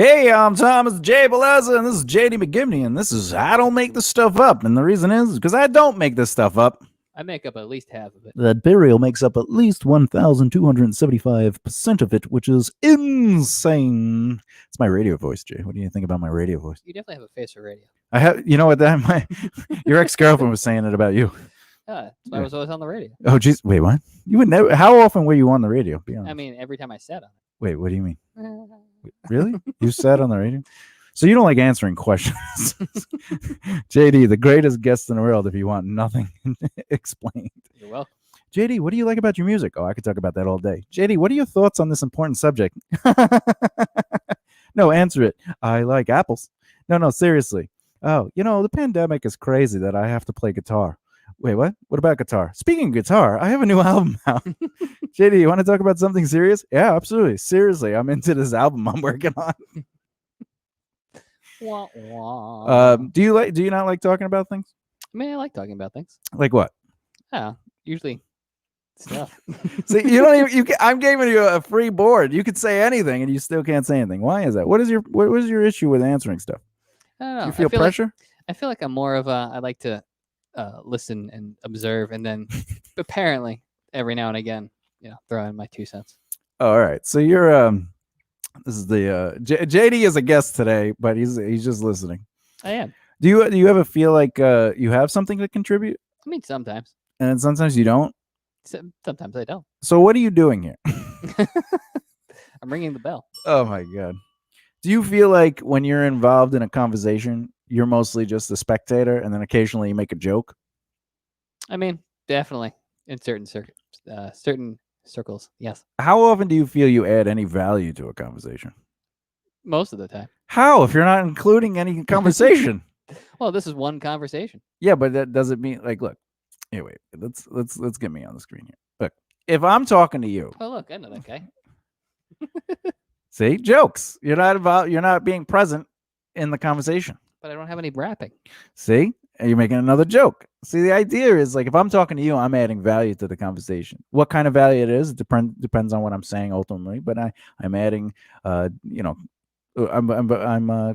Hey, I'm Thomas J. Bellezza, and this is JD McGibney, and this is I Don't Make This Stuff Up. And the reason is because I don't make this stuff up. I make up at least half of it. That burial makes up at least 1,275% of it, which is insane. It's my radio voice, Jay. What do you think about my radio voice? You definitely have a face for radio. I have, you know what? Your ex-girlfriend was saying it about you. Yeah, I was always on the radio. Oh, geez. Wait, what? You would never. How often were you on the radio? Be honest. I mean, every time I sat on Wait, what do you mean? it. Really? You sat on the radio? So you don't like answering questions. JD, the greatest guest in the world if you want nothing explained. You're welcome. JD, what do you like about your music? Oh, I could talk about that all day. JD, what are your thoughts on this important subject? No, answer it. I like apples. No, seriously. Oh, the pandemic is crazy that I have to play guitar. Wait, what? What about guitar? Speaking of guitar, I have a new album out. JD, you want to talk about something serious? Yeah, absolutely. Seriously, I'm into this album I'm working on. Wah, wah. Do you not like talking about things? I mean, I like talking about things. Like what? Yeah, usually stuff. See, you don't even. I'm giving you a free board. You could say anything, and you still can't say anything. Why is that? What is your issue with answering stuff? I don't know. You feel pressure? I feel like I'm more of a. I like to listen and observe, and then apparently every now and again, throw in my 2 cents. Oh, all right. So you're This is the JD is a guest today, but he's just listening. I am. Do you ever feel like you have something to contribute? I mean, sometimes. And sometimes you don't. Sometimes I don't. So what are you doing here? I'm ringing the bell. Oh my god. Do you feel like when you're involved in a conversation, you're mostly just a spectator, and then occasionally you make a joke? I mean, definitely in certain circles, yes. How often do you feel you add any value to a conversation? Most of the time. How, if you're not including any conversation? Well, this is one conversation. Yeah, but that doesn't mean look. Anyway, let's get me on the screen here. Look, if I'm talking to you. Oh, look, I know that guy. See, jokes. You're not being present in the conversation. But I don't have any rapping. See, you're making another joke. See, the idea is like if I'm talking to you, I'm adding value to the conversation. What kind of value it is depends on what I'm saying ultimately. But I'm adding, I'm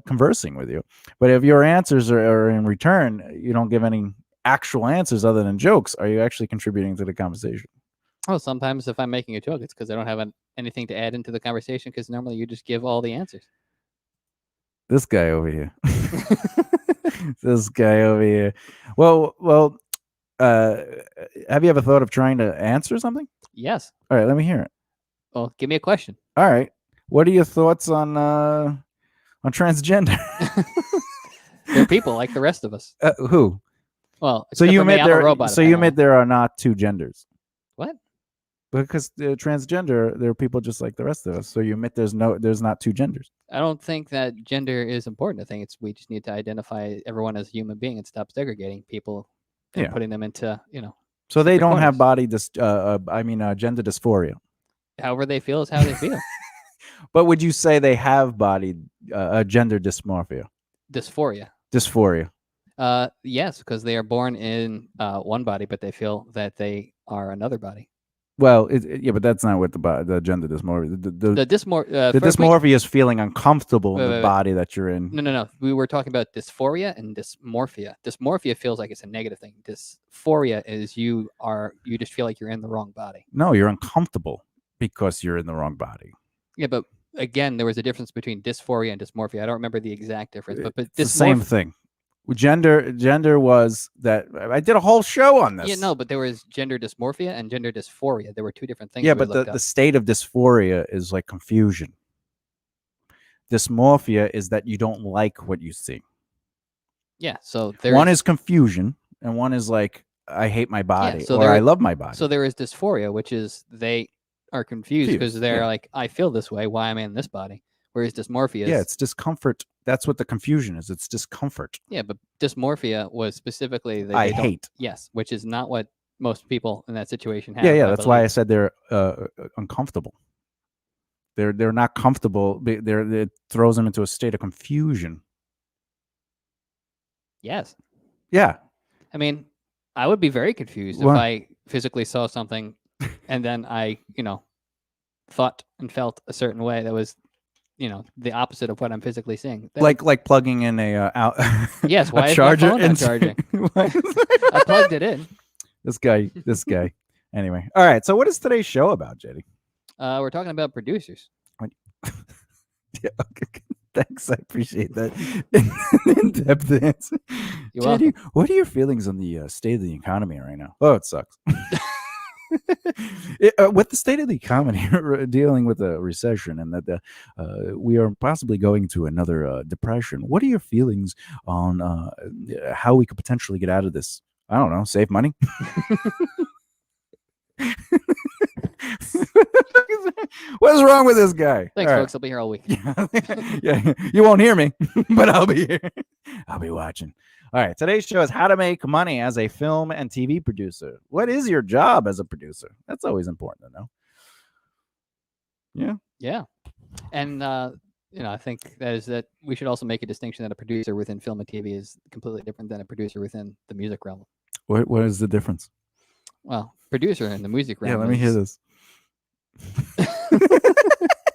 conversing with you. But if your answers are in return, you don't give any actual answers other than jokes. Are you actually contributing to the conversation? Well, sometimes if I'm making a joke, it's because I don't have anything to add into the conversation. Because normally you just give all the answers. This guy over here. This guy over here. Well. Have you ever thought of trying to answer something? Yes. All right, let me hear it. Well, give me a question. All right. What are your thoughts on transgender? They're people like the rest of us. Who? Well, so you admit I'm a robot. So you admit there are not two genders. What? Because transgender, there are people just like the rest of us. So you admit there's not two genders. I don't think that gender is important. I think we just need to identify everyone as a human being and stop segregating people and putting them into, So they don't have gender dysphoria. However they feel is how they feel. But would you say they have gender dysmorphia? Dysphoria. Yes, because they are born in one body, but they feel that they are another body. Well, but that's not what the gender dysmorphia. The dysmorphia is feeling uncomfortable in the body that you're in. No. We were talking about dysphoria and dysmorphia. Dysmorphia feels like it's a negative thing. Dysphoria is you just feel like you're in the wrong body. No, you're uncomfortable because you're in the wrong body. Yeah, but again, there was a difference between dysphoria and dysmorphia. I don't remember the exact difference, but it's the same thing. Gender was that I did a whole show on this. Yeah, no, but there was gender dysmorphia and gender dysphoria. There were two different things. Yeah, but the state of dysphoria is like confusion. Dysmorphia is that you don't like what you see. Yeah, so one is confusion and one is like I hate my body or I love my body. So there is dysphoria, which is they are confused because they're like, I feel this way. Why am I in this body? Whereas dysmorphia is... Yeah, it's discomfort. That's what the confusion is. It's discomfort. Yeah, but dysmorphia was specifically... I hate. Yes, which is not what most people in that situation have. Yeah, that's why I said they're uncomfortable. They're not comfortable. It throws them into a state of confusion. Yes. Yeah. I mean, I would be very confused if I physically saw something and then I, thought and felt a certain way that was the opposite of what I'm physically seeing. Like plugging in a yes, why a is charger my phone not charging? I plugged it in. This guy. Anyway, all right. So what is today's show about, JD? We're talking about producers. Yeah, okay. Thanks, I appreciate that in-depth answer. You're JD, welcome. what are your feelings on the state of the economy right now? Oh, it sucks. With the state of the economy, dealing with a recession, and that we are possibly going to another depression. What are your feelings on how we could potentially get out of this? I don't know. Save money. What's wrong with this guy? Thanks, All right. folks. I'll be here all week. Yeah, you won't hear me, but I'll be here. I'll be watching. All right. Today's show is how to make money as a film and TV producer. What is your job as a producer? That's always important to know. Yeah. Yeah. And, I think that we should also make a distinction that a producer within film and TV is completely different than a producer within the music realm. What is the difference? Well, producer in the music realm. Yeah, let me hear this.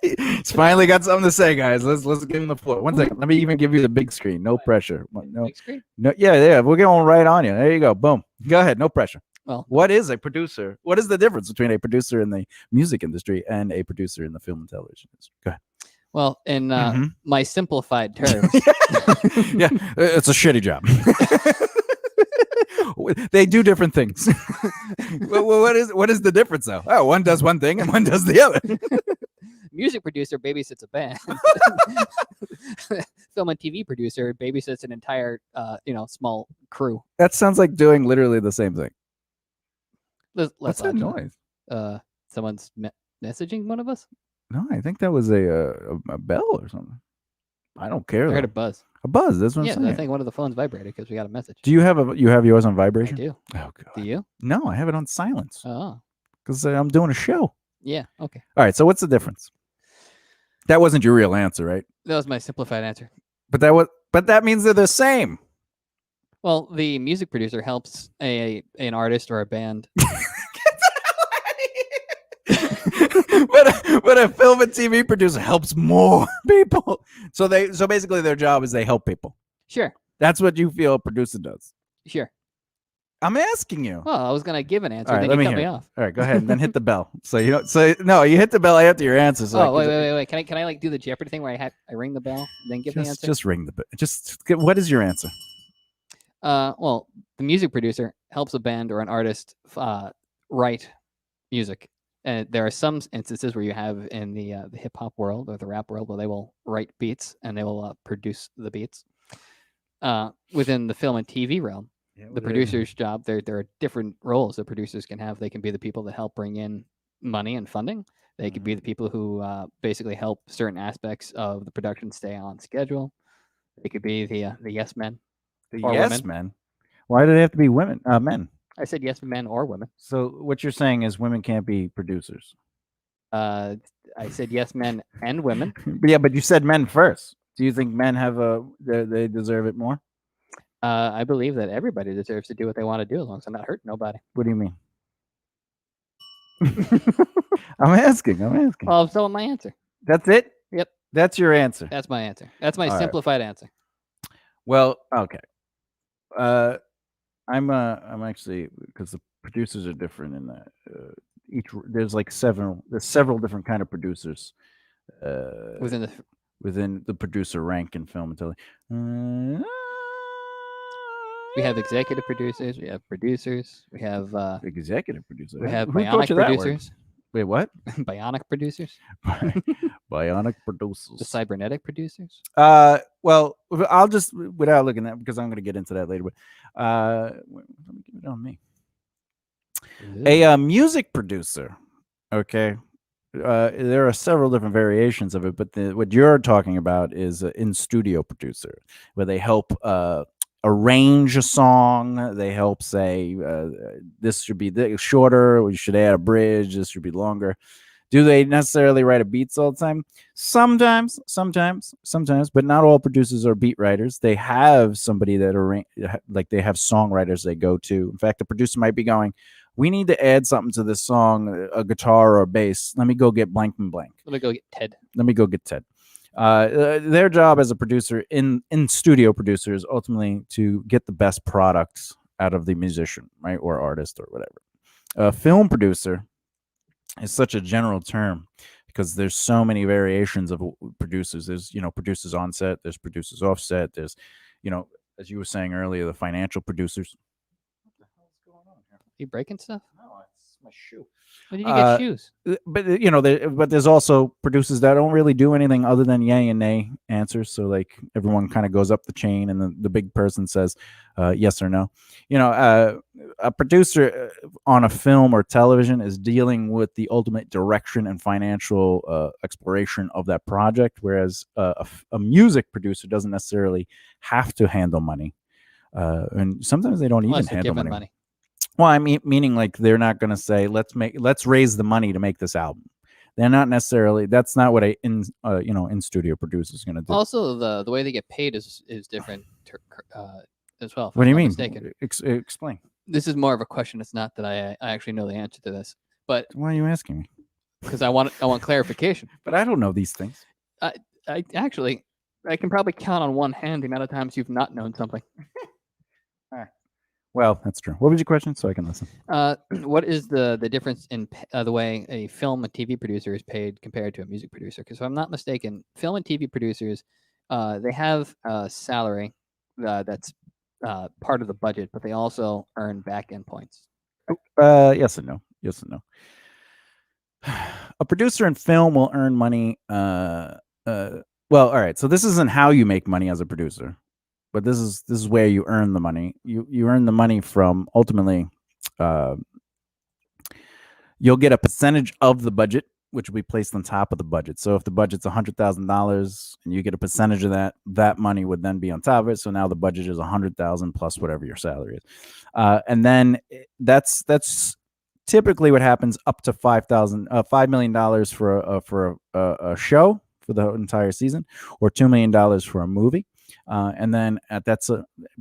He's finally got something to say, guys. Let's give him the floor. 1 second. Let me even give you the big screen. No pressure. No, Big screen? no. Yeah. We're going right on you. There you go. Boom. Go ahead. No pressure. Well, what is a producer? What is the difference between a producer in the music industry and a producer in the film and television industry? Go ahead. Well, in my simplified terms, yeah, it's a shitty job. They do different things. What is the difference though? Oh, one does one thing and one does the other. Music producer babysits a band. Film and TV producer babysits an entire small crew. That sounds like doing literally the same thing. What's that noise? Someone's messaging one of us? No, I think that was a bell or something. I don't care. I heard a buzz. A buzz. That's what I'm saying. I think one of the phones vibrated because we got a message. Do you have yours on vibration? I do. Oh god. Do you? No, I have it on silence. Oh. Because I'm doing a show. Yeah. Okay. All right. So what's the difference? That wasn't your real answer, right? That was my simplified answer. But that means they're the same. Well, the music producer helps an artist or a band. but a film and TV producer helps more people. So basically their job is they help people. Sure. That's what you feel a producer does. Sure. I'm asking you. Well, I was gonna give an answer. All right, then you let cut me me hear. off. All right, go ahead and then hit the bell. You hit the bell after your answer. So wait. Can I like do the Jeopardy thing where I ring the bell, then give the answer? Just ring the bell. What is your answer? Well, the music producer helps a band or an artist write music. And there are some instances where you have in the hip hop world or the rap world where they will write beats and they will produce the beats. Within the film and TV realm, the producer's job, there are different roles that producers can have. They can be the people that help bring in money and funding. They could be the people who basically help certain aspects of the production stay on schedule. They could be the yes men. The yes men? Why do they have to be women? Men. I said yes men or women. So what you're saying is women can't be producers. I said yes men and women. But you said men first. Do you think men have they deserve it more? I believe that everybody deserves to do what they want to do as long as I'm not hurting nobody. What do you mean? I'm asking. Well, I'm still on my answer. That's it? Yep. That's your answer. That's my answer. That's my simplified answer. Well, okay. I'm actually, because the producers are different in that there's several different kind of producers within the producer rank in film and television. We have executive producers. We have producers. We have executive producers. We have bionic producers. Wait, what? Bionic producers. Bionic producers. The cybernetic producers. Well, I'll just, without looking at, because I'm going to get into that later. But let me get it on me. A music producer. Okay. There are several different variations of it, but what you're talking about is an in-studio producer, where they help arrange a song. They help say this should be shorter, we should add a bridge, this should be longer. Do they necessarily write a beats all the time? Sometimes, but not all producers are beat writers. They have somebody that they have songwriters they go to. In fact, the producer might be going, we need to add something to this song, a guitar or a bass. Let me go get blank and blank. Let me go get Ted. Let me go get Ted. Their job as a producer in studio producer is ultimately to get the best products out of the musician, right, or artist or whatever. A film producer is such a general term because there's so many variations of producers. There's producers on set, there's producers off set, there's as you were saying earlier, the financial producers. What the hell's going on here? You breaking stuff? No, it's my shoe. When did you get shoes? But but there's also producers that don't really do anything other than yay and nay answers. So like everyone kind of goes up the chain, and the big person says yes or no. A producer on a film or television is dealing with the ultimate direction and financial exploration of that project, whereas a music producer doesn't necessarily have to handle money, and sometimes they don't even handle money. Well, I mean, meaning like they're not going to say let's raise the money to make this album. They're not necessarily. That's not what in studio producer is going to do. Also, the way they get paid is different as well. What do you mean? Explain. This is more of a question. It's not that I actually know the answer to this, but why are you asking me? Because I want clarification. But I don't know these things. I can probably count on one hand the amount of times you've not known something. Well, that's true. What was your question, so I can listen? What is the difference in the way a film and TV producer is paid compared to a music producer? Because if I'm not mistaken, film and TV producers, they have a salary that's part of the budget, but they also earn back-end points. Yes and no. Yes and no. A producer in film will earn money. Well, all right. So this isn't how you make money as a producer. But this is where you earn the money. You earn the money from ultimately. You'll get a percentage of the budget, which will be placed on top of the budget. So if the budget's $100,000 and you get a percentage of that, that money would then be on top of it. So now the budget is $100,000 plus whatever your salary is, and then that's typically what happens up to $5 million for a show for the entire season, or $2 million for a movie. And then that's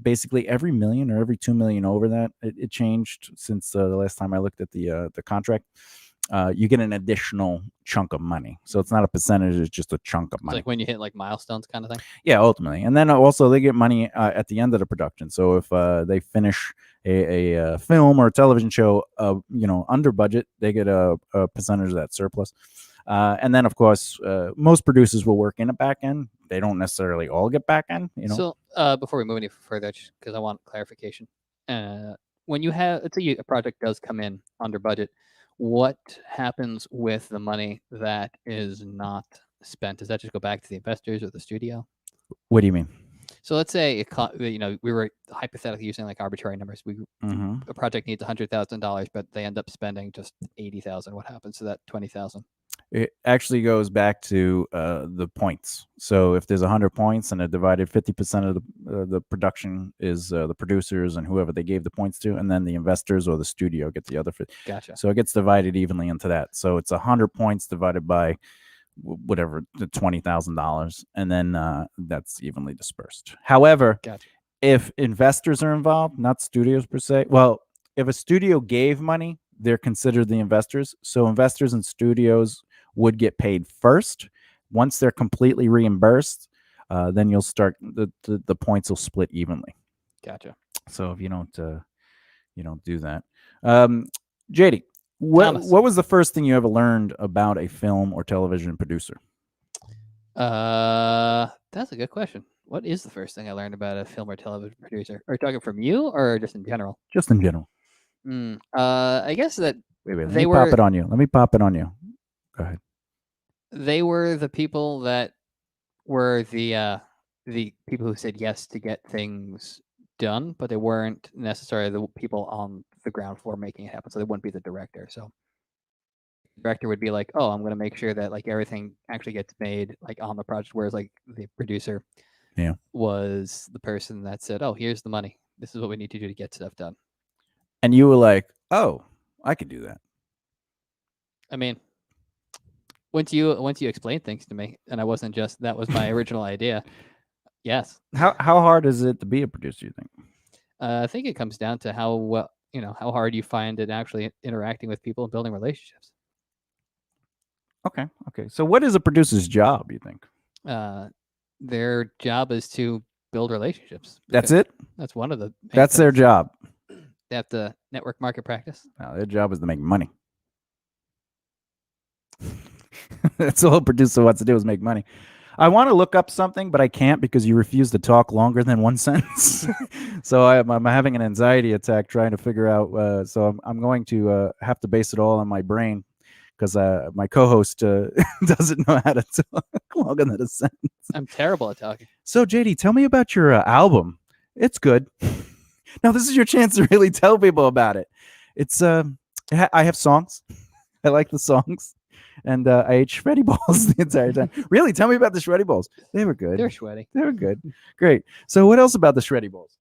basically every million or every 2 million over that. It changed since the last time I looked at the contract. You get an additional chunk of money, so it's not a percentage; it's just a chunk of money. It's like when you hit like milestones, kind of thing. Yeah, ultimately, and then also they get money at the end of the production. So if they finish a film or a television show, under budget, they get a percentage of that surplus. And then, of course, most producers will work in a back end. They don't necessarily all get back end. So before we move any further, because I want clarification, when you have, let's say a project does come in under budget, what happens with the money that is not spent? Does that just go back to the investors or the studio? What do you mean? So let's say we were hypothetically using like arbitrary numbers. A project needs $100,000, but they end up spending just $80,000. What happens to that $20,000? It actually goes back to the points. So if there's 100 points and they're divided, 50% of the production is the producers and whoever they gave the points to, and then the investors or the studio get the other 50. Gotcha. So it gets divided evenly into that. So it's 100 points divided by whatever, $20,000, and then that's evenly dispersed. However, gotcha. If investors are involved, not studios per se, well, if a studio gave money, they're considered the investors. So investors and studios would get paid first. Once they're completely reimbursed, then you'll start the points will split evenly. Gotcha. So if you don't do that, JD, what was the first thing you ever learned about a film or television producer? That's a good question. What is the first thing I learned about a film or television producer? Are you talking from you or just in general? Just in general. I guess that wait, let me pop it on you. Let me pop it on you. Go ahead. They were the people that were the people who said yes to get things done, but they weren't necessarily the people on the ground floor making it happen. So they wouldn't be the director. So the director would be like, "Oh, I'm going to make sure that like everything actually gets made like on the project." Whereas like the producer, was the person that said, "Oh, here's the money. This is what we need to do to get stuff done." And you were like, "Oh, I could do that." I mean, once you explained things to me, and I wasn't just that was my original idea. Yes. How hard is it to be a producer, you think? I think it comes down to how how hard you find it actually interacting with people and building relationships. Okay. So what is a producer's job, you think? Their job is to build relationships. That's it. That's one of the. That's their job. They have to network market practice. No, their job is to make money. That's all a producer wants to do is make money. I want to look up something, but I can't because you refuse to talk longer than one sentence. So I'm having an anxiety attack trying to figure out. So I'm going to have to base it all on my brain because my co-host doesn't know how to talk longer than a sentence. I'm terrible at talking. So JD, tell me about your album. It's good. Now this is your chance to really tell people about it. It's I have songs. I like the songs. And I ate shreddy balls the entire time. Really? Tell me about the shreddy balls. They were good. They're sweaty. They were good. Great. So what else about the shreddy balls?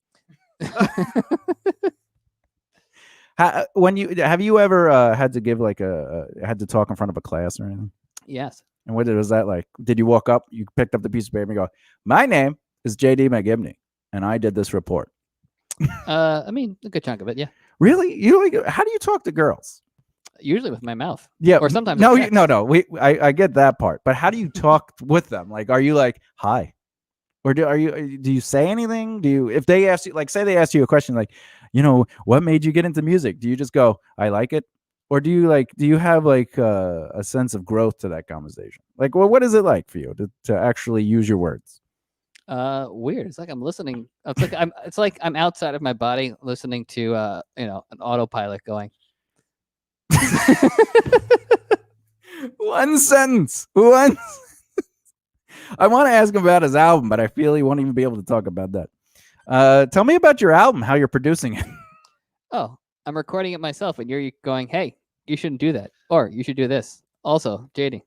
Have you ever had to give like had to talk in front of a class or anything? Yes. And what was that like? Did you walk up, you picked up the piece of paper and go, "My name is JD McGibney, and I did this report." I mean, a good chunk of it, yeah. Really? How do you talk to girls? Usually with my mouth. Yeah. Or sometimes. No. I get that part, but how do you talk with them? Like, are you like, "Hi," or do you say anything? If they ask you, like, say they ask you a question, like, what made you get into music? Do you just go, "I like it," or do you have like a sense of growth to that conversation? Like, well, what is it like for you to actually use your words? Weird. It's like I'm listening. It's like I'm outside of my body listening to an autopilot going. One sentence. I want to ask him about his album, but I feel he won't even be able to talk about that. Tell me about your album, how you're producing it. Oh, I'm recording it myself, and you're going, "Hey, you shouldn't do that," or "You should do this." Also, JD,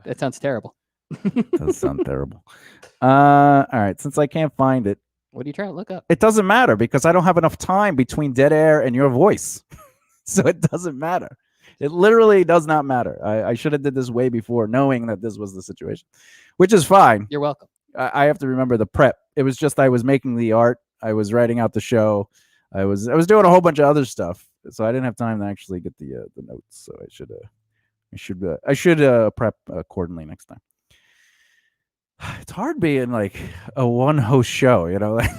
that sounds terrible. Does sound terrible. All right, since I can't find it, what are you trying to look up? It doesn't matter because I don't have enough time between dead air and your voice. So it doesn't matter. It literally does not matter. I should have did this way before, knowing that this was the situation, which is fine. You're welcome. I have to remember the prep. It was just I was making the art. I was writing out the show. I was doing a whole bunch of other stuff, so I didn't have time to actually get the notes. So I should prep accordingly next time. It's hard being like a one host show, Like,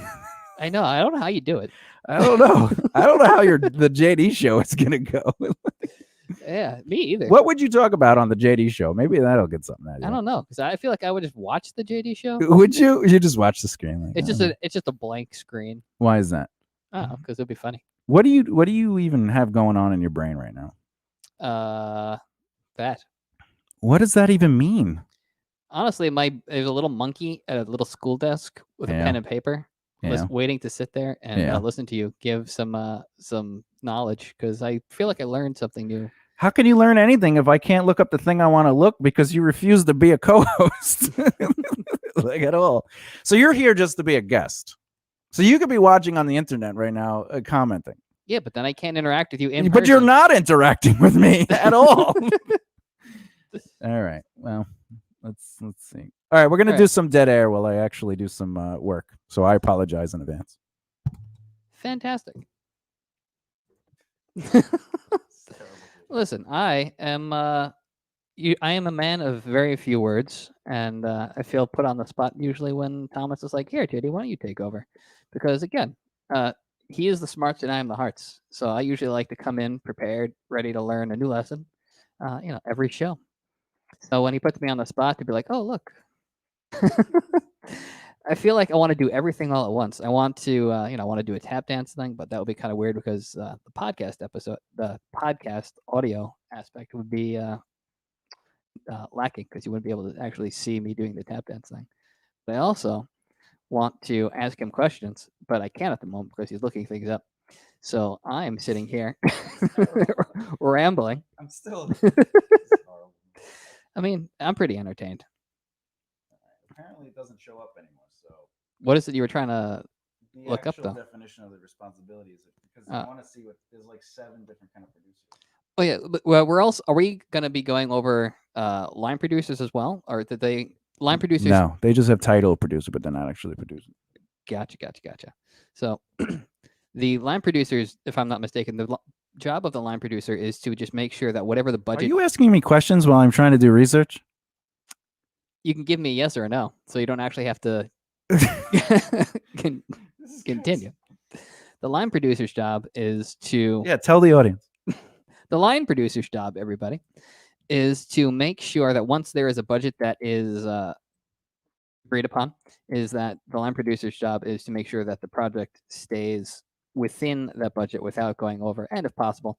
I know. I don't know how you do it. I don't know. I don't know how the JD show is gonna go. Yeah, me either. What would you talk about on the JD show? Maybe that'll get something out of you. I don't know because I feel like I would just watch the JD show. Would you? You just watch the screen. Like, It's just a blank screen. Why is that? Oh, because it'd be funny. What do you even have going on in your brain right now? That. What does that even mean? Honestly, there's a little monkey at a little school desk with a pen and paper, waiting to sit there and listen to you give some knowledge because I feel like I learned something new. How can you learn anything if I can't look up the thing I want to look because you refuse to be a co-host? Like at all. So you're here just to be a guest. So you could be watching on the internet right now, commenting. Yeah, but then I can't interact with you in person. But you're not interacting with me at all. All right. Well, let's see. All right, we're gonna do some dead air while I actually do some work. So I apologize in advance. Fantastic. Listen, I am a man of very few words, and I feel put on the spot usually when Thomas is like, "Here, JD, why don't you take over?" Because again, he is the smarts and I am the hearts. So I usually like to come in prepared, ready to learn a new lesson. Every show. So when he puts me on the spot to be like, "Oh, look," I feel like I want to do everything all at once. I want to, I want to do a tap dance thing, but that would be kind of weird because the podcast audio aspect would be lacking because you wouldn't be able to actually see me doing the tap dance thing. But I also want to ask him questions, but I can't at the moment because he's looking things up. So I'm sitting here rambling. I'm still. I mean, I'm pretty entertained. Apparently, it doesn't show up anymore. So, what is it you were trying to look up, though? The definition of the responsibility is because I want to see what there's like 7 different kind of producers. Oh yeah, but well, are we going to be going over line producers as well, or did they line producers? No, they just have title producer, but they're not actually producing. Gotcha. So, the line producers, if I'm not mistaken, the job of the line producer is to just make sure that whatever the budget. Are you asking me questions while I'm trying to do research? you can give me a yes or a no, so you don't actually have to continue. The line producer's job is to Yeah, tell the audience. the line producer's job, everybody, is to make sure that once there is a budget that is agreed upon, is that the line producer's job is to make sure that the project stays within that budget without going over, and if possible,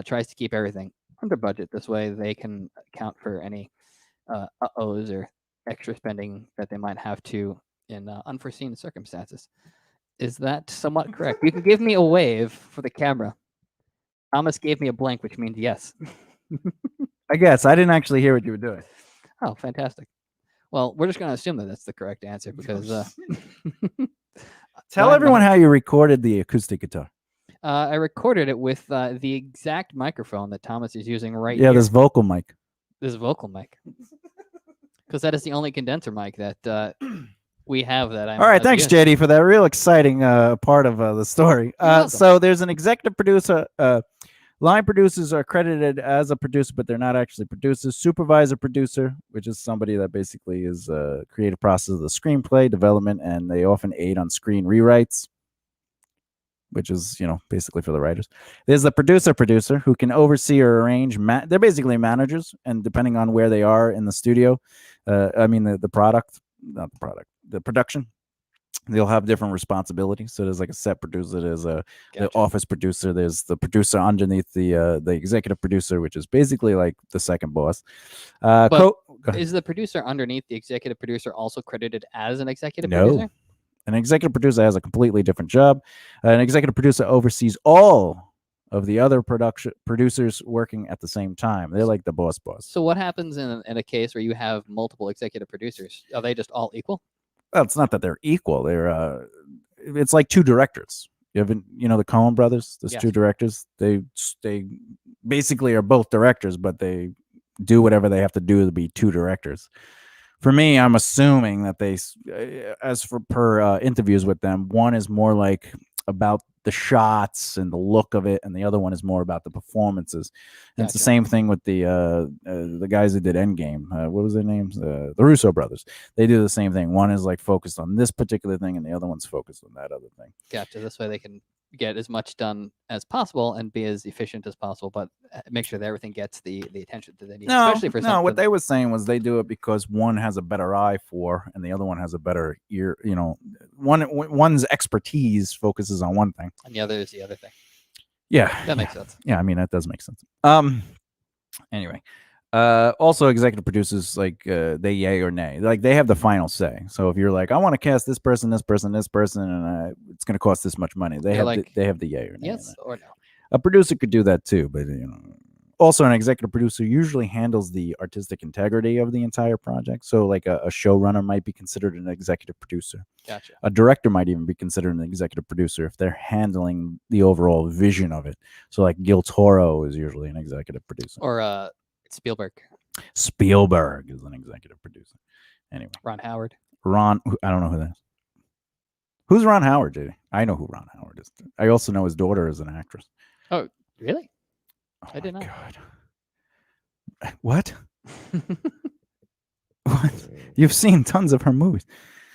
tries to keep everything under budget. This way, they can account for any uh-ohs or extra spending that they might have to in unforeseen circumstances. Is that somewhat correct? You can give me a wave for the camera. Thomas gave me a blank, which means yes. I guess I didn't actually hear what you were doing. Oh, fantastic. Well, we're just going to assume that that's the correct answer because. Tell everyone how you recorded the acoustic guitar. I recorded it with the exact microphone that Thomas is using right here. Yeah, this vocal mic. This vocal mic. Because that is the only condenser mic that we have that I'm. All right, thanks, JD, for that real exciting part of the story. So there's an executive producer. Line producers are credited as a producer, but they're not actually producers. Supervisor producer, which is somebody that basically is creative process of the screenplay development, and they often aid on screen rewrites, which is, basically for the writers. There's the producer who can oversee or arrange. They're basically managers, and depending on where they are in the studio, the production, they'll have different responsibilities. So there's like a set producer, there's the office producer, there's the producer underneath the executive producer, which is basically like the second boss. Is the producer underneath the executive producer also credited as an executive No. producer? An executive producer has a completely different job. An executive producer oversees all of the other producers working at the same time. They're like the boss. So what happens in a case where you have multiple executive producers? Are they just all equal? Well, it's not that they're equal. They're it's like two directors. You have, the Coen brothers. There's two directors. They basically are both directors, but they do whatever they have to do to be two directors. For me, I'm assuming that they, as for per interviews with them, one is more like about the shots and the look of it, and the other one is more about the performances. And it's the same thing with the guys that did Endgame. What was their names? The Russo brothers. They do the same thing. One is like focused on this particular thing, and the other one's focused on that other thing. Gotcha. This way they can get as much done as possible and be as efficient as possible, but make sure that everything gets the attention that they need. Especially for something. What they were saying was they do it because one has a better eye for, and the other one has a better ear. One's expertise focuses on one thing, and the other is the other thing. Yeah, that makes sense. Yeah, that does make sense. Anyway, also executive producers, like they yay or nay, like they have the final say. So if you're like, I want to cast this person, and it's going to cost this much money, they have the yay or nay. Yes or no. A producer could do that too, but also an executive producer usually handles the artistic integrity of the entire project. So like a showrunner might be considered an executive producer. Gotcha. A director might even be considered an executive producer if they're handling the overall vision of it. So like Gil Toro is usually an executive producer. Or Spielberg. Spielberg is an executive producer. Anyway. Ron Howard. I don't know who that is. Who's Ron Howard, JD? I know who Ron Howard is. I also know his daughter is an actress. Oh, really? Oh, I did not. God. What? What? You've seen tons of her movies.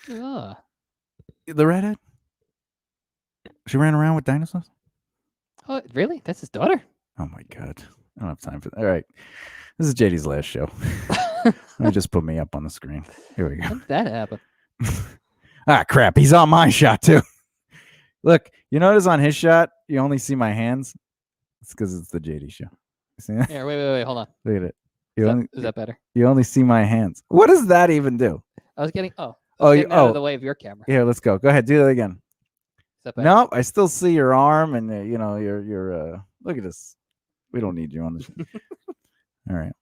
The redhead? She ran around with dinosaurs? Oh, really? That's his daughter? Oh, my God. I don't have time for that. All right. This is JD's last show. Let me just put me up on the screen. Here we go. How did that happen? Crap. He's on my shot, too. Look, you notice on his shot, you only see my hands? It's because it's the JD show. You see that? Here, wait. Hold on. Look at it. Is that better? You only see my hands. What does that even do? I was getting out of the way of your camera. Here, let's go. Go ahead. Do that again. Is that better? No, I still see your arm and your look at this. We don't need you on this. All right.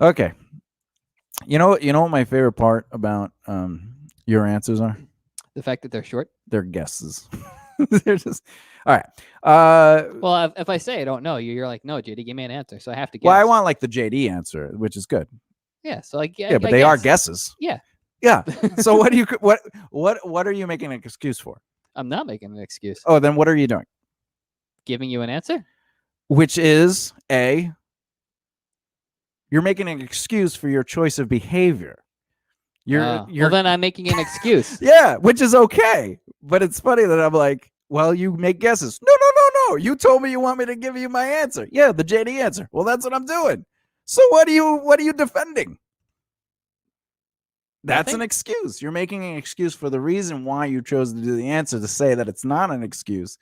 Okay. You know what my favorite part about your answers are? The fact that they're short? They're guesses. They're just all right. Well, if I say I don't know, you're like, no, JD, give me an answer. So I have to guess. Well, I want like the JD answer, which is good. Yeah. So like, yeah, but they are guesses. Yeah. Yeah. So what are you making an excuse for? I'm not making an excuse. Oh, then what are you doing? Giving you an answer. Which is you're making an excuse for your choice of behavior. You're well, then I'm making an excuse. yeah, which is okay. But it's funny that I'm like, well, you make guesses. No, no, no, no. You told me you want me to give you my answer. Yeah, the JD answer. Well, that's what I'm doing. So what are you defending? That's Nothing? an excuse. You're making an excuse for the reason why you chose to do the answer to say that it's not an excuse.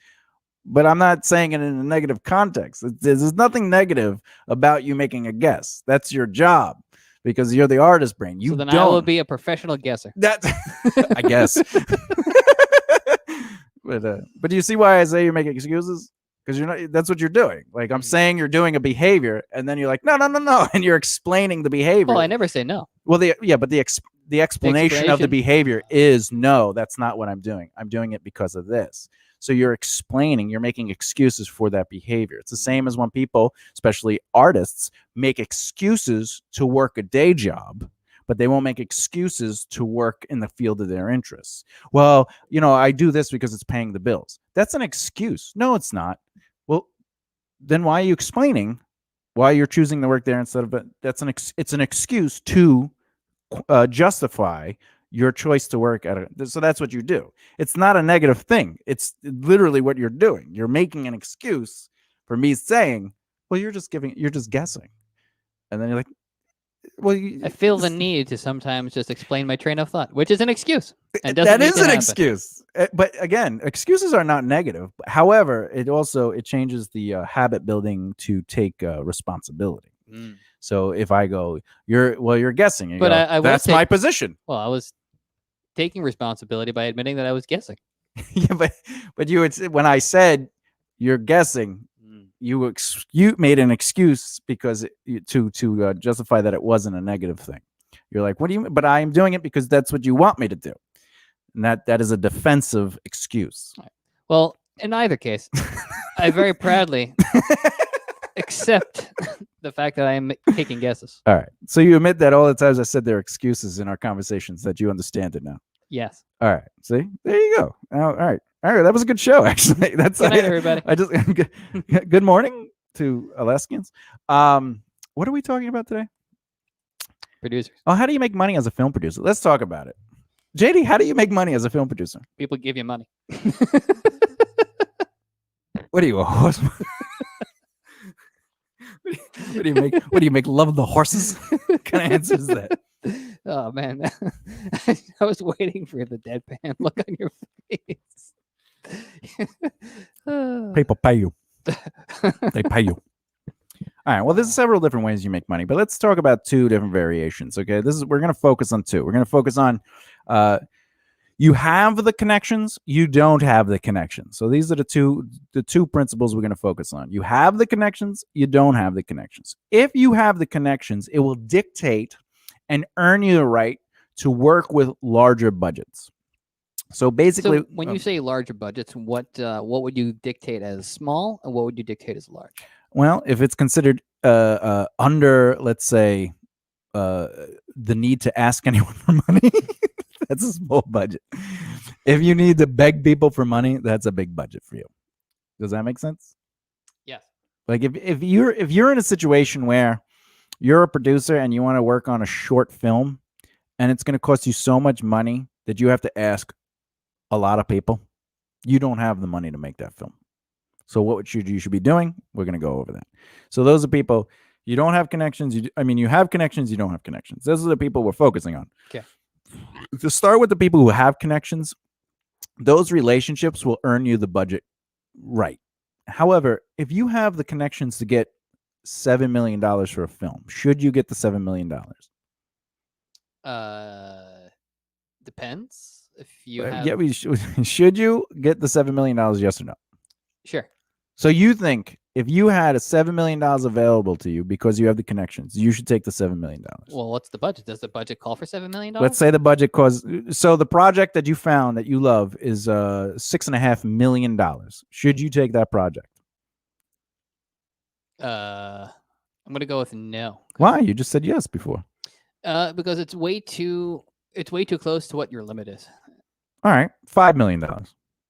But I'm not saying it in a negative context. There's nothing negative about you making a guess. That's your job because you're the artist brain. You So then don't. I will be a professional guesser. That I guess. But do you see why I say you're making excuses? Because you're not. That's what you're doing. Like I'm saying, you're doing a behavior, and then you're like, no, no, no, no, and you're explaining the behavior. Well, I never say no. Well, but the explanation of the behavior is no. That's not what I'm doing. I'm doing it because of this. So you're explaining, you're making excuses for that behavior. It's the same as when people, especially artists, make excuses to work a day job, but they won't make excuses to work in the field of their interests. Well, I do this because it's paying the bills. That's an excuse. No, it's not. Well, then why are you explaining why you're choosing to work there instead of it's an excuse to justify your choice to work at so that's what you do. It's not a negative thing. It's literally what you're doing. You're making an excuse for me saying, well, you're just guessing. And then you're like, well, I feel the need to sometimes just explain my train of thought, which is an excuse. That is an excuse. But again, excuses are not negative. However, it changes the habit building to take responsibility. So if I go, you're guessing. But that's my position. Well, I was taking responsibility by admitting that I was guessing. Yeah, but when I said you're guessing, you made an excuse because to justify that it wasn't a negative thing. You're like, what do you mean? But I'm doing it because that's what you want me to do. And that is a defensive excuse. Well, in either case, I very proudly accept the fact that I am taking guesses. All right. So you admit that all the times I said there are excuses in our conversations that you understand it now. Yes. All right. See, there you go. All right. That was a good show, actually. That's good night, everybody. Good morning to Alaskans. What are we talking about today? Producers. Oh, how do you make money as a film producer? Let's talk about it. JD, how do you make money as a film producer? People give you money. What are you, a horse? What do you make? What do you make? Love of the horses? What kind of answer is that? Oh man, I was waiting for the deadpan look on your face. People pay you. They pay you. All right. Well, there's several different ways you make money, but let's talk about two different variations. Okay, we're going to focus on two. We're going to focus on you have the connections, you don't have the connections. So these are the two principles we're going to focus on. You have the connections, you don't have the connections. If you have the connections, it will dictate and earn you the right to work with larger budgets. So basically, when you say larger budgets, what would you dictate as small, and what would you dictate as large? Well, if it's considered under, let's say, the need to ask anyone for money, that's a small budget. If you need to beg people for money, that's a big budget for you. Does that make sense? Yes. Like if you're in a situation where you're a producer and you want to work on a short film, and it's going to cost you so much money that you have to ask a lot of people, you don't have the money to make that film. So what you should be doing, we're going to go over that. So those are people, you don't have connections. You have connections, you don't have connections. Those are the people we're focusing on. Okay. To start with the people who have connections, those relationships will earn you the budget right. However, if you have the connections to get $7 million for a film, should you get the $7 million? Depends. If you have... should you get the $7 million, yes or no? Sure. So you think if you had a $7 million available to you because you have the connections, you should take the $7 million? Well, what's the budget? Does the budget call for $7 million? Let's say the budget so the project that you found that you love is $6.5 million. Should you take that project? I'm gonna go with no. Why? You just said yes before. Because it's way too close to what your limit is. All right, $5 million.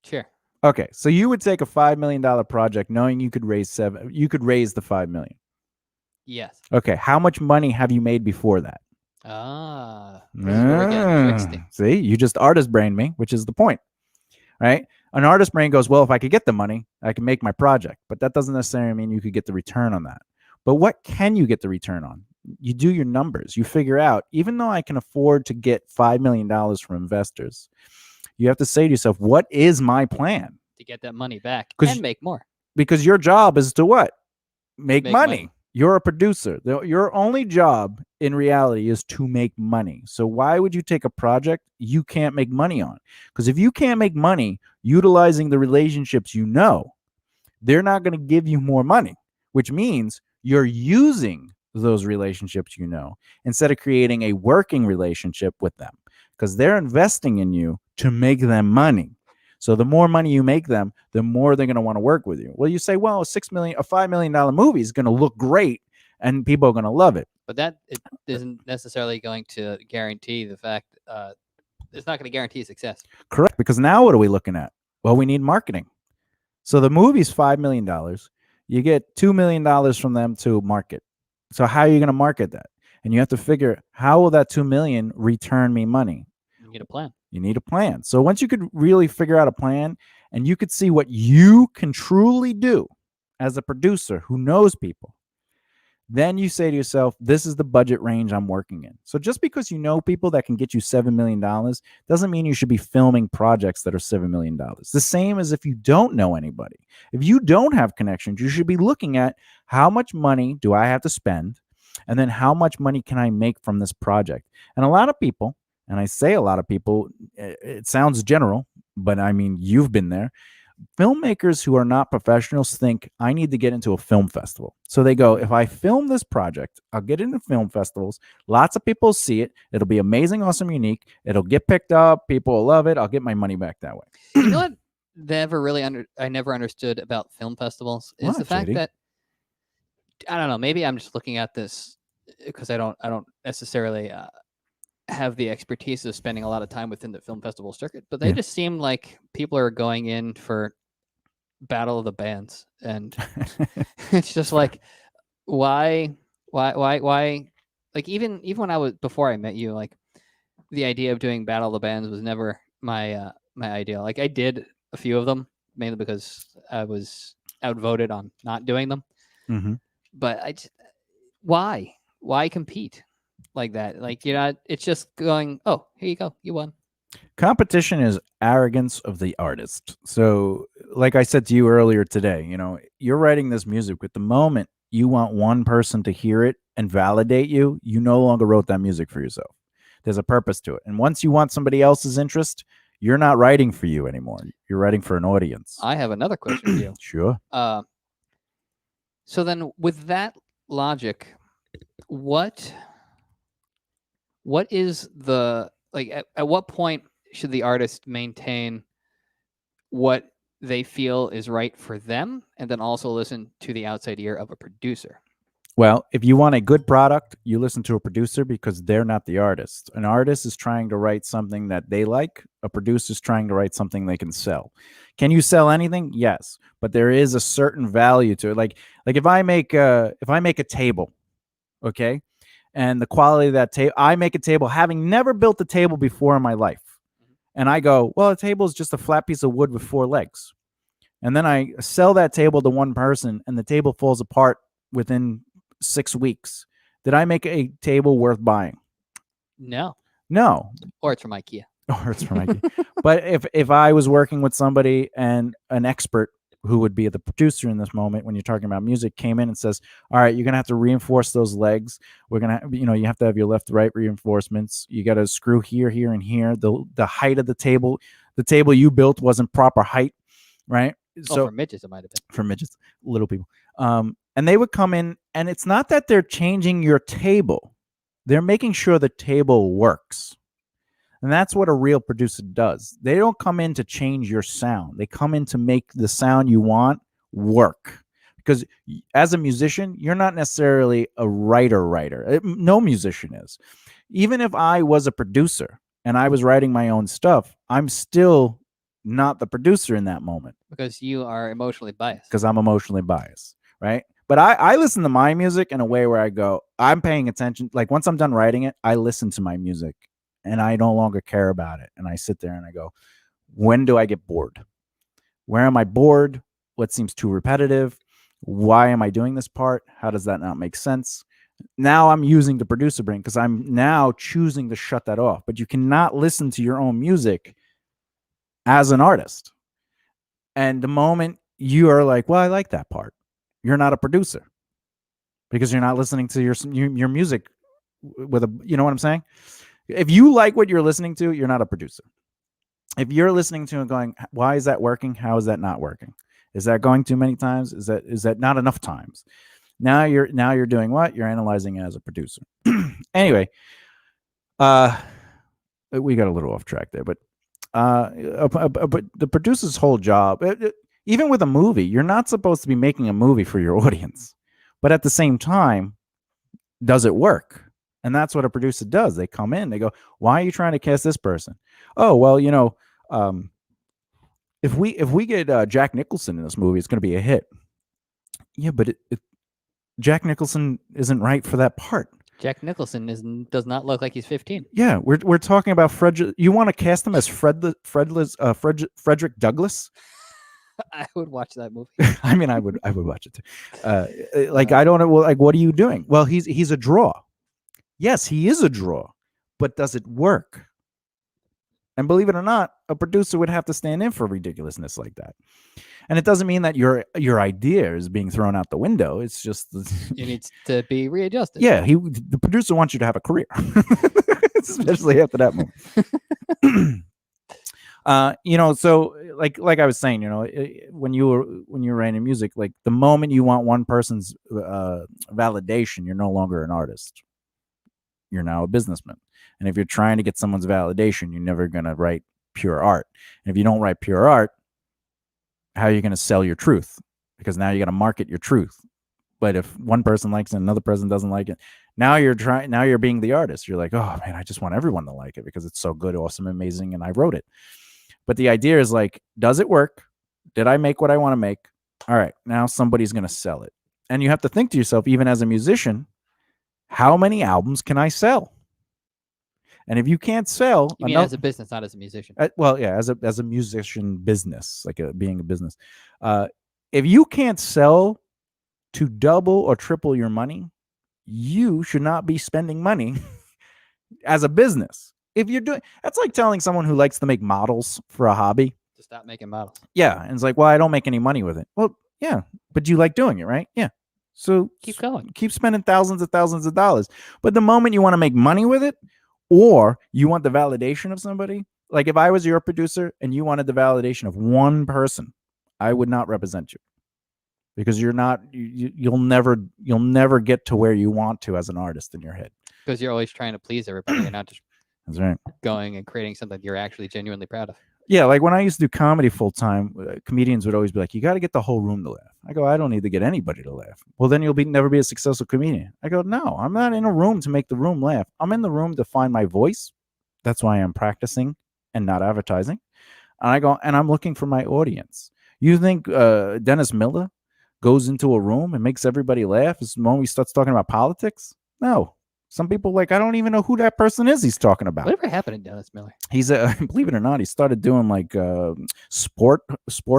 Sure. Okay, so you would take a $5 million project knowing you could raise the $5 million. Yes. Okay, how much money have you made before that? This is where we're getting tricksy. See, you just artist brained me, which is the point, right? An artist brain goes, well, if I could get the money, I can make my project. But that doesn't necessarily mean you could get the return on that. But what can you get the return on? You do your numbers. You figure out, even though I can afford to get $5 million from investors, you have to say to yourself, what is my plan? To get that money back and make more. Because your job is to what? Make money. money. You're a producer. Your only job in reality is to make money. So why would you take a project you can't make money on? Because if you can't make money utilizing the relationships you know, they're not going to give you more money, which means you're using those relationships you know instead of creating a working relationship with them, because they're investing in you to make them money. So the more money you make them, the more they're going to want to work with you. Well, you say, well, a $5 million movie is going to look great and people are going to love it. But that it isn't necessarily going to guarantee the fact. It's not going to guarantee success. Correct. Because now what are we looking at? Well, we need marketing. So the movie's $5 million. You get $2 million from them to market. So how are you going to market that? And you have to figure, how will that $2 million return me money? You need a plan. You need a plan. So once you could really figure out a plan and you could see what you can truly do as a producer who knows people, then you say to yourself, this is the budget range I'm working in. So just because you know people that can get you $7 million doesn't mean you should be filming projects that are $7 million. The same as if you don't know anybody. If you don't have connections, you should be looking at how much money do I have to spend, and then how much money can I make from this project. And a lot of people, and I say a lot of people, it sounds general, but I mean, you've been there. Filmmakers who are not professionals think, I need to get into a film festival. So they go, if I film this project, I'll get into film festivals. Lots of people see it. It'll be amazing, awesome, unique. It'll get picked up. People will love it. I'll get my money back that way. You know what? I never understood about film festivals is What, the fact JD? that, I don't know, maybe I'm just looking at this because I don't necessarily have the expertise of spending a lot of time within the film festival circuit, but they just seem like people are going in for battle of the bands, and it's just like, why? Like even when before I met you, like the idea of doing battle of the bands was never my my ideal. Like I did a few of them mainly because I was outvoted on not doing them. Mm-hmm. But why compete like that? Like, it's just going, oh, here you go, you won. Competition is arrogance of the artist. So like I said to you earlier today, you're writing this music. With the moment you want one person to hear it and validate you, you no longer wrote that music for yourself. There's a purpose to it. And once you want somebody else's interest, you're not writing for you anymore. You're writing for an audience. I have another question for you. Sure. So then with that logic, what is the, like, at what point should the artist maintain what they feel is right for them and then also listen to the outside ear of a producer? Well, if you want a good product, you listen to a producer because they're not the artist. An artist is trying to write something that they like. A producer is trying to write something they can sell. Can you sell anything? Yes, but there is a certain value to it. Like if I make a table, okay, and the quality of that table, I make a table having never built a table before in my life, and I go, well, a table is just a flat piece of wood with 4 legs, and then I sell that table to one person, and the table falls apart within 6 weeks. Did I make a table worth buying? No. Or it's from IKEA. But if I was working with somebody and an expert who would be the producer in this moment, when you're talking about music, came in and says, all right, you're going to have to reinforce those legs. We're going to, you have to have your left, right reinforcements. You got to screw here, here, and here. The height of the table you built wasn't proper height, right? So for midgets, it might have been. For midgets, little people. And they would come in, and it's not that they're changing your table. They're making sure the table works. And that's what a real producer does. They don't come in to change your sound. They come in to make the sound you want work. Because as a musician, you're not necessarily a writer. No musician is. Even if I was a producer and I was writing my own stuff, I'm still not the producer in that moment. Because you are emotionally biased. Because I'm emotionally biased, right? But I listen to my music in a way where I go, I'm paying attention. Like once I'm done writing it, I listen to my music and I no longer care about it. And I sit there and I go, when do I get bored? Where am I bored? What seems too repetitive? Why am I doing this part? How does that not make sense? Now I'm using the producer brain because I'm now choosing to shut that off. But you cannot listen to your own music as an artist. And the moment you are like, well, I like that part, you're not a producer because you're not listening to your music with a, you know what I'm saying? If you like what you're listening to, you're not a producer. If you're listening to and going, why is that working? How is that not working? Is that going too many times? Is that not enough times? Now you're doing what? You're analyzing it as a producer. Anyway, we got a little off track there, but the producer's whole job, even with a movie, you're not supposed to be making a movie for your audience, but at the same time, does it work? And that's what a producer does. They come in, they go, why are you trying to cast this person? Oh, well, if we get Jack Nicholson in this movie, it's going to be a hit. Yeah, but Jack Nicholson isn't right for that part. Jack Nicholson does not look like he's 15. Yeah, we're talking about Frederick. You want to cast him as Frederick Douglass? I would watch that movie. I mean, I would watch it too. Like I don't know. Well, like, what are you doing? Well, he's a draw. Yes, he is a draw, but does it work? And believe it or not, a producer would have to stand in for ridiculousness like that. And it doesn't mean that your idea is being thrown out the window. It's just it needs to be readjusted. Yeah, the producer wants you to have a career, especially after that moment. So like I was saying, when you're writing music, like the moment you want one person's validation, you're no longer an artist. You're now a businessman. And if you're trying to get someone's validation, you're never going to write pure art. And if you don't write pure art, how are you going to sell your truth? Because now you got to market your truth. But if one person likes it, another person doesn't like it, now you're being the artist. You're like, oh man, I just want everyone to like it because it's so good, awesome, amazing, and I wrote it. But the idea is like, does it work? Did I make what I want to make? All right, now somebody's going to sell it. And you have to think to yourself, even as a musician, how many albums can I sell? And if you can't sell, you mean as a business, not as a musician. Well, yeah, as a musician business, like being a business. If you can't sell to double or triple your money, you should not be spending money as a business. If you're doing, that's like telling someone who likes to make models for a hobby to stop making models. Yeah, and it's like, well, I don't make any money with it. Well, yeah, but you like doing it, right? Yeah. So keep going. Keep spending thousands of dollars. But the moment you want to make money with it, or you want the validation of somebody, like if I was your producer and you wanted the validation of one person, I would not represent you. Because you're not, you'll never get to where you want to as an artist in your head. Because you're always trying to please everybody. You're not just That's right. going and creating something you're actually genuinely proud of. Yeah, like when I used to do comedy full time, comedians would always be like, you got to get the whole room to laugh. I go, I don't need to get anybody to laugh. Well, then you'll never be a successful comedian. I go, no, I'm not in a room to make the room laugh. I'm in the room to find my voice. That's why I'm practicing and not advertising. And I go, and I'm looking for my audience. You think Dennis Miller goes into a room and makes everybody laugh the moment he starts talking about politics? No. Some people like, I don't even know who that person is he's talking about. Whatever happened to Dennis Miller? He's believe it or not, he started doing like sport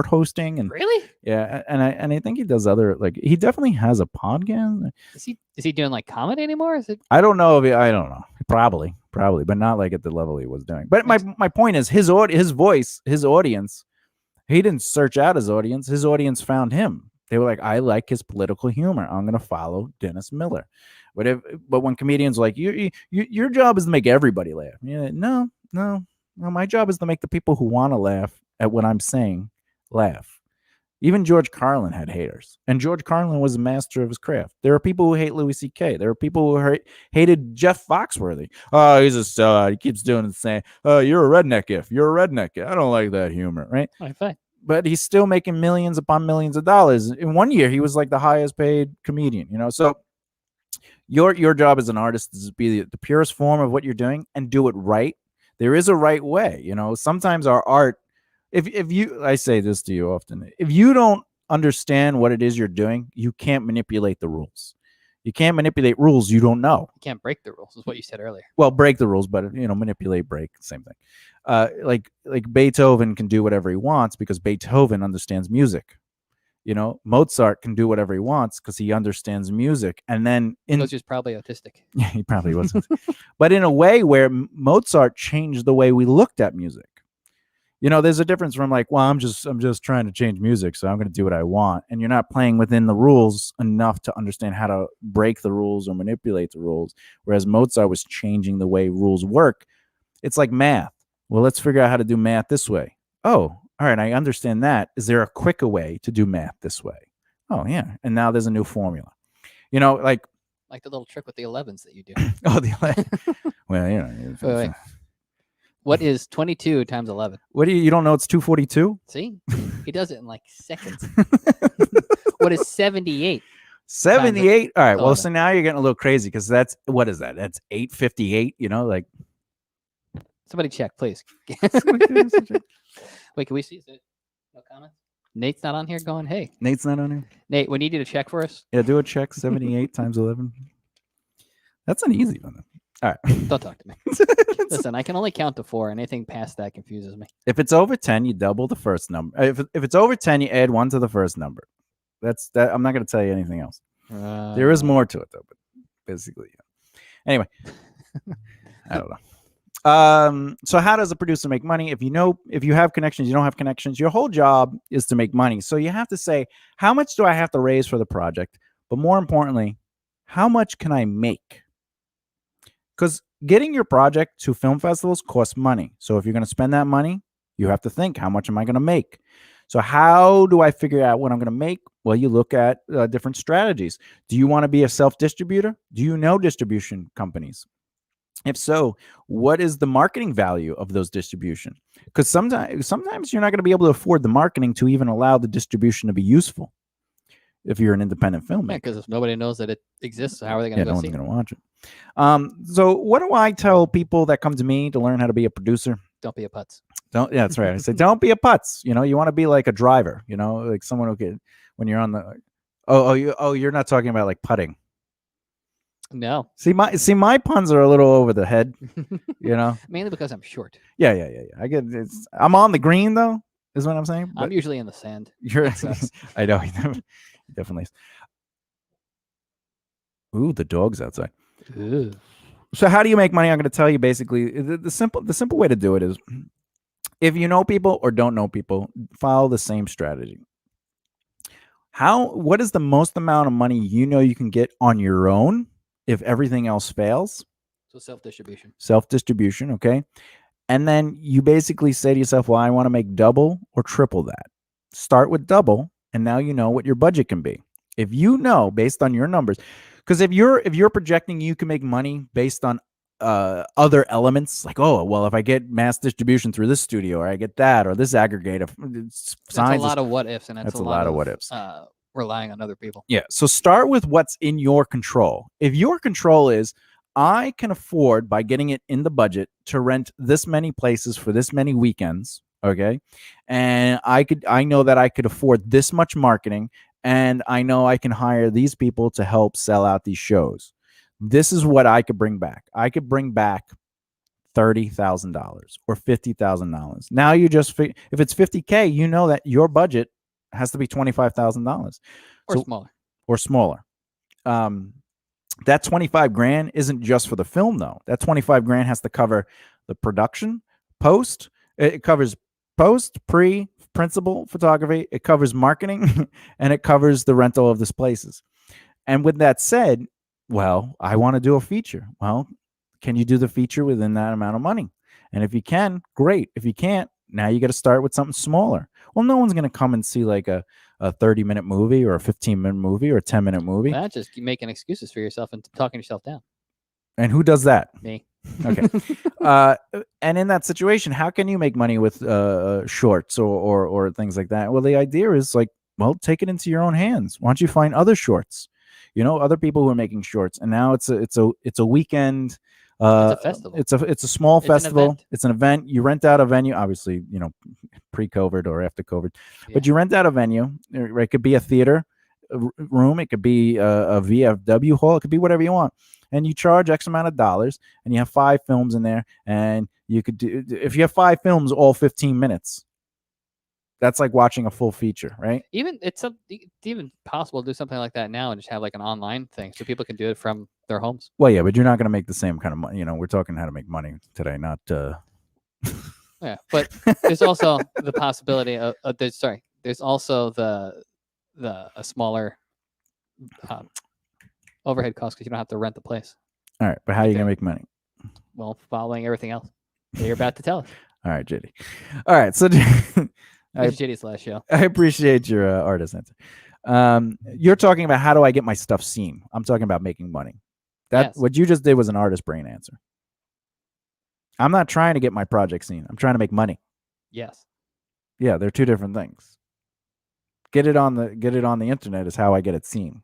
hosting and really, yeah, and I think he does other, like he definitely has a podcast. Is he doing like comedy anymore? Is it? I don't know if I don't know. Probably, but not like at the level he was doing. But my point is his voice, his audience. He didn't search out his audience. His audience found him. They were like, I like his political humor. I'm going to follow Dennis Miller. But when comedians are like, your job is to make everybody laugh. Yeah, no. My job is to make the people who want to laugh at what I'm saying laugh. Even George Carlin had haters. And George Carlin was a master of his craft. There are people who hate Louis C.K. There are people who hated Jeff Foxworthy. Oh, he's a stud. He keeps doing the same. Oh, you're a redneck if. You're a redneck. I don't like that humor, right? Okay. But he's still making millions upon millions of dollars. In one year, he was like the highest paid comedian, So your job as an artist is to be the purest form of what you're doing and do it right. There is a right way, Sometimes our art, if you, I say this to you often, if you don't understand what it is you're doing, you can't manipulate the rules. You can't manipulate rules you don't know. You can't break the rules, is what you said earlier. Well, break the rules, but manipulate, break, same thing. Like Beethoven can do whatever he wants because Beethoven understands music. Mozart can do whatever he wants because he understands music. And then Because he's probably autistic. Yeah, he probably wasn't. But in a way where Mozart changed the way we looked at music. There's a difference from like, well, I'm just trying to change music, so I'm going to do what I want. And you're not playing within the rules enough to understand how to break the rules or manipulate the rules. Whereas Mozart was changing the way rules work. It's like math. Well, let's figure out how to do math this way. Oh, all right, I understand that. Is there a quicker way to do math this way? Oh, yeah. And now there's a new formula. Like the little trick with the 11s that you do. Oh, the 11. Well, Wait. What is 22 times 11? What do you don't know? It's 242. See, he does it in like seconds. What is 78? 78. All right. Well, 11. so now you're getting a little crazy because what is that? That's 858. Like somebody check, please. Wait, can we see? Is it no comments? Nate's not on here going, hey. Nate's not on here? Nate, we need you to check for us. Yeah, do a check. 78 times 11. That's an easy one. All right. Don't talk to me. Listen, I can only count to 4. Anything past that confuses me. If it's over 10, you double the first number. If it's over 10, you add 1 to the first number. That's that. I'm not going to tell you anything else. There is more to it, though. But basically, yeah. Anyway, I don't know. So how does a producer make money? If you have connections, you don't have connections. Your whole job is to make money. So you have to say, how much do I have to raise for the project? But more importantly, how much can I make? Because getting your project to film festivals costs money. So if you're going to spend that money, you have to think, how much am I going to make? So how do I figure out what I'm going to make? Well, you look at different strategies. Do you want to be a self-distributor? Do you know distribution companies? If so, what is the marketing value of those distribution? Because sometimes you're not going to be able to afford the marketing to even allow the distribution to be useful if you're an independent filmmaker. Because if nobody knows that it exists, how are they going to go no see one's going to watch it. So what do I tell people that come to me to learn how to be a producer? Don't be a putz. Yeah, that's right. I say, don't be a putz. You want to be like a driver, like someone who can, when you're on the, you're not talking about like putting. No. See my puns are a little over the head, Mainly because I'm short. Yeah. I get I'm on the green though, is what I'm saying. I'm usually in the sand. I know. He definitely is. Ooh, the dog's outside. Ooh. So how do you make money? I'm going to tell you basically the simple way to do it is, if you know people or don't know people, follow the same strategy. What is the most amount of money you can get on your own if everything else fails? So self-distribution. Self-distribution, okay? And then you basically say to yourself, well, I want to make double or triple that. Start with double, and now you know what your budget can be. If you know based on your numbers, because if you're projecting you can make money based on other elements, like, oh, well, if I get mass distribution through this studio, or I get that, or this aggregator, that's a lot of what ifs, and that's a lot of what ifs. Relying on other people. Yeah. So start with what's in your control. If your control is, I can afford, by getting it in the budget, to rent this many places for this many weekends. Okay. And I know that I could afford this much marketing, and I know I can hire these people to help sell out these shows. This is what I could bring back. I could bring back $30,000 or $50,000. Now you just, if it's $50K, you know that your budget has to be $25,000 or smaller. That 25 grand isn't just for the film though. That 25 grand has to cover the production, post. It covers post, pre, principal photography. It covers marketing, and it covers the rental of these places. And with that said, well, I want to do a feature. Well, can you do the feature within that amount of money? And if you can, great. If you can't, now you got to start with something smaller. Well, no one's going to come and see like a 30-minute movie or a 15-minute movie or a 10-minute movie. That's just making excuses for yourself and talking yourself down. And who does that? Me. Okay. And in that situation, how can you make money with shorts or things like that? Well, the idea is like, well, take it into your own hands. Why don't you find other shorts? Other people who are making shorts, and now it's a weekend a festival. It's a small It's an festival. event. It's an event. You rent out a venue, obviously, pre-COVID or after COVID, but you rent out a venue. It could be a theater room. It could be a VFW hall. It could be whatever you want. And you charge X amount of dollars, and you have 5 films in there, and you could do, if you have 5 films, all 15 minutes. That's like watching a full feature, right? Even it's even possible to do something like that now and just have like an online thing so people can do it from their homes. Well, yeah, but you're not going to make the same kind of money. We're talking how to make money today, not. Yeah, but there's also the possibility of there's also a smaller overhead cost because you don't have to rent the place. All right, but how are you going to make money? Well, following everything else that you're about to tell us. All right, JD. All right, so This is JD's last show. I appreciate your artist answer. You're talking about how do I get my stuff seen? I'm talking about making money. Yes. What you just did was an artist brain answer. I'm not trying to get my project seen. I'm trying to make money. Yes. Yeah, they're 2 different things. Get it on the internet is how I get it seen.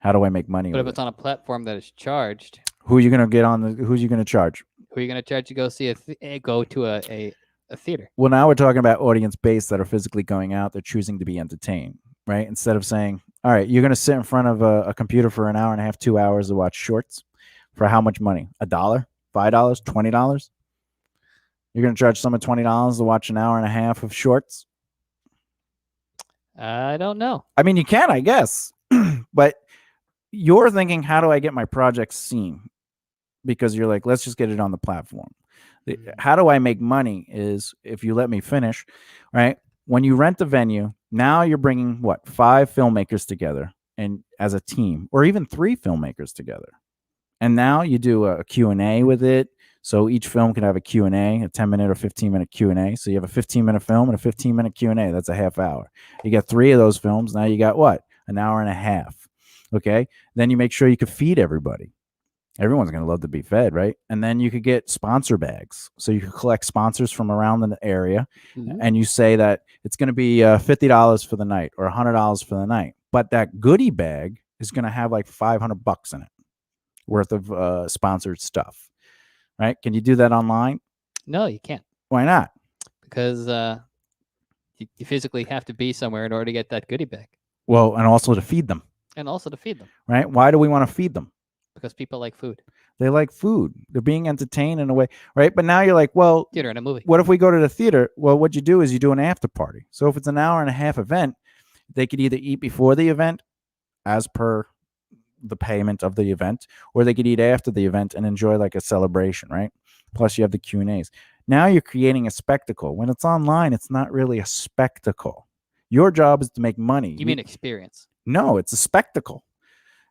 How do I make money? But if it's on a platform that is charged, who are you going to get on who's you going to charge? Who are you going to charge to go see go to a theater? Well, now we're talking about audience base that are physically going out. They're choosing to be entertained, right? Instead of saying, all right, you're going to sit in front of a computer for an hour and a half, 2 hours to watch shorts for how much money? $1, $5, $20? You're going to charge someone $20 to watch an hour and a half of shorts? I don't know. I mean, you can, I guess. But you're thinking, how do I get my projects seen? Because you're like, let's just get it on the platform. How do I make money is if you let me finish, right? When you rent the venue, now you're bringing 5 filmmakers together and as a team, or even 3 filmmakers together. And now you do a Q&A with it. So each film can have a Q&A, a 10-minute or 15-minute Q&A. So you have a 15-minute film and a 15-minute Q&A. That's a half hour. You got 3 of those films. Now you got what? An hour and a half. Okay. Then you make sure you can feed everybody. Everyone's going to love to be fed, right? And then you could get sponsor bags. So you could collect sponsors from around the area. Mm-hmm. And you say that it's going to be $50 for the night or $100 for the night. But that goodie bag is going to have like $500 in it worth of sponsored stuff. Right? Can you do that online? No, you can't. Why not? Because you physically have to be somewhere in order to get that goodie bag. Well, and also to feed them. Right? Why do we want to feed them? Because people like food. They like food. They're being entertained in a way, right? But now you're like, well, theater and a movie. What if we go to the theater? Well, what you do is you do an after party. So if it's an hour and a half event, they could either eat before the event as per the payment of the event, or they could eat after the event and enjoy like a celebration, right? Plus you have the Q&As. Now you're creating a spectacle. When it's online, it's not really a spectacle. Your job is to make money. You mean experience? No, it's a spectacle.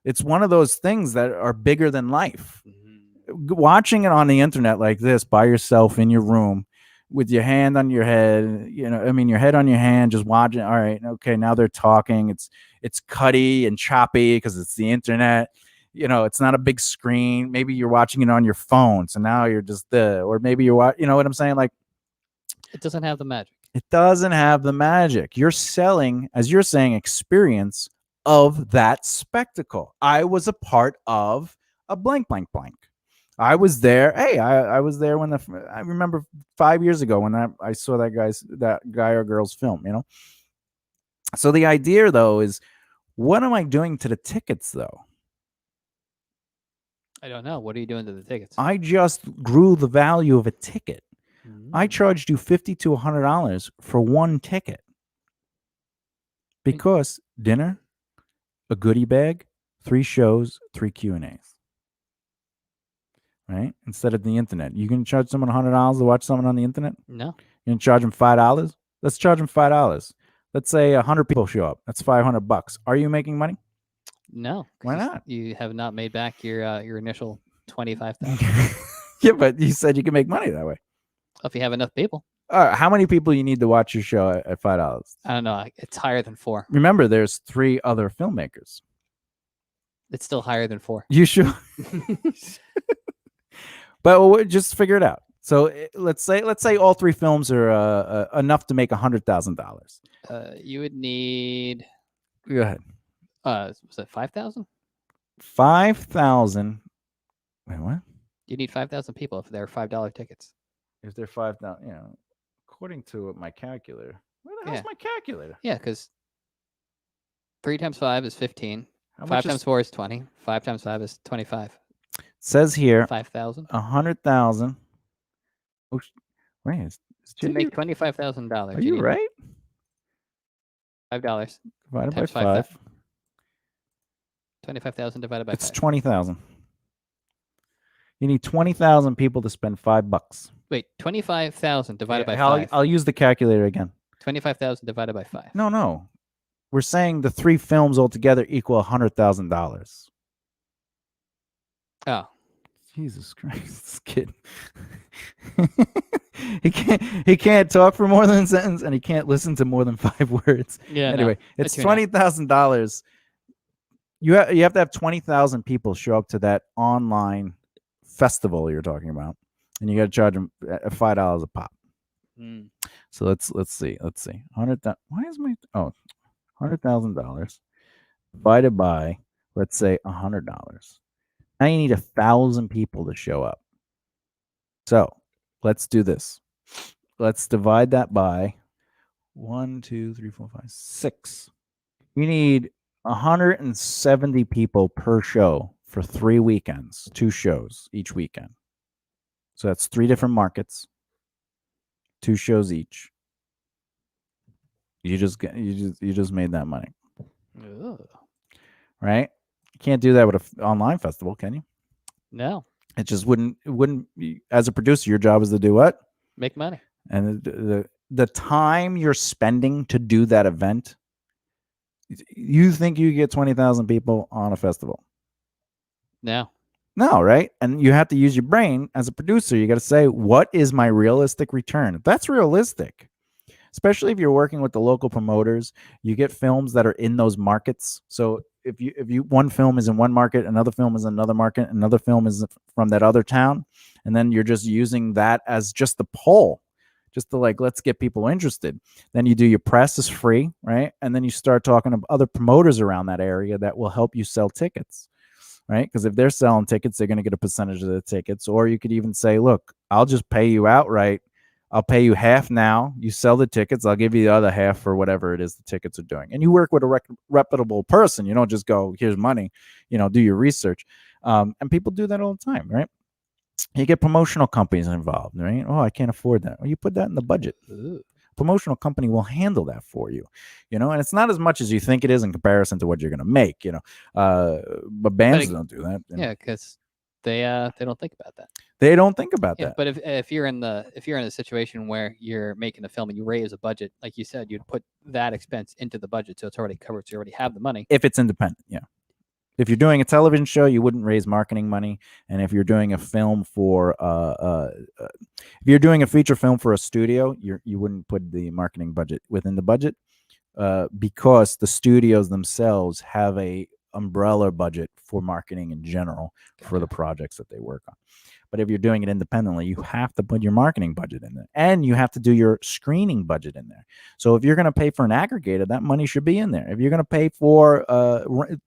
It's one of those things that are bigger than life. Mm-hmm. Watching it on the internet like this by yourself in your room with your hand on your head, your head on your hand, just watching. All right, okay, now they're talking. It's cutty and choppy because it's the internet. It's not a big screen. Maybe you're watching it on your phone, so now you're just or maybe you're you know what I'm saying? Like, it doesn't have the magic. It doesn't have the magic. You're selling, as you're saying, experience of that spectacle. I was a part of a blank, blank, blank. I was there. Hey, I was there when I remember 5 years ago when I saw that guy or girl's film, So the idea though is, what am I doing to the tickets though? I don't know. What are you doing to the tickets? I just grew the value of a ticket. I charged you $50 to $100 for one ticket because dinner, a goodie bag, 3 shows, 3 Q&As. Right? Instead of the internet. You can charge someone $100 to watch someone on the internet? No. You can charge them $5? Let's charge them $5. Let's say 100 people show up. That's $500. Are you making money? No. Why not? You have not made back your initial $25,000. Yeah, but you said you can make money that way. If you have enough people. How many people you need to watch your show at $5? I don't know. It's higher than 4. Remember, there's 3 other filmmakers. It's still higher than 4. You should. But we'll just figure it out. So let's say all 3 films are enough to make $100,000. You would need. Go ahead. Was it 5,000? 5,000. Wait, what? You need 5,000 people if they're $5 tickets. If they're 5,000, according to my calculator. Where the hell's Yeah. my calculator? Yeah, because 3 times 5 is 15. How 5 much times 4 is 20. 5 times 5 is 25. says here 5,000 100,000. Oh, wait, is to JD, make $25,000. are you right? $5 Divided by times 5. 25,000 divided by It's 5. 20,000. You need 20,000 people to spend $5. Wait, 25,000 divided by I'll 5. I'll use the calculator again. 25,000 divided by 5. No. We're saying the 3 films altogether equal $100,000. Oh, Jesus Christ, this kid. he can't talk for more than a sentence, and he can't listen to more than 5 words. yeah. Anyway, no, it's $20,000. You have to have 20,000 people show up to that online festival you're talking about, and you got to charge them $5 a pop. Mm. So let's see. 100,000. Why is my $100,000 divided by, let's say, $100. Now you need 1,000 people to show up. So let's do this. Let's divide that by 1, 2, 3, 4, 5, 6. You need 170 people per show for 3 weekends, 2 shows each weekend. So that's 3 different markets, 2 shows each. You just made that money, Ugh. right? You can't do that with an online festival, can you? No, It just wouldn't. As a producer, your job is to do what? make money. And the time you're spending to do that event, you think you get 20,000 people on a festival? No. No, right? And you have to use your brain as a producer. You got to say, what is my realistic return? That's realistic, especially if you're working with the local promoters. You get films that are in those markets. So if you one film is in one market, another film is in another market, another film is from that other town, and then you're just using that as just the poll, just to let's get people interested. Then you do your press is free, right? And then you start talking to other promoters around that area that will help you sell tickets. Right? Because if they're selling tickets, they're going to get a percentage of the tickets. Or you could even say, look, I'll just pay you outright. I'll pay you half now. You sell the tickets. I'll give you the other half for whatever it is the tickets are doing. And you work with a reputable person. You don't just go, here's money, do your research. And people do that all the time, right? You get promotional companies involved, right? Oh, I can't afford that. Well, you put that in the budget. Ooh. Promotional company will handle that for you, and it's not as much as you think it is in comparison to what you're going to make, but bands don't do that. Yeah, because they don't think about that. They don't think about Yeah, that. but if you're in the situation where you're making a film and you raise a budget, like you said, you'd put that expense into the budget, so it's already covered. So you already have the money. If it's independent, yeah. If you're doing a television show, you wouldn't raise marketing money. And if you're doing a film for, if you're doing a feature film for a studio, you wouldn't put the marketing budget within the budget, because the studios themselves have a umbrella budget for marketing in general for the projects that they work on. But if you're doing it independently, you have to put your marketing budget in there, and you have to do your screening budget in there. So if you're going to pay for an aggregator, that money should be in there. If you're going to pay for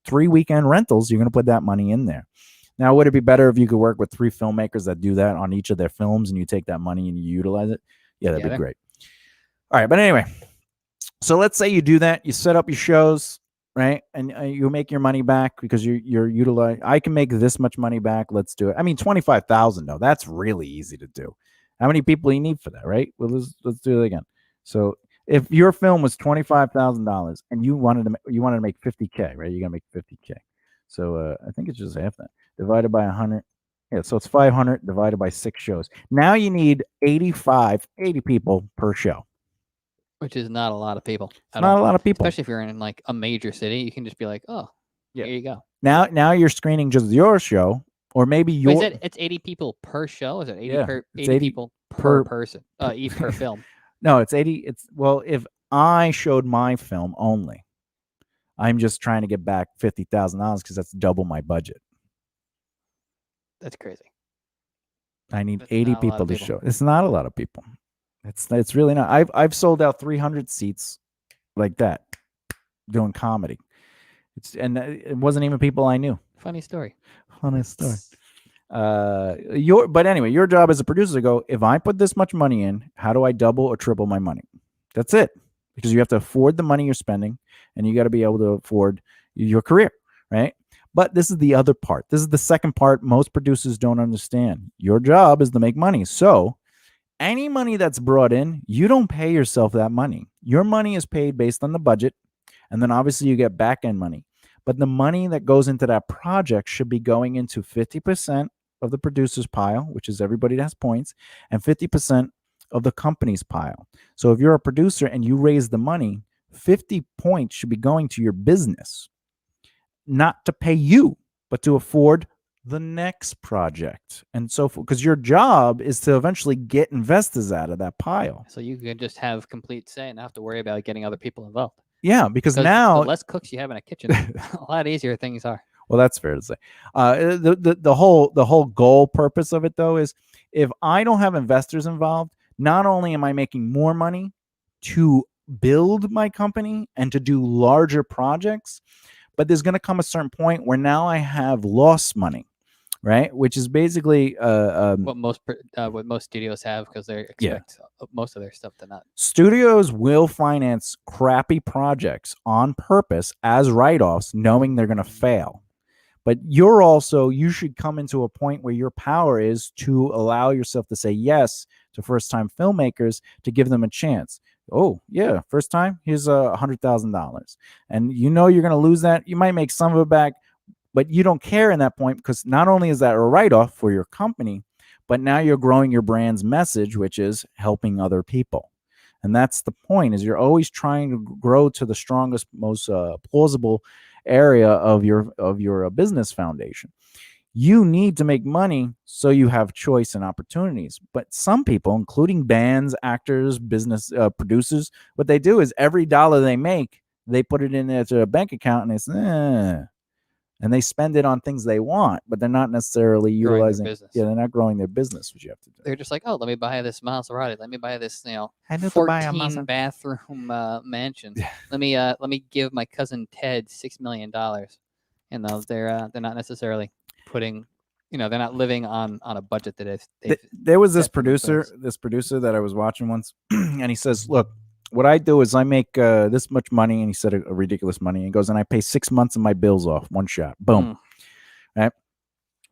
3 weekend rentals, you're going to put that money in there. Now, would it be better if you could work with 3 filmmakers that do that on each of their films, and you take that money and you utilize it? Yeah, that'd be great. All right, but anyway, so let's say you do that. You set up your shows, right? And you make your money back because you're utilizing. I can make this much money back. Let's do it. I mean, 25,000 though. That's really easy to do. How many people you need for that, right? Well, let's do it again. So if your film was $25,000 and you wanted to make 50K, right? You're gonna make 50K. So I think it's just half that divided by 100. Yeah, so it's 500 divided by 6 shows. Now you need 80 people per show. Which is not a lot of people. It's not a lot of people. Especially if you're in a major city, you can just be like, oh, yeah, here you go. Now you're screening just your show, or maybe your. Wait, it's 80 people per show? Is it 80 80 people per person? Each per film. No, it's 80. If I showed my film only, I'm just trying to get back $50,000 because that's double my budget. That's crazy. I need 80 people to show. It's not a lot of people. It's really not. I've sold out 300 seats like that doing comedy. And it wasn't even people I knew. Funny story. But anyway, your job as a producer to go, if I put this much money in, how do I double or triple my money? That's it. Because you have to afford the money you're spending, and you got to be able to afford your career, right? But this is the other part. This is the second part most producers don't understand. Your job is to make money. So any money that's brought in, you don't pay yourself that money. Your money is paid based on the budget, and then obviously you get back end money. But the money that goes into that project should be going into 50% of the producer's pile, which is everybody that has points, and 50% of the company's pile. So if you're a producer and you raise the money, 50 points should be going to your business, not to pay you, but to afford the next project. And so, because your job is to eventually get investors out of that pile. So you can just have complete say and not have to worry about getting other people involved. Yeah, because the now less cooks you have in a kitchen, a lot easier things are. Well, that's fair to say. The whole goal purpose of it though is if I don't have investors involved, not only am I making more money to build my company and to do larger projects, but there's going to come a certain point where now I have lost money, right? Which is basically what most studios have, because they expect most of their stuff to not. Studios will finance crappy projects on purpose as write-offs, knowing they're going to fail. But you should come into a point where your power is to allow yourself to say yes to first-time filmmakers, to give them a chance. Oh, yeah, first time, here's $100,000. And you know you're going to lose that. You might make some of it back, but you don't care in that point, because not only is that a write-off for your company, but now you're growing your brand's message, which is helping other people. And that's the point, is you're always trying to grow to the strongest, most plausible area of your business foundation. You need to make money so you have choice and opportunities. But some people, including bands, actors, business producers, what they do is every dollar they make, they put it in their bank account, and it's and they spend it on things they want, but they're not necessarily utilizing business. Yeah, they're not growing their business, which you have to do. They're just like, oh, let me buy this Maserati. Let me buy this, 14 bathroom mansion. Let me give my cousin Ted $6 million. They're not necessarily putting, they're not living on a budget that there was this producer that I was watching once, and he says, look, what I do is I make this much money, and he said a ridiculous money. He goes, and I pay 6 months of my bills off, one shot. Boom. Right?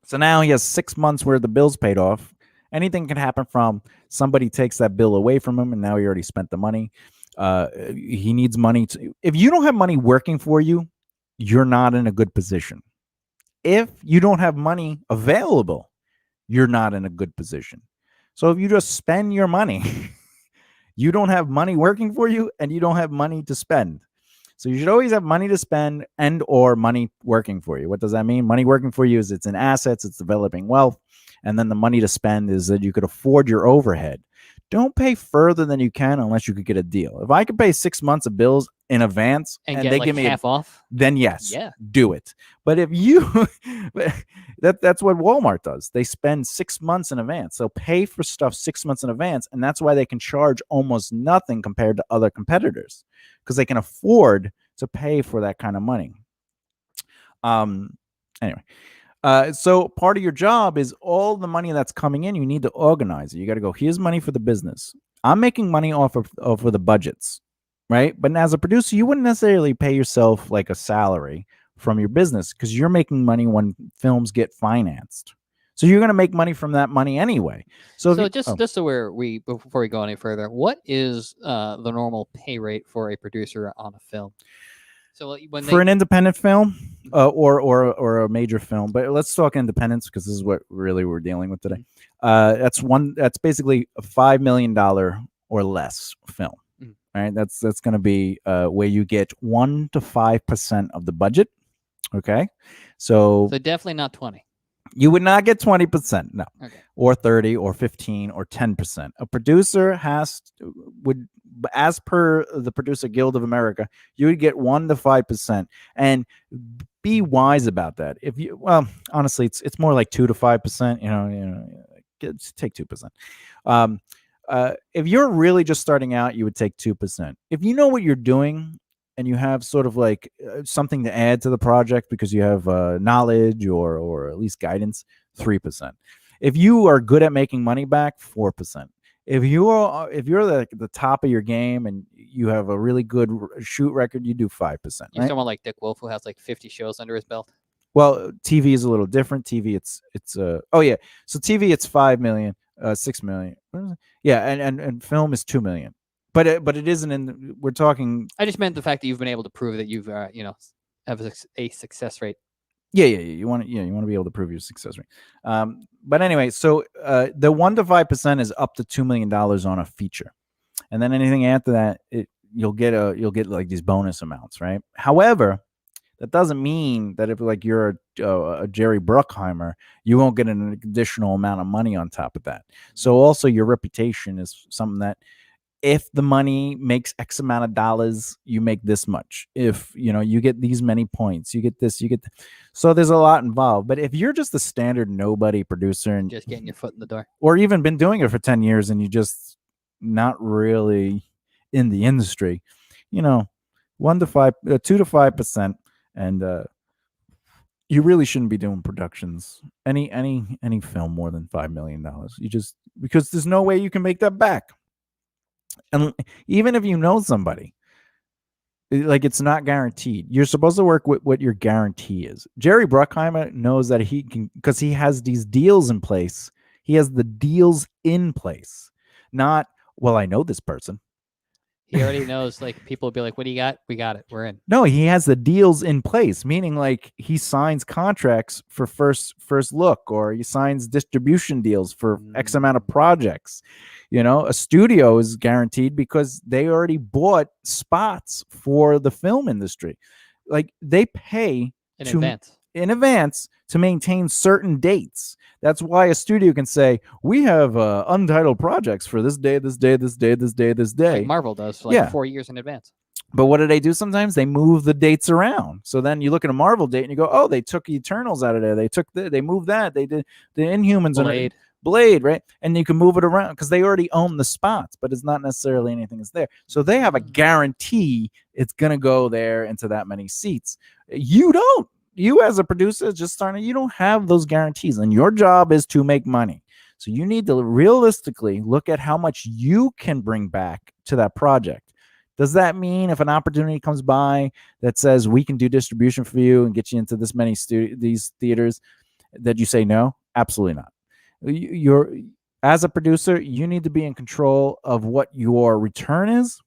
So now he has 6 months where the bills paid off. Anything can happen from somebody takes that bill away from him, and now he already spent the money. He needs money. If you don't have money working for you, you're not in a good position. If you don't have money available, you're not in a good position. So if you just spend your money, you don't have money working for you, and you don't have money to spend. So you should always have money to spend and or money working for you. What does that mean? Money working for you is it's in assets, it's developing wealth. And then the money to spend is that you could afford your overhead. Don't pay further than you can unless you could get a deal. If I could pay 6 months of bills in advance and they give me half off, then yes, do it. But if you that's what Walmart does. They spend 6 months in advance. So pay for stuff 6 months in advance, and that's why they can charge almost nothing compared to other competitors, because they can afford to pay for that kind of money. Anyway. So part of your job is all the money that's coming in, you need to organize it. You got to go, here's money for the business. I'm making money off of the budgets, right? But as a producer, you wouldn't necessarily pay yourself like a salary from your business, because you're making money when films get financed. So you're going to make money from that money anyway. So just so before we go any further, what is the normal pay rate for a producer on a film? So for an independent film or a major film, but let's talk independence, because this is what really we're dealing with today. That's basically a $5 million or less film, right? That's going to be where you get 1 to 5% of the budget. Okay, so definitely not 20. You would not get 20%, no, okay. Or 30 or 15 or 10%. A producer would, as per the Producer Guild of America, you would get 1 to 5%, and be wise about that. If you, well, honestly, it's more like 2 to 5%. Take 2%. If you're really just starting out, you would take 2%. If you know what you're doing, and you have sort of like something to add to the project because you have knowledge or at least guidance, 3%. If you are good at making money back, 4%. If you're the top of your game and you have a really good shoot record, you do 5%. You're Right? someone like Dick Wolf who has like 50 shows under his belt. Well, TV is a little different. TV, it's oh yeah. So TV, it's 5 million, 6 million. Yeah, and film is 2 million. But it isn't in. We're talking. I just meant the fact that you've been able to prove that you've have a success rate. Yeah. You want to be able to prove your success rate. But anyway, so the 1 to 5% is up to $2 million on a feature, and then anything after that, you'll get like these bonus amounts, right? However, that doesn't mean that if like you're a Jerry Bruckheimer, you won't get an additional amount of money on top of that. So also your reputation is something that if the money makes X amount of dollars, you make this much. If you get these many points, you get this, so there's a lot involved. But if you're just a standard nobody producer and just getting your foot in the door, or even been doing it for 10 years and you just not really in the industry, 1 to 5, 2 to 5%. And you really shouldn't be doing productions any film more than $5 million. You just, because there's no way you can make that back. And even if you know somebody, like, it's not guaranteed. You're supposed to work with what your guarantee is. Jerry Bruckheimer knows that he can, because he has these deals in place. He has the deals in place, not, well, I know this person. He already knows, like, people will be like, what do you got? We got it. We're in. No, he has the deals in place, meaning like he signs contracts for first look, or he signs distribution deals for X amount of projects. A studio is guaranteed because they already bought spots for the film industry. Like, they pay in advance to maintain certain dates. That's why a studio can say, we have untitled projects for this day, this day, this day, this day, this day. Like Marvel does for like 4 years in advance. But what do they do sometimes? They move the dates around. So then you look at a Marvel date and you go, oh, they took Eternals out of there. They moved that. They did the Inhumans. Blade, right? And you can move it around because they already own the spots, but it's not necessarily anything that's there. So they have a guarantee it's going to go there into that many seats. You don't. You as a producer just starting, you don't have those guarantees, and your job is to make money. So you need to realistically look at how much you can bring back to that project. Does that mean if an opportunity comes by that says we can do distribution for you and get you into this many these theaters, that you say no? Absolutely not. You're, as a producer, you need to be in control of what your return is.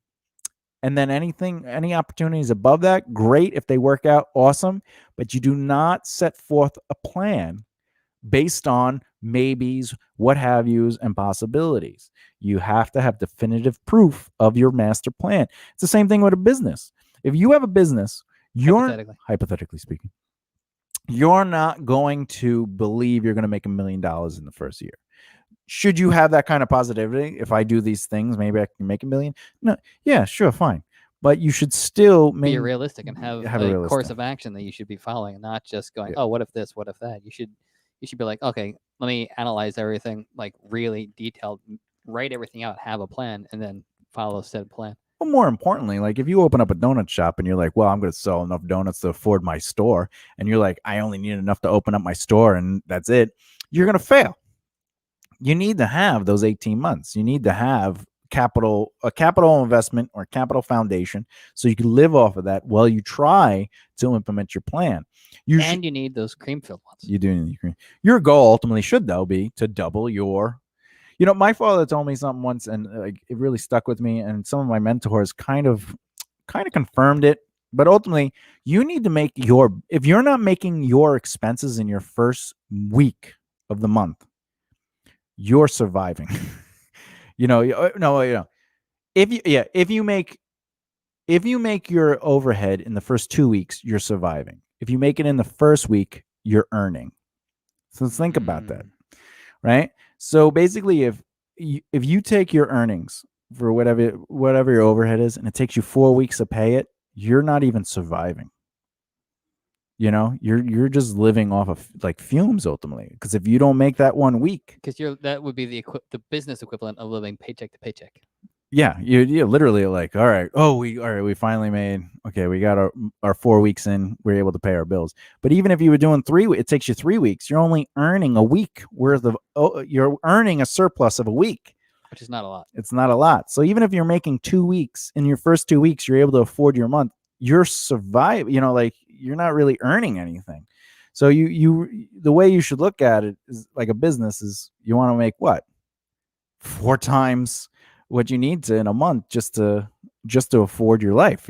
And then any opportunities above that, great. If they work out, awesome. But you do not set forth a plan based on maybes, what have yous, and possibilities. You have to have definitive proof of your master plan. It's the same thing with a business. If you have a business, hypothetically speaking, you're not going to believe you're going to make $1 million in the first year. Should you have that kind of positivity? If I do these things, maybe I can make $1 million. No, yeah, sure, fine. But you should still be realistic and have a course of action that you should be following, and not just going, oh, what if this, what if that? You should be like, okay, let me analyze everything, like really detailed, write everything out, have a plan, and then follow said plan. Well, more importantly, like if you open up a donut shop and you're like, well, I'm going to sell enough donuts to afford my store, and you're like, I only need enough to open up my store and that's it, you're going to fail. You need to have those 18 months. You need to have a capital investment or capital foundation so you can live off of that while you try to implement your plan. You need those cream-filled ones. You do need cream. Your goal ultimately should, though, be to double your... my father told me something once, and it really stuck with me, and some of my mentors kind of confirmed it. But ultimately, you need to make if you're not making your expenses in your first week of the month, you're surviving. If you make your overhead in the first 2 weeks, you're surviving. If you make it in the first week, you're earning. So think about that, right? So basically, if you take your earnings for whatever your overhead is, and it takes you 4 weeks to pay it, you're not even surviving. You're just living off of like fumes ultimately, because if you don't make that 1 week, because that would be the business equivalent of living paycheck to paycheck. Yeah, you literally like, all right, we finally made, okay, we got our 4 weeks in, we're able to pay our bills. But even if you were doing it takes you 3 weeks, you're only earning a week worth of, you're earning a surplus of a week. Which is not a lot. It's not a lot. So even if you're making 2 weeks, in your first 2 weeks, you're able to afford your month, you're survive, like you're not really earning anything. So the way you should look at it is like a business is you want to make what? 4 times what you need to in a month just to afford your life,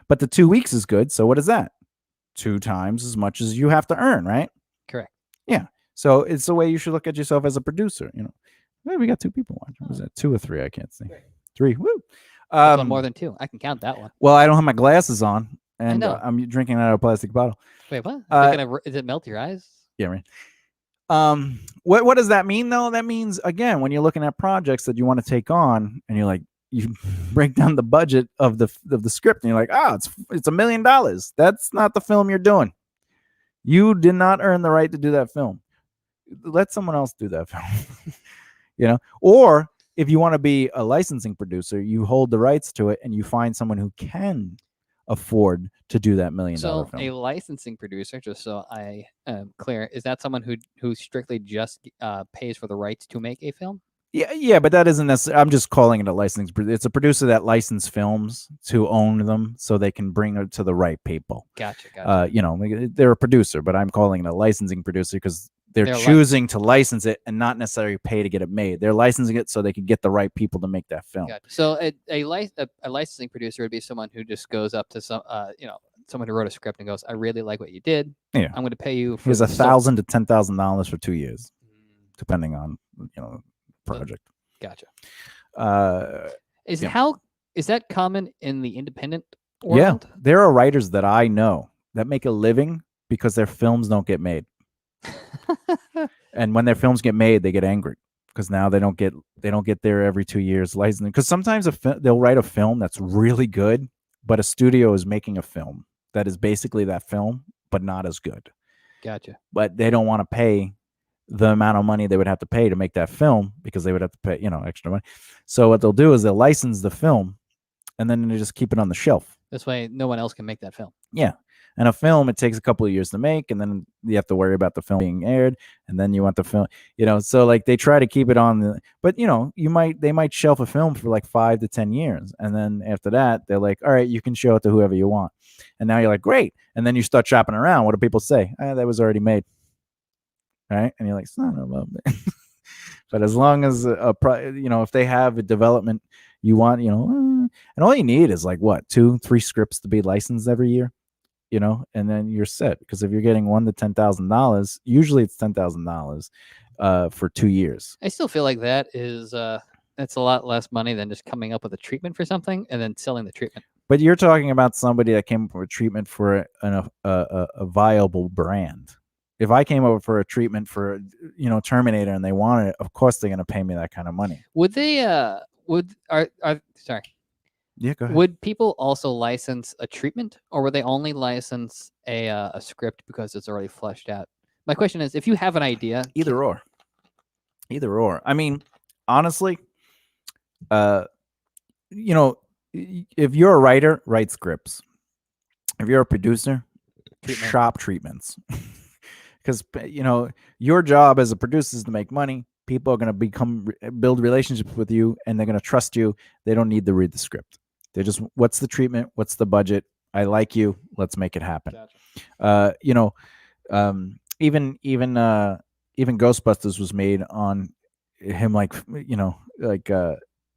But the 2 weeks is good. So what is that? 2 times as much as you have to earn, right? Correct. Yeah. So it's the way you should look at yourself as a producer. Hey, we got 2 people watching. Was that 2 or 3? I can't see. 3. Woo. That's one more than 2. I can count that one. Well, I don't have my glasses on, and know. I'm drinking out of a plastic bottle. Wait, what? Is it melt your eyes? Yeah, right. What does that mean though? That means, again, when you're looking at projects that you want to take on, and you're like, you break down the budget of the script, and you're like, it's $1 million. That's not the film you're doing. You did not earn the right to do that film. Let someone else do that film. Or if you want to be a licensing producer, you hold the rights to it, and you find someone who can afford to do that $1 million film. So a licensing producer, just so I am clear, is that someone who strictly just pays for the rights to make a film? Yeah, but that isn't necessarily. I'm just calling it a licensing. It's a producer that licenses films to own them, so they can bring it to the right people. Gotcha. They're a producer, but I'm calling it a licensing producer because they're choosing to license it and not necessarily pay to get it made. They're licensing it so they can get the right people to make that film. Gotcha. So a licensing producer would be someone who just goes up to someone who wrote a script and goes, "I really like what you did. Yeah, I'm going to pay you." Here's $1,000 to $10,000 for 2 years, depending on project. Gotcha. Yeah. Is that common in the independent world? Yeah, there are writers that I know that make a living because their films don't get made. And when their films get made, they get angry because now they don't get there every 2 years licensing. Because sometimes they'll write a film that's really good, but a studio is making a film that is basically that film, but not as good. Gotcha. But they don't want to pay the amount of money they would have to pay to make that film because they would have to pay, extra money. So what they'll do is they'll license the film, and then they just keep it on the shelf. This way, no one else can make that film. Yeah. And a film, it takes a couple of years to make, and then you have to worry about the film being aired, and then you want the film, so like they try to keep it on but they might shelf a film for like 5 to 10 years. And then after that, they're like, all right, you can show it to whoever you want. And now you're like, great. And then you start shopping around. What do people say? That was already made. Right. And you're like, son of a but as long as if they have a development you want, and all you need is like what, 2-3 scripts to be licensed every year, and then you're set. Because if you're getting $1,000 to $10,000, usually it's $10,000 for 2 years. I still feel like that's a lot less money than just coming up with a treatment for something and then selling the treatment. But you're talking about somebody that came up with a treatment for a viable brand. If I came over for a treatment for, Terminator, and they wanted it, of course they're going to pay me that kind of money. Would they? Sorry. Yeah, go ahead. Would people also license a treatment, or would they only license a script because it's already fleshed out? My question is, if you have an idea, either or. I mean, honestly, if you're a writer, write scripts. If you're a producer, shop treatments. Because your job as a producer is to make money. People are going to build relationships with you, and they're going to trust you. They don't need to read the script. They're just, what's the treatment? What's the budget? I like you. Let's make it happen. Gotcha. Even Ghostbusters was made on him,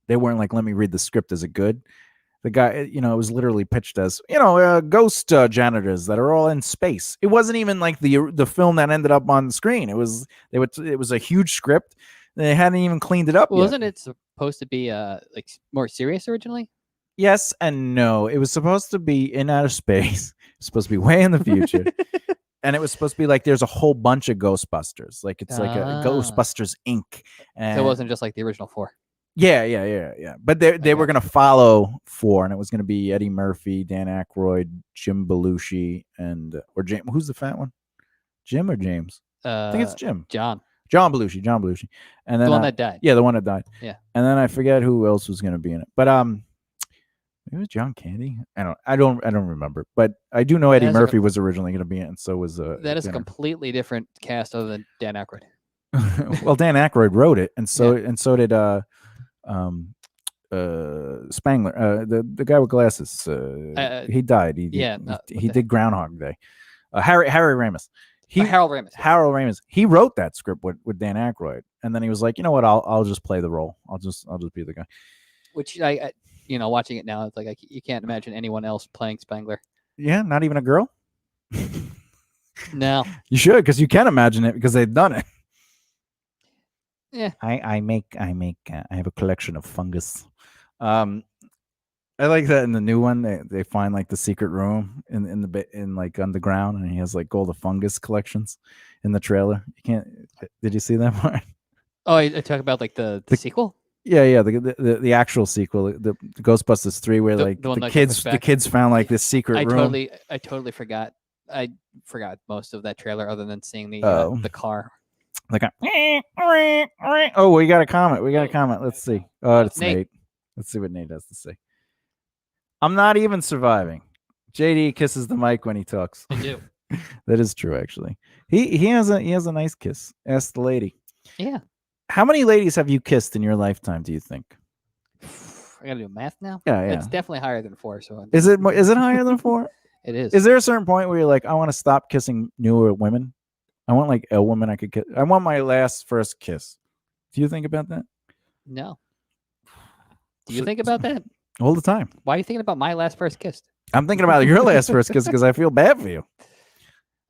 they weren't like, let me read the script. Is it good? The guy, it was literally pitched as, ghost janitors that are all in space. It wasn't even like the film that ended up on the screen. It was a huge script. They hadn't even cleaned it up yet. Wasn't it supposed to be like more serious originally? Yes and no. It was supposed to be in outer space. It's supposed to be way in the future. And it was supposed to be like there's a whole bunch of Ghostbusters. Like it's like a Ghostbusters Inc. And so it wasn't just like the original 4. Yeah. But they were going to follow 4, and it was going to be Eddie Murphy, Dan Aykroyd, Jim Belushi, or James. Who's the fat one? Jim or James? I think it's Jim. John. John Belushi, and then The one that died. yeah, the one that died. Yeah. And then I forget who else was going to be in it, but it was John Candy. I don't remember, but I do know Eddie That's a Murphy was originally going to be in it, and so was That is a Dinner. completely different cast other than Dan Aykroyd. Well, Dan Aykroyd wrote it, and so did Spangler, the guy with glasses. He died. He did Groundhog Day. Harry Ramis. Harold Ramis. Harold Ramis. He wrote that script with Dan Aykroyd, and then he was like, you know what? I'll just play the role. I'll just be the guy. Which I watching it now, it's like you can't imagine anyone else playing Spangler. Yeah, not even a girl. No, you should, because you can imagine it because they've done it. Yeah, I have a collection of fungus. I like that in the new one. They find like the secret room in like underground, and he has like all the fungus collections in the trailer. You can't. Did you see that part? Oh, I talk about like the sequel. Yeah, the actual sequel, the Ghostbusters 3, where like the kids found like this secret room. I totally forgot. I forgot most of that trailer, other than seeing the car. Like, oh, we got a comment. Let's see. Oh, it's Nate. Let's see what Nate has to say. I'm not even surviving. JD kisses the mic when he talks. I do. That is true, actually. He has a nice kiss. Ask the lady. Yeah. How many ladies have you kissed in your lifetime, do you think? I gotta do math now. Yeah. It's definitely higher than 4. So is it higher than 4? It is. Is there a certain point where you're like, I want to stop kissing newer women? I want like a woman I could kiss. I want my first kiss. Do you think about that? No. Do you think about that? All the time. Why are you thinking about my first kiss? I'm thinking about your first kiss because I feel bad for you.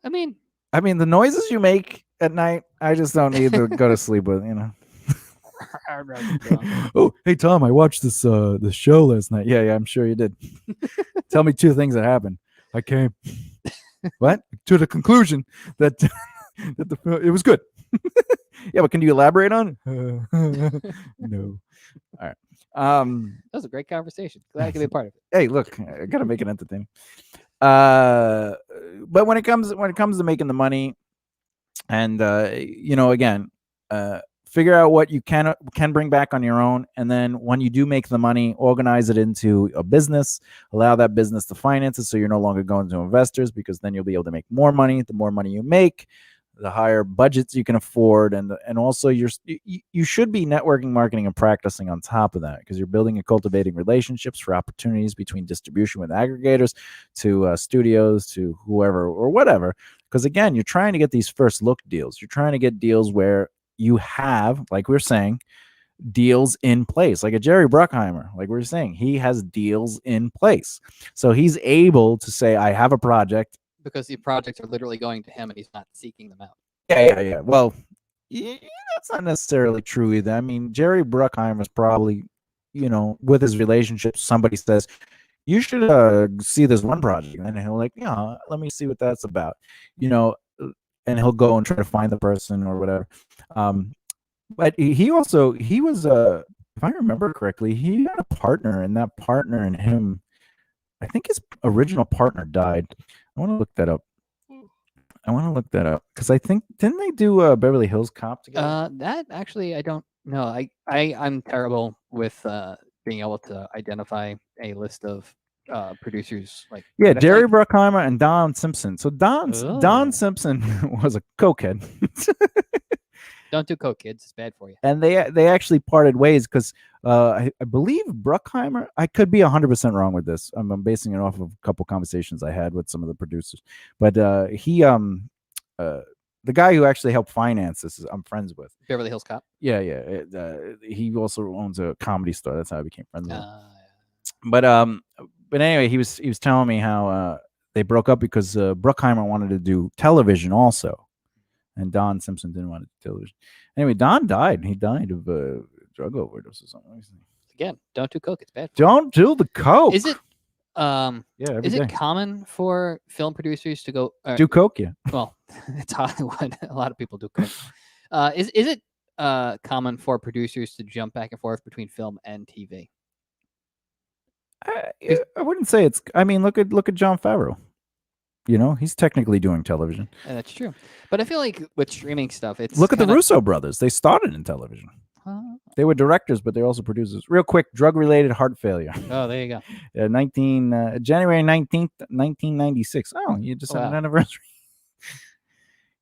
I mean, the noises you make at night, I just don't need to go to sleep with, Oh, hey Tom, I watched this show last night. Yeah, I'm sure you did. Tell me 2 things that happened. I came what? To the conclusion that it was good. Yeah, but can you elaborate on it? No. All right. That was a great conversation. Glad I could be a part of it. Hey, look, I gotta make it entertaining. But when it comes to making the money, and again, figure out what you can bring back on your own, and then when you do make the money, organize it into a business. Allow that business to finance it, so you're no longer going to investors, because then you'll be able to make more money. The more money you make, the higher budgets you can afford, and also you should be networking, marketing, and practicing on top of that, because you're building and cultivating relationships for opportunities between distribution with aggregators to studios to whoever or whatever. Because again, you're trying to get these first look deals. You're trying to get deals where you have, like we're saying, deals in place, like a Jerry Bruckheimer. Like we're saying, he has deals in place, so he's able to say, I have a project. Because the projects are literally going to him and he's not seeking them out. Yeah. Well, that's not necessarily true either. I mean, Jerry Bruckheimer is probably, with his relationships, somebody says, you should see this one project. And he'll like, yeah, let me see what that's about. And he'll go and try to find the person or whatever. But he was, if I remember correctly, he had a partner, and that partner and him, I think his original partner died. I want to look that up. Because I think, didn't they do Beverly Hills Cop together? That actually, I don't know. I'm terrible with being able to identify a list of producers. Like Jerry Bruckheimer and Don Simpson. So Don Simpson was a cokehead. Don't do coke, kids. It's bad for you. And they actually parted ways because I believe Bruckheimer, I could be 100% wrong with this. I'm basing it off of a couple conversations I had with some of the producers. But he, the guy who actually helped finance this, I'm friends with. Beverly Hills Cop? Yeah. He also owns a comedy store. That's how I became friends with him. But anyway, he was telling me how they broke up because Bruckheimer wanted to do television also. And Don Simpson didn't want to do television. Anyway, Don died. He died of drug overdose or something. Again, don't do coke. It's bad. Don't do the coke. Is it? Is it common for film producers to go do coke? Yeah. Well, it's Hollywood. A lot of people do coke. Is it common for producers to jump back and forth between film and TV? I wouldn't say it's. I mean, look at Jon Favreau. You know, he's technically doing television. That's true. But I feel like with streaming stuff, it's Look at the kinda- Russo brothers. They started in television. They were directors, but they're also producers. Real quick, drug-related heart failure. Oh, there you go. January 19th, 1996. Oh, you just had an Wow. anniversary.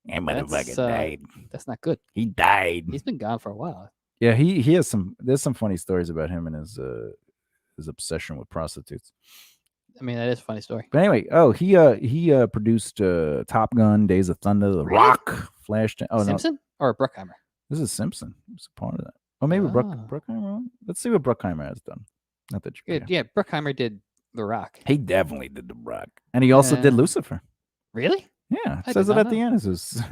Yeah, That's, motherfucker died. That's not good. He died. He's been gone for a while. Yeah, he has some. There's some funny stories about him and his obsession with prostitutes. I mean, that is a funny story. But anyway, he produced Top Gun, Days of Thunder, The Really? Rock, Flash. Oh Simpson or Bruckheimer? no, this is Simpson. It's a part of that. Oh, maybe Ah. Bruckheimer. Let's see what Bruckheimer has done. Not that you care. Yeah, Bruckheimer did The Rock. He definitely did The Rock, and he also did Yeah. Lucifer. Really? Yeah, I it says did it not at the know. end. It says,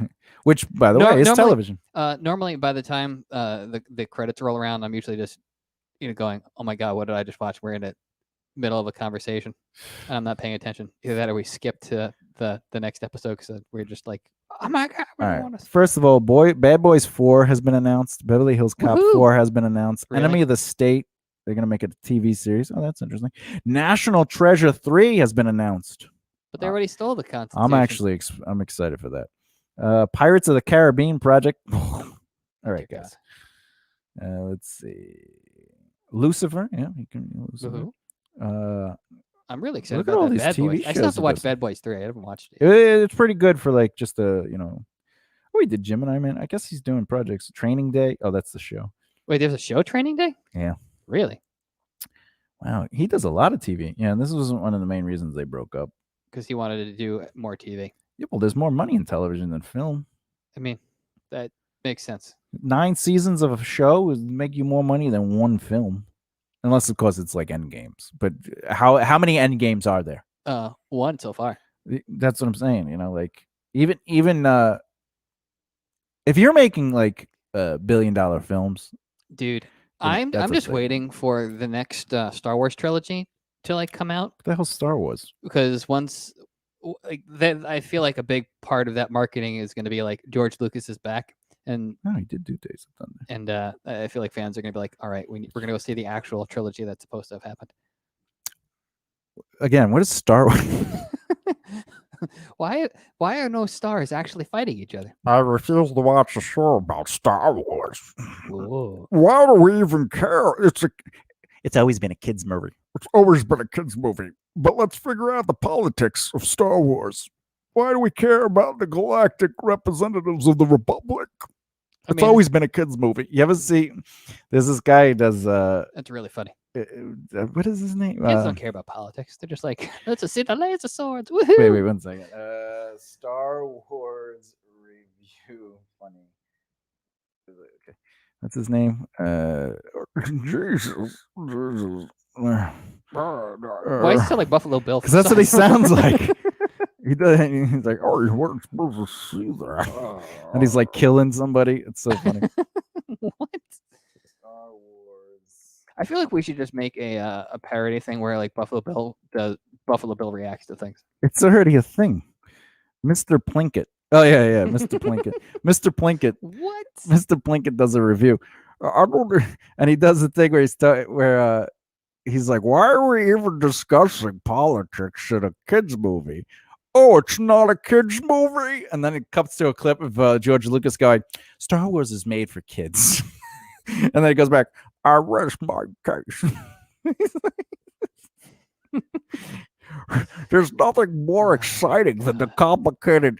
which, by the way, is normally- television. Normally, by the time the credits roll around, I'm usually just going, "Oh my god, what did I just watch?" We're in the middle of a conversation, and I'm not paying attention. Either that, or we skip to the next episode because we're just like, "Oh my god, we All don't right. want to." First of all, Bad Boys 4 has been announced. Beverly Hills Cop Woohoo! 4 has been announced. Really? Enemy of the State. They're gonna make it a TV series. Oh, that's interesting. National Treasure 3 has been announced. But they already stole the Constitution. I'm excited for that. Pirates of the Caribbean project. All right, Dear guys. Let's see. Lucifer. Yeah, you can Lucifer. Woohoo. I'm really excited look at about all that these Bad TV Boys. I still shows have to it watch does. Bad Boys 3. I haven't watched it. It's pretty good for like just a Oh, he did Gemini Man. I guess he's doing projects. Training Day. Oh, that's the show. Wait, there's a show, Training Day? Yeah. Really? Wow, he does a lot of TV. Yeah, and this was one of the main reasons they broke up. Because he wanted to do more TV. Yeah, well, there's more money in television than film. I mean, that makes sense. 9 seasons of a show would make you more money than one film, unless of course it's like End Games. But how many End Games are there? One so far. That's what I'm saying. You know, like even if you're making like $1 billion films, Dude, Yeah, I'm that's a just thing. waiting for the next Star Wars trilogy to like come out what the hell's Star Wars? because once like then I feel like a big part of that marketing is going to be like George Lucas is back and No, he did do Days of Thunder. I feel like fans are going to be like, all right, we're going to go see the actual trilogy that's supposed to have happened. Again, what is Star Wars? Why are no stars actually fighting each other? I refuse to watch a show about Star Wars. Whoa. Why do we even care? It's always been a kids' movie. It's always been a kids' movie. But let's figure out the politics of Star Wars. Why do we care about the galactic representatives of the Republic? I It's mean, always been a kids' movie. You ever see? There's this guy who does. that's really funny. What is his name? Kids don't care about politics. They're just like, let's see the laser swords. Woohoo! Wait, 1 second. Star Wars review. Funny. Okay. What's his name? Jesus. Why is it like Buffalo Bill? Because that's what he sounds like. He does. He's like, "Oh, you weren't supposed to see that," and he's like killing somebody. It's so funny. What? Star Wars. I feel like we should just make a parody thing where like Buffalo Bill reacts to things. It's already a thing. Mr. Plinkett. Oh yeah, Mr. Plinkett. Mr. Plinkett. What? Mr. Plinkett does a review. I don't, and he does the thing where he's like, "Why are we even discussing politics in a kids movie? Oh, it's not a kids movie." And then it cuts to a clip of George Lucas going, "Star Wars is made for kids," and then he goes back, "I rest my case." There's nothing more exciting than the complicated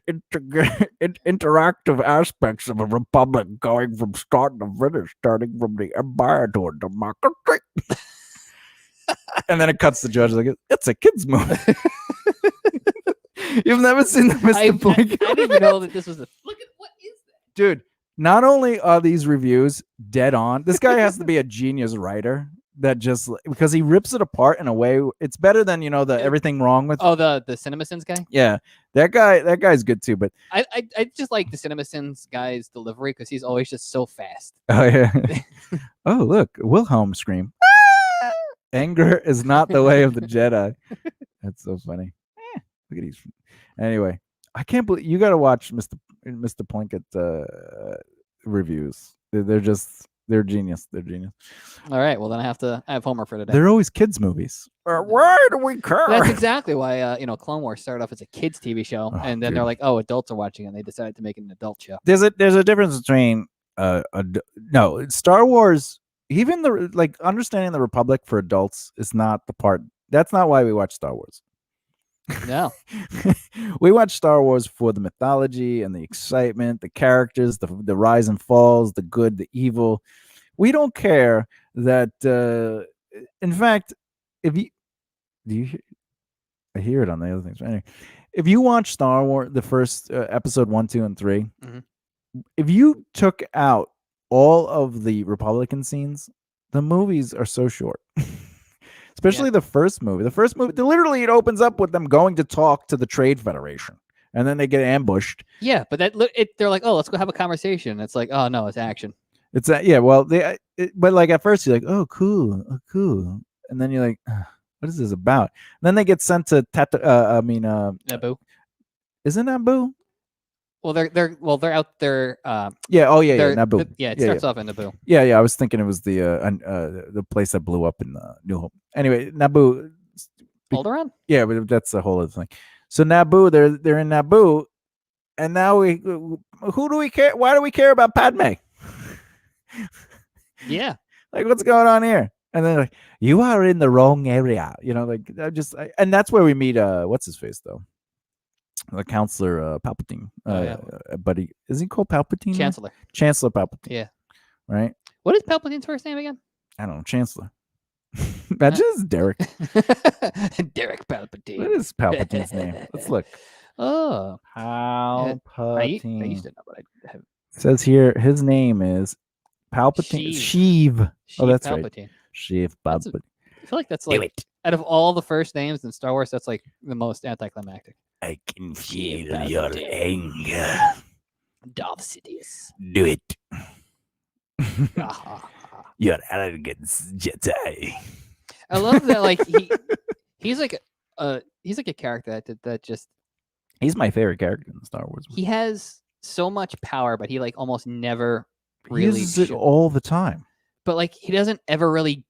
interactive aspects of a republic going from start to finish, starting from the empire to a democracy. And then it cuts to Judge like, it's a kid's movie. You've never seen the Mr. Plinkett? I didn't even know that this was a. Look at what is that? Dude, not only are these reviews dead on, this guy has to be a genius writer that just because he rips it apart in a way. It's better than the everything wrong with. Oh, the CinemaSins guy. Yeah, that guy's good too. But I just like the CinemaSins guy's delivery because he's always just so fast. oh yeah, oh look, Wilhelm scream. Anger is not the way of the Jedi. That's so funny. Look at these. Anyway, I can't believe you got to watch Mr. Plinkett reviews. They're just They're genius. They're genius. All right. Well, then I have homework for today. They're always kids movies. Why do we care? That's exactly why Clone Wars started off as a kids TV show, Oh, and then they're like, oh, adults are watching it, and they decided to make it an adult show. There's a difference between no, Star Wars, even the understanding the Republic for adults is not the part. That's not why we watch Star Wars. No. We watch Star Wars for the mythology and the excitement, the characters, the rise and falls, the good, the evil. We don't care that in fact, if you I hear it on the other things. Anyway, if you watch Star Wars, the first episode 1, 2, and 3, if you took out all of the Republican scenes, the movies are so short. Especially the first movie. The first movie, literally, it opens up with them going to talk to the Trade Federation, and then they get ambushed. Yeah, but they're like, oh, let's go have a conversation. It's like, oh no, it's action. It's yeah. Well, but like at first you're like, oh cool, and then you're like, what is this about? And then they get sent to Naboo. Isn't Naboo? Well, they're out there. Yeah. Oh yeah. Naboo. It starts off in Naboo. Yeah. I was thinking it was the place that blew up in New Hope. Anyway, Naboo. Alderaan? Yeah, but that's a whole other thing. So Naboo, they're in Naboo, and now who do we care? Why do we care about Padme? Yeah. Like, what's going on here? And then like, you are in the wrong area. And that's where we meet what's his face though, the Counselor Palpatine. But is he called Palpatine? Chancellor Palpatine. Yeah. Right. What is Palpatine's first name again? I don't know. Chancellor. Imagine it's Derek. Derek Palpatine. What is Palpatine's name? Let's look. Oh, Palpatine. I used to know, but I have. It says here his name is Palpatine. Sheev. Oh, that's Palpatine. right. Sheev Palpatine. I feel like that's like out of all the first names in Star Wars, that's like the most anticlimactic. I can feel your anger. Darth Sidious. Do it. Your arrogance, Jedi. I love that. Like he's like a character that just. He's my favorite character in the Star Wars movie. He has so much power, but he like almost never really uses it all the time. But like he doesn't ever really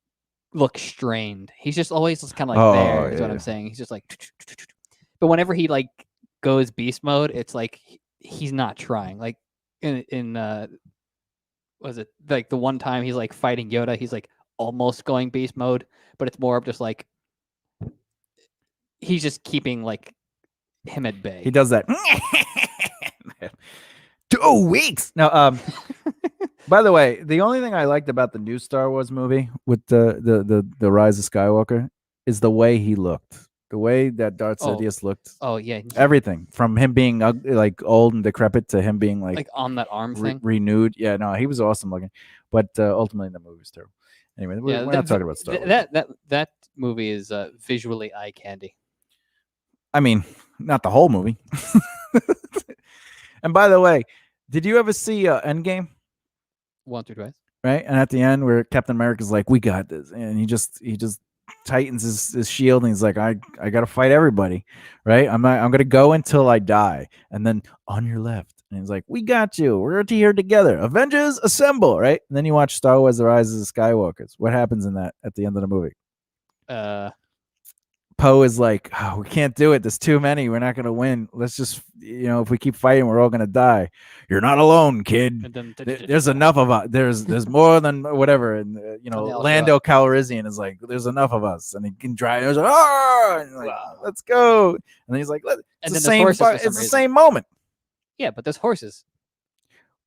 look strained. He's just always just kind of like there. Is what I'm saying. He's just like. But whenever he like goes beast mode, it's like he's not trying. Like in was it like the one time he's like fighting Yoda, he's like almost going beast mode, but it's more of just like he's just keeping like him at bay. He does that. 2 weeks. No, by the way, the only thing I liked about the new Star Wars movie with the Rise of Skywalker is the way he looked. The way that Darth Sidious looked. Oh yeah. Everything from him being like old and decrepit to him being like on that arm thing renewed. Yeah, no, he was awesome looking. But ultimately, the movie was terrible. Anyway, we're not talking about Star Wars. That movie is visually eye candy. I mean, not the whole movie. And by the way, did you ever see Endgame? Once or twice. Right, and at the end, where Captain America's like, "We got this," and he just tightens his shield, and he's like, I gotta fight everybody, right? I'm gonna go until I die, and then on your left, and he's like, we got you, we're here together, Avengers assemble, right? And then you watch Star Wars: The Rise of the Skywalkers. What happens in that at the end of the movie? Poe is like, oh, we can't do it, there's too many, we're not gonna win, let's just, if we keep fighting, we're all gonna die. You're not alone, kid. There's enough of us. There's more than whatever. And Lando Calrissian is like, there's enough of us, and he can drive. Like, let's go. And then he's like, it's the same moment. Yeah, but there's horses.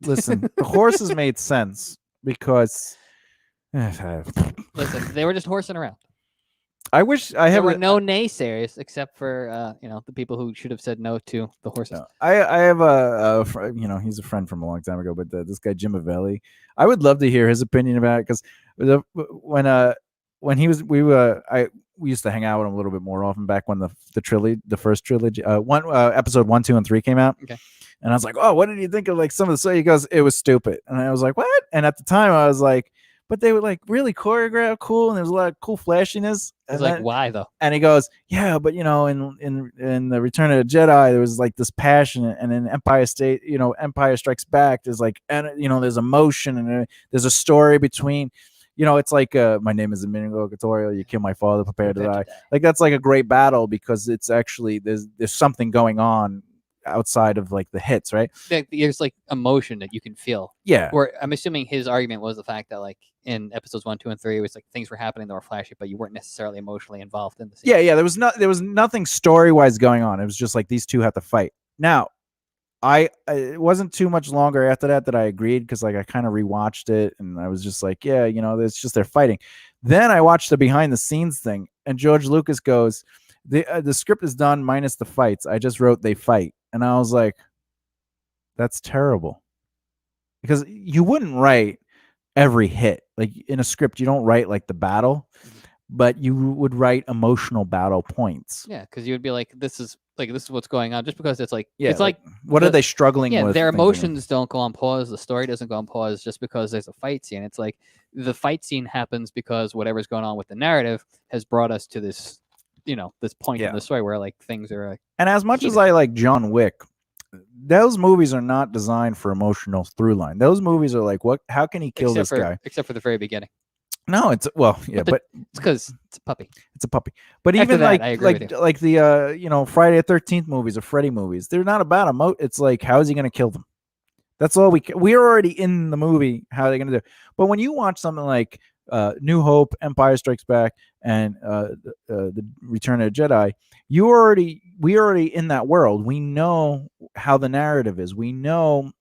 Listen, the horses made sense because listen, they were just horsing around. I wish there were no naysayers except for the people who should have said no to the horses. No, I have a he's a friend from a long time ago, but this guy Jim Avelli, I would love to hear his opinion about it, because when he was we used to hang out with him a little bit more often back when the first trilogy episode 1, 2, and 3 came out. Okay. And I was like, oh, what did you think of like some of the stuff? He goes, it was stupid. And I was like, what? And at the time I was like, but they were like really choreographed, cool, and there was a lot of cool flashiness. It's And like, then- why though? and he goes, yeah, but you know, in the Return of the Jedi, there was like this passion, and in Empire State, you know, Empire Strikes Back, there's like, and you know, there's emotion, and there's a story between, you know, it's like, my name is Inigo Gatorio, you kill my father, prepare to die. Like that's like a great battle because it's actually there's something going on outside of like the hits, right? There's like emotion that you can feel. Yeah, Or I'm assuming his argument was the fact that like in episodes 1, 2, and 3, it was like things were happening that were flashy, but you weren't necessarily emotionally involved in the scene. yeah. There was nothing story wise going on. It was just like these two have to fight. Now, it wasn't too much longer after that I agreed because like I kind of rewatched it and I was just like, yeah, you know, it's just they're fighting. Then I watched the behind the scenes thing, and George Lucas goes, the script is done minus the fights. I just wrote they fight, and I was like, that's terrible, because you wouldn't write every hit like in a script. You don't write like the battle, but you would write emotional battle points. Yeah, because you would be like, this is what's going on, just because it's like, Yeah, it's like what are they struggling yeah, with? their things like that. emotions don't go on pause. The story doesn't go on pause just because there's a fight scene. It's like the fight scene happens because whatever's going on with the narrative has brought us to this, you know, this point Yeah. in the story where like things are. And as much as heated. I like John Wick, those movies are not designed for emotional through line. Those movies are like, what? How can he kill this guy? Except for the very beginning. No, it's well, yeah, but It's because it's a puppy. it's a puppy. But After even that, like I agree with like the you know, Friday the 13th movies or Freddy movies, they're not about It's like, how is he going to kill them? That's all we're already in the movie. How are they going to do? But when you watch something like New Hope, Empire Strikes Back, and the Return of the Jedi, we already in that world. We know how the narrative is. We know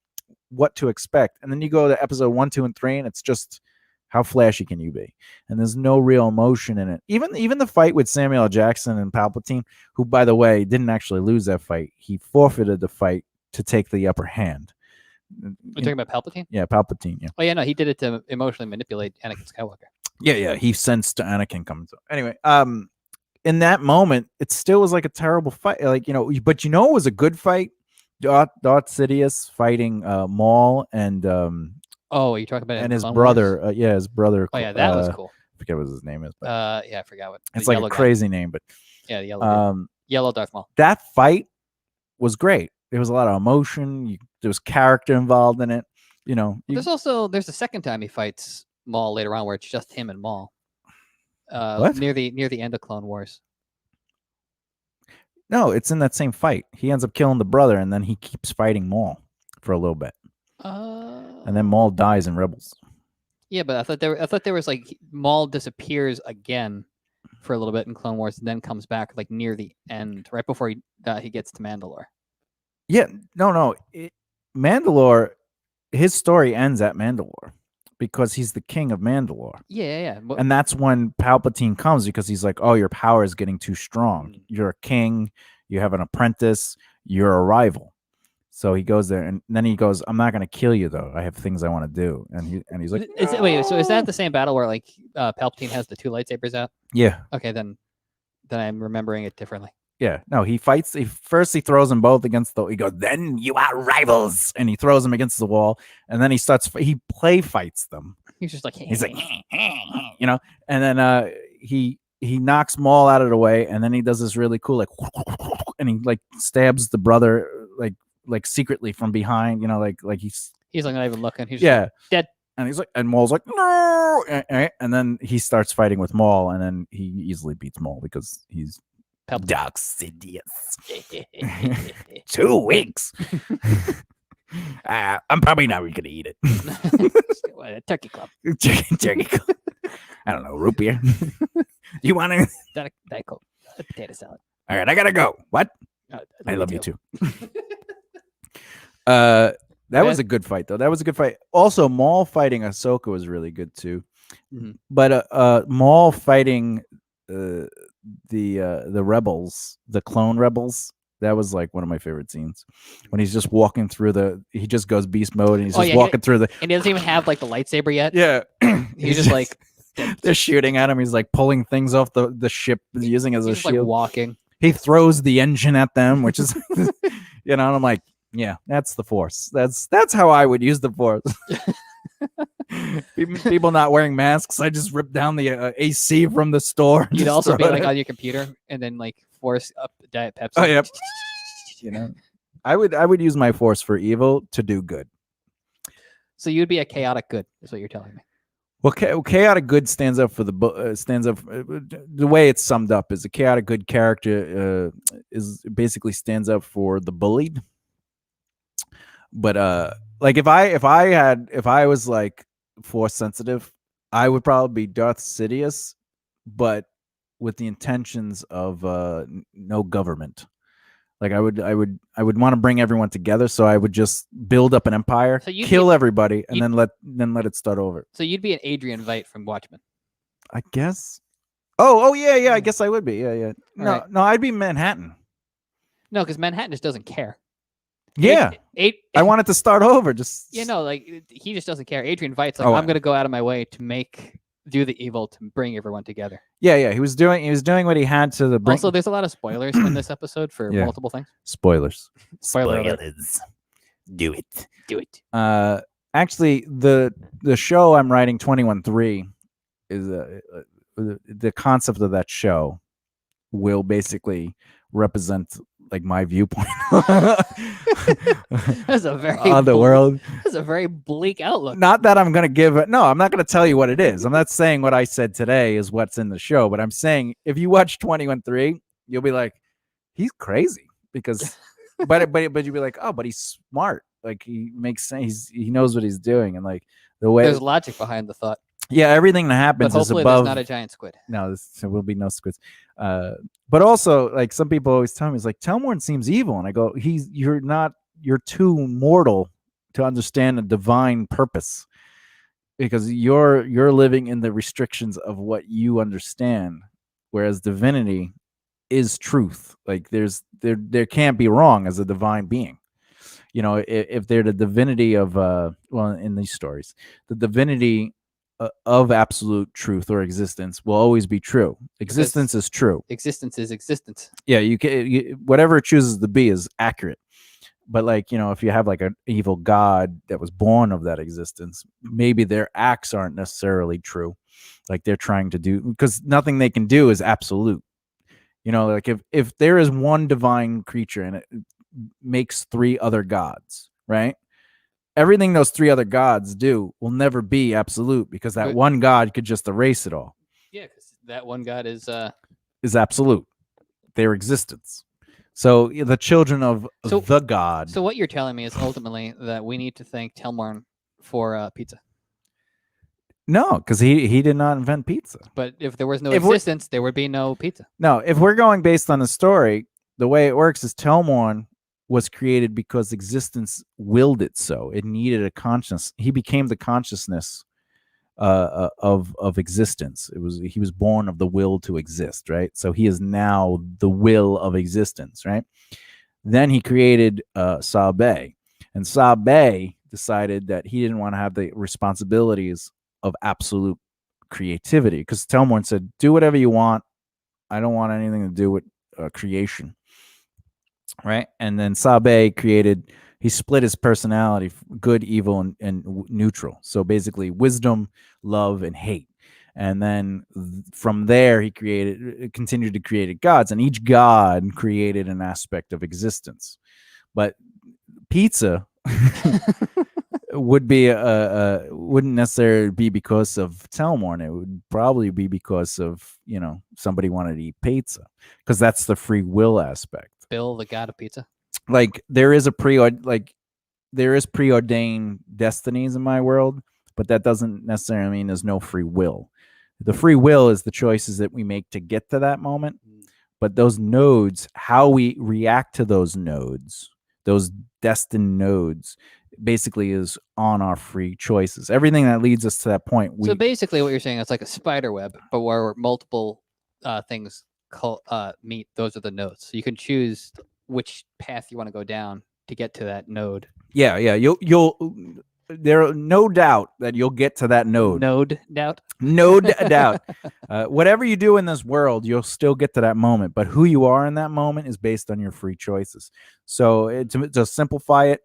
what to expect. And then you go to episode 1, 2, and 3, and it's just, how flashy can you be? And there's no real emotion in it. Even the fight with Samuel L. Jackson and Palpatine, who, by the way, didn't actually lose that fight. He forfeited the fight to take the upper hand. We're talking about Palpatine? Yeah, Palpatine. Yeah. Oh yeah, no, he did it to emotionally manipulate Anakin Skywalker. Yeah. He sensed Anakin coming. So anyway, in that moment, it still was like a terrible fight. Like, you know, but you know, it was a good fight. Darth Sidious fighting Maul and Oh, you talking about and his Clone brother. Wars? Yeah, his brother. Oh yeah, that was cool. I forget what his name is, but Yeah, I forgot what. it's the like a yellow guy. crazy name. But Yeah, the yellow. Yellow Darth Maul. that fight was great. There was a lot of emotion. There was character involved in it. You know, There's a second time he fights Maul later on where it's just him and Maul. What? Near the end of Clone Wars. no, it's in that same fight. He ends up killing the brother, and then he keeps fighting Maul for a little bit, and then Maul dies in Rebels. Yeah, but I thought there was like Maul disappears again for a little bit in Clone Wars, and then comes back like near the end, right before he gets to Mandalore. Yeah, no. Mandalore, his story ends at Mandalore because he's the king of Mandalore. Yeah. And that's when Palpatine comes, because he's like, oh, your power is getting too strong. You're a king. You have an apprentice. You're a rival. So he goes there, and then he goes, I'm not going to kill you, though. I have things I want to do. And he's like, Wait, so is that the same battle where like Palpatine has the two lightsabers out? yeah. Okay, then I'm remembering it differently. Yeah, no, he fights. He throws them both against he goes, then you are rivals. And he throws them against the wall. And then he play fights them. He's just like, He's like, you know, and then he knocks Maul out of the way. And then he does this really cool, like, and he like stabs the brother, like secretly from behind, you know, like he's like not even looking. He's yeah, like, dead. And he's like, and Maul's like, no. And then he starts fighting with Maul. And then he easily beats Maul because he's Dark Sidious. 2 weeks. I'm probably not going to eat it. Turkey club. Turkey club. I don't know, root beer. You want to? Diet Coke. Potato salad. All right, I gotta go. What? I love you too. That was a good fight, though. That was a good fight. Also, Maul fighting Ahsoka was really good too. Mm-hmm. But Maul fighting the rebels, the clone rebels, that was like one of my favorite scenes when he's just walking through he just goes beast mode, and he's just walking through and he doesn't even have like the lightsaber yet. Yeah. He's just like they're shooting at him. He's like pulling things off the ship, using as a shield. Like walking. He throws the engine at them, which is you know, and I'm like, yeah, that's the Force. That's how I would use the Force. People not wearing masks. I just rip down the AC from the store. and You'd just also throw be it like at- on your computer and then like force up Diet Pepsi. Oh, yep. You know, I would use my force for evil to do good. So you'd be a chaotic good, is what you're telling me. Well, chaotic good stands up for the way it's summed up is a chaotic good character is basically stands up for the bullied. But like if I was like force sensitive, I would probably be Darth Sidious, but with the intentions of no government. Like I would want to bring everyone together, so I would just build up an empire, So you'd kill be- everybody, and you'd- then let it start over. So you'd be an Adrian Veidt from Watchmen. I guess. Oh yeah. I guess I would be. Yeah. No, right. no, I'd be Manhattan. No, because Manhattan just doesn't care. Yeah, I want it to start over. Just like he just doesn't care. Adrian Veidt's like, Oh, I'm gonna go out of my way to do the evil to bring everyone together. Yeah. He was doing what he had to bring. Also, there's a lot of spoilers in this episode for Yeah. multiple things. Spoilers. Spoiler alert. Do it. Do it. Actually, the show I'm writing, 21-3, is the concept of that show will basically represent like my viewpoint That's a very on the world. That's a very bleak outlook. Not that I'm gonna I'm not gonna tell you what it is. I'm not saying what I said today is what's in the show, but I'm saying if you watch 21-3, you'll be like, he's crazy because, but you'll be like, oh, but he's smart. Like he makes sense. He knows what he's doing, and like the way There's logic behind the thought. Yeah, everything that But happens is hopefully above. there's not a giant squid. No, there will be no squids. But also, like some people always tell me, it's like Telmorn seems evil, and I go, you're too mortal to understand a divine purpose, because you're living in the restrictions of what you understand, whereas divinity is truth. Like there can't be wrong as a divine being. You know, if they're the divinity of in these stories, the divinity of absolute truth or existence will always be true. Existence is true. Existence is existence. Yeah, whatever it chooses to be is accurate. But like, you know, if you have like an evil god that was born of that existence, maybe their acts aren't necessarily true. Like they're trying to do, because nothing they can do is absolute. You know, like if there is one divine creature and it makes three other gods, right? Everything those three other gods do will never be absolute, because that one god could just erase it all. Yeah, because that one god is absolute, their existence. So the children of the god. So what you're telling me is ultimately that we need to thank Telmorn for pizza. No, because he did not invent pizza. But if there was no existence, there would be no pizza. No, if we're going based on the story, the way it works is Telmorn was created because existence willed it so. It needed a conscience. He became the consciousness of existence. He was born of the will to exist, right? So he is now the will of existence, right? Then he created Sabe, and Sabe decided that he didn't want to have the responsibilities of absolute creativity, because Telmorn said, "Do whatever you want. I don't want anything to do with creation." Right. And then Sabe he split his personality, good, evil, and neutral. So basically wisdom, love, and hate. And then from there, he continued to create gods, and each god created an aspect of existence. But pizza wouldn't necessarily be because of Telmorn. It would probably be because of, you know, somebody wanted to eat pizza, because that's the free will aspect. Bill, the god of pizza. Like there is preordained destinies in my world, but that doesn't necessarily mean there's no free will. The free will is the choices that we make to get to that moment. But those nodes, how we react to those nodes, those destined nodes, basically is on our free choices. Everything that leads us to that point. So basically what you're saying, it's like a spider web, but where multiple things meet. Those are the nodes. So you can choose which path you want to go down to get to that node. Yeah. There no doubt that you'll get to that node. No doubt. Whatever you do in this world, you'll still get to that moment. But who you are in that moment is based on your free choices. So to simplify it,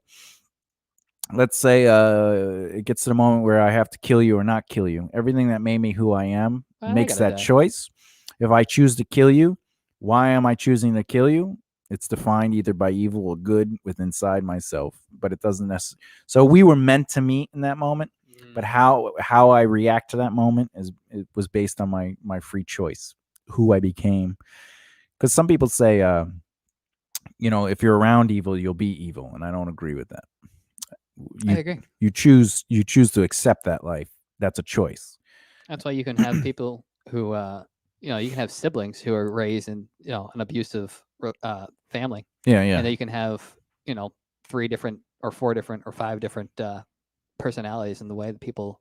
let's say it gets to the moment where I have to kill you or not kill you. Everything that made me who I am I makes gotta that die. choice. If I choose to kill you, why am I choosing to kill you? It's defined either by evil or good within inside myself, but it doesn't necessarily. So we were meant to meet in that moment, but how I react to that moment it was based on my free choice, who I became. Because some people say, if you're around evil, you'll be evil, and I don't agree with that. I You agree. you choose to accept that life. That's a choice. That's why you can have people who, you can have siblings who are raised in, an abusive family, Yeah, and yeah. then you can have, 3 different or 4 different or 5 different personalities in the way that people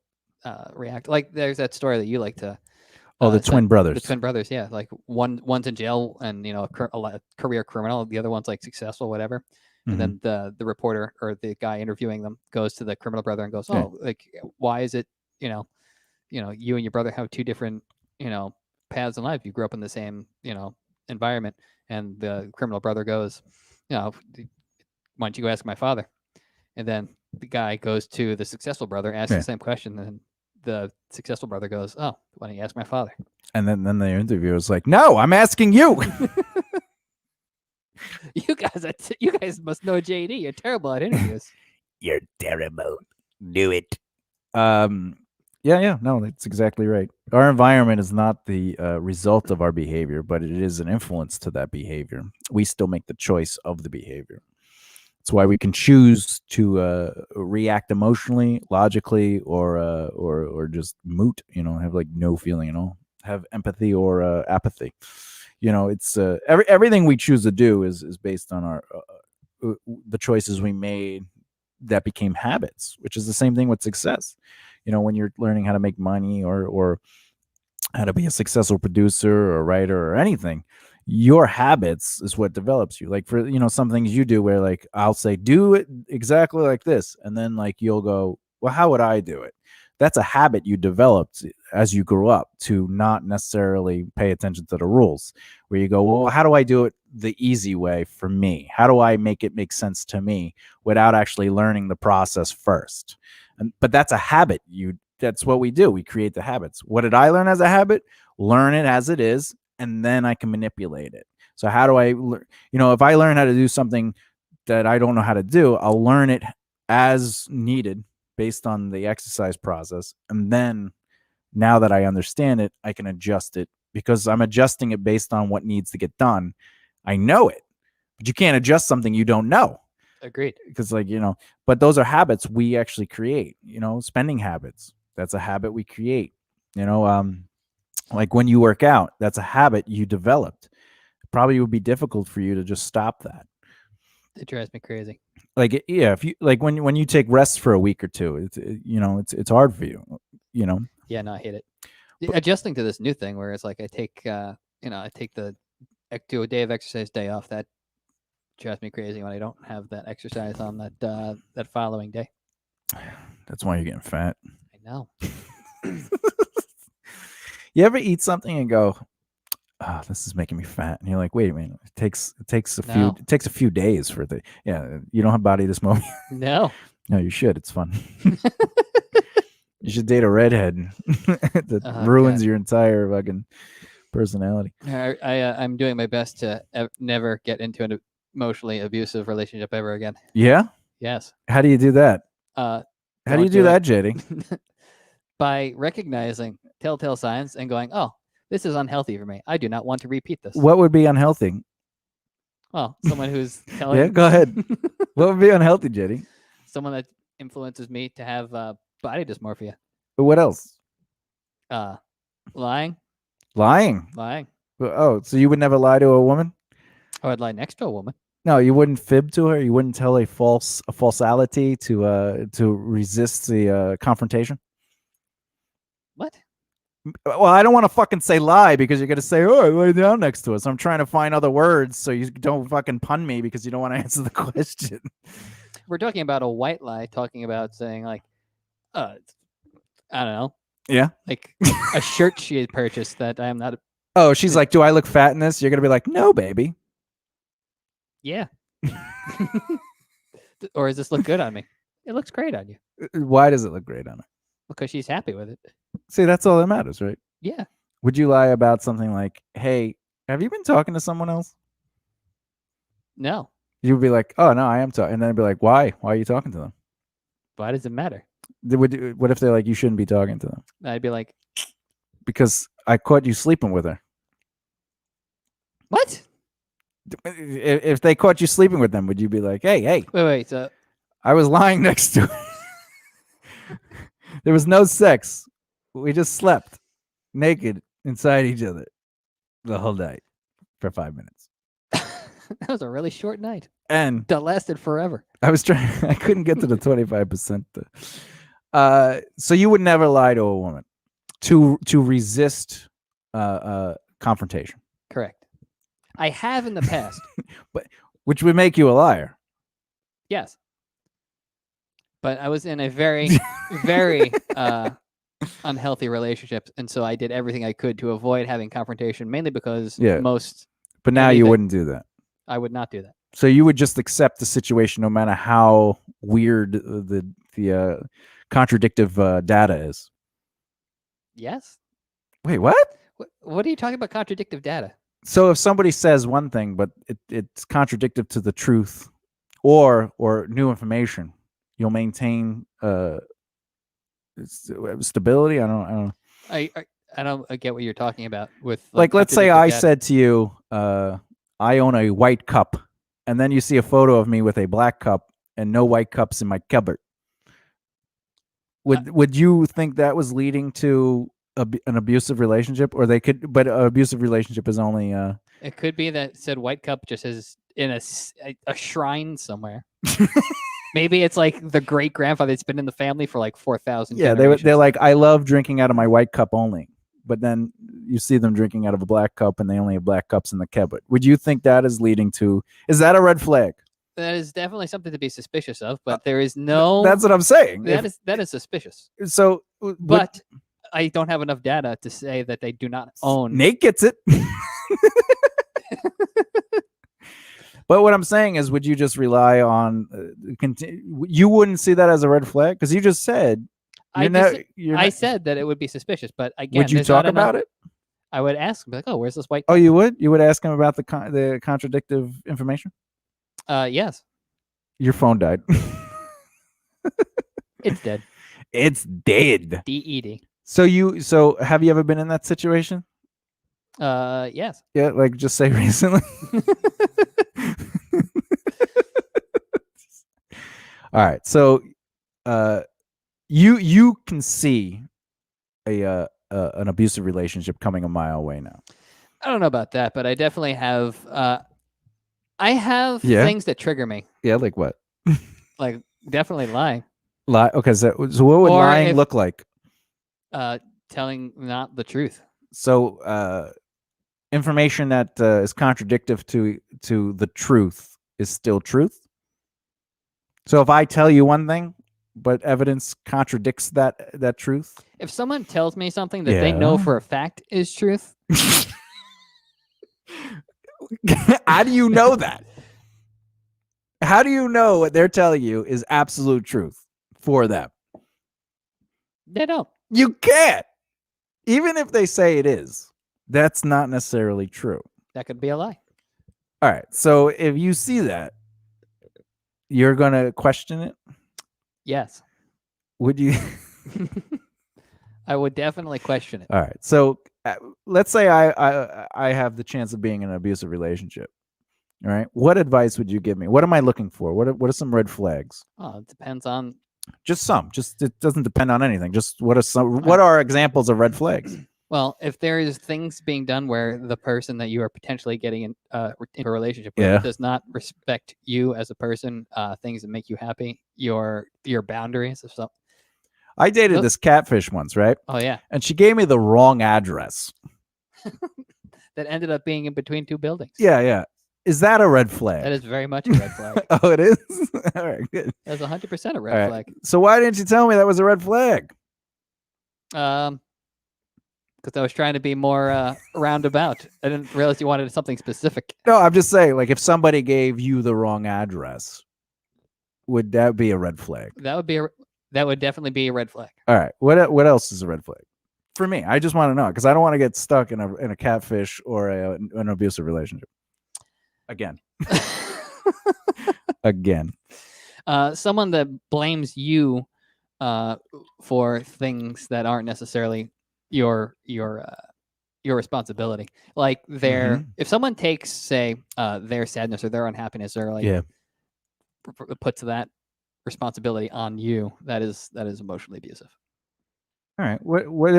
react. Like there's that story that you like to. Oh, the twin brothers. The twin brothers, yeah. Like one's in jail and a career criminal. The other one's like successful, whatever. And then the reporter or the guy interviewing them goes to the criminal brother and goes, Yeah. "Oh, like why is it you and your brother have 2 different paths in life? You grew up in the same environment." And the criminal brother goes, "Why don't you go ask my father?" And then the guy goes to the successful brother, asks Yeah. the same question, and the successful brother goes, "Oh, why don't you ask my father?" And then the interviewer was like, "No, I'm asking you." You guys must know JD. You're terrible at interviews. You're terrible. Do it. Yeah, no, that's exactly right. Our environment is not the result of our behavior, but it is an influence to that behavior. We still make the choice of the behavior. That's why we can choose to react emotionally, logically, or just moot. Have like no feeling at all. Have empathy or apathy. It's everything we choose to do is based on our the choices we made that became habits, which is the same thing with success. When you're learning how to make money or how to be a successful producer or writer or anything, your habits is what develops you. Like for some things you do where like I'll say do it exactly like this, and then like you'll go, well, how would I do it? That's a habit you developed as you grew up to not necessarily pay attention to the rules, where you go, well, how do I do it the easy way for me? How do I make it make sense to me without actually learning the process first? But that's a habit. That's what we do. We create the habits. What did I learn as a habit? Learn it as it is, and then I can manipulate it. So how do I if I learn how to do something that I don't know how to do, I'll learn it as needed based on the exercise process. And then now that I understand it, I can adjust it because I'm adjusting it based on what needs to get done. I know it, but you can't adjust something you don't know. Agreed. Because but those are habits we actually create, spending habits. That's a habit we create, like when you work out, that's a habit you developed. It probably would be difficult for you to just stop that. It drives me crazy. Like, yeah, if you like when you take rests for a week or two, it's hard for you, Yeah, no, I hate it. Adjusting to this new thing where it's like I take do a day of exercise, day off. That drives me crazy when I don't have that exercise on that following day. That's why you're getting fat. I know. You ever eat something and go, "Oh, this is making me fat," and you're like, "Wait a minute, it takes a few days for the you don't have body dysmorphia." No. No, you should. It's fun. You should date a redhead that ruins your entire fucking personality. I'm doing my best to never get into an emotionally abusive relationship ever again. Yeah? Yes. How do you do that? How do you do that, JD? By recognizing telltale signs and going, "Oh, this is unhealthy for me. I do not want to repeat this." What would be unhealthy? Well, someone who's telling. Yeah, go ahead. What would be unhealthy, JD? Someone that influences me to have body dysmorphia. But what else? Lying. Lying. Oh, so you would never lie to a woman? I would lie next to a woman. No, you wouldn't fib to her. You wouldn't tell a falsality to resist the confrontation. What? Well, I don't want to fucking say lie because you're gonna say, "Oh, I lay down next to us." So I'm trying to find other words so you don't fucking pun me because you don't want to answer the question. We're talking about a white lie. Talking about saying like, I don't know. Yeah. Like a shirt she had purchased that I am not. Oh, she's like, "Do I look fat in this?" You're gonna be like, "No, baby." Yeah. Or does this look good on me? It looks great on you Why does it look great on her? because she's happy with it. See, that's all that matters, right? Yeah. Would you lie about something like, "Hey, have you been talking to someone else?" No. You would be like, "Oh no, I am talking," and then I'd be like, "Why? Why are you talking to them?" Why does it matter? What if they're like, "You shouldn't be talking to them I'd be like, because I caught you sleeping with her"? what? If they caught you sleeping with them, would you be like, "Hey, Wait. So I was lying next to her. There was no sex. We just slept naked inside each other the whole night for 5 minutes." that was a really short night. And That lasted forever. I was trying. I couldn't get to the 25%. So you would never lie to a woman to resist confrontation, Correct. I have in the past. which would make you a liar. Yes. But I was in a very, very unhealthy relationship, and so I did everything I could to avoid having confrontation, mainly because Yeah. most But now you Anything. wouldn't do that. I would not do that. So you would just accept the situation, no matter how weird the contradictive data is. Yes. Wait, what? What are you talking about? Contradictive data. So if somebody says one thing, but it's contradictive to the truth, or new information, you'll maintain stability. I don't. I don't get what you're talking about with Like, let's say contradictive I data. said to you, I own a white cup, and then you see a photo of me with a black cup and no white cups in my cupboard. Would you think that was leading to an abusive relationship, or they could? But an abusive relationship is only. It could be that said white cup just is in a shrine somewhere. Maybe it's like the great grandfather that's been in the family for like 4,000. Yeah, they're like, I love drinking out of my white cup only. But then you see them drinking out of a black cup, and they only have black cups in the cupboard. Would you think that is leading to? Is that a red flag? That is definitely something to be suspicious of, but there is no. That's what I'm saying. That is suspicious. So, but I don't have enough data to say that they do not own. Nate gets it. But what I'm saying is, would you just rely on? You wouldn't see that as a red flag because you just said. I said that it would be suspicious, but again, would you talk about it? I would ask him, like, "Oh, where's this white?" Oh, you would? You would ask him about the contradictive information? Yes. Your phone died. It's dead. It's dead. DED. So have you ever been in that situation? Yes. Yeah, like just say recently. All right. So you can see an abusive relationship coming a mile away now. I don't know about that, but I definitely have I have things that trigger me. Yeah, like what? Like definitely lying. Lie. Okay, so what would lying look like? Telling not the truth. So information that is contradictive to the truth is still truth. So if I tell you one thing, but evidence contradicts that truth. If someone tells me something that they know for a fact is truth. How do you know that? How do you know what they're telling you is absolute truth for them? They don't. You can't. Even if they say it is, that's not necessarily true. That could be a lie. All right. So if you see that, you're going to question it? Yes. Would you? I would definitely question it. All right. So let's say I have the chance of being in an abusive relationship. All right. What advice would you give me? What am I looking for? What are some red flags? Oh, it depends on. Just some. Just it doesn't depend on anything. Just what are examples of red flags? Well, if there is things being done where the person that you are potentially getting in a relationship with does not respect you as a person, things that make you happy, your boundaries or something. I dated this catfish once, right? Oh yeah. And she gave me the wrong address. That ended up being in between two buildings. Yeah. Is that a red flag? That is very much a red flag. Oh, it is? All right, good. That's 100% a red flag. So why didn't you tell me that was a red flag? Because I was trying to be more roundabout. I didn't realize you wanted something specific. No, I'm just saying, like, if somebody gave you the wrong address, would that be a red flag? That would definitely be a red flag. All right. What else is a red flag? For me, I just want to know because I don't want to get stuck in a catfish or an abusive relationship. Again. Again. Someone that blames you for things that aren't necessarily your responsibility. Like if someone takes, say, their sadness or their unhappiness or like puts that responsibility on you, that is emotionally abusive. All right. What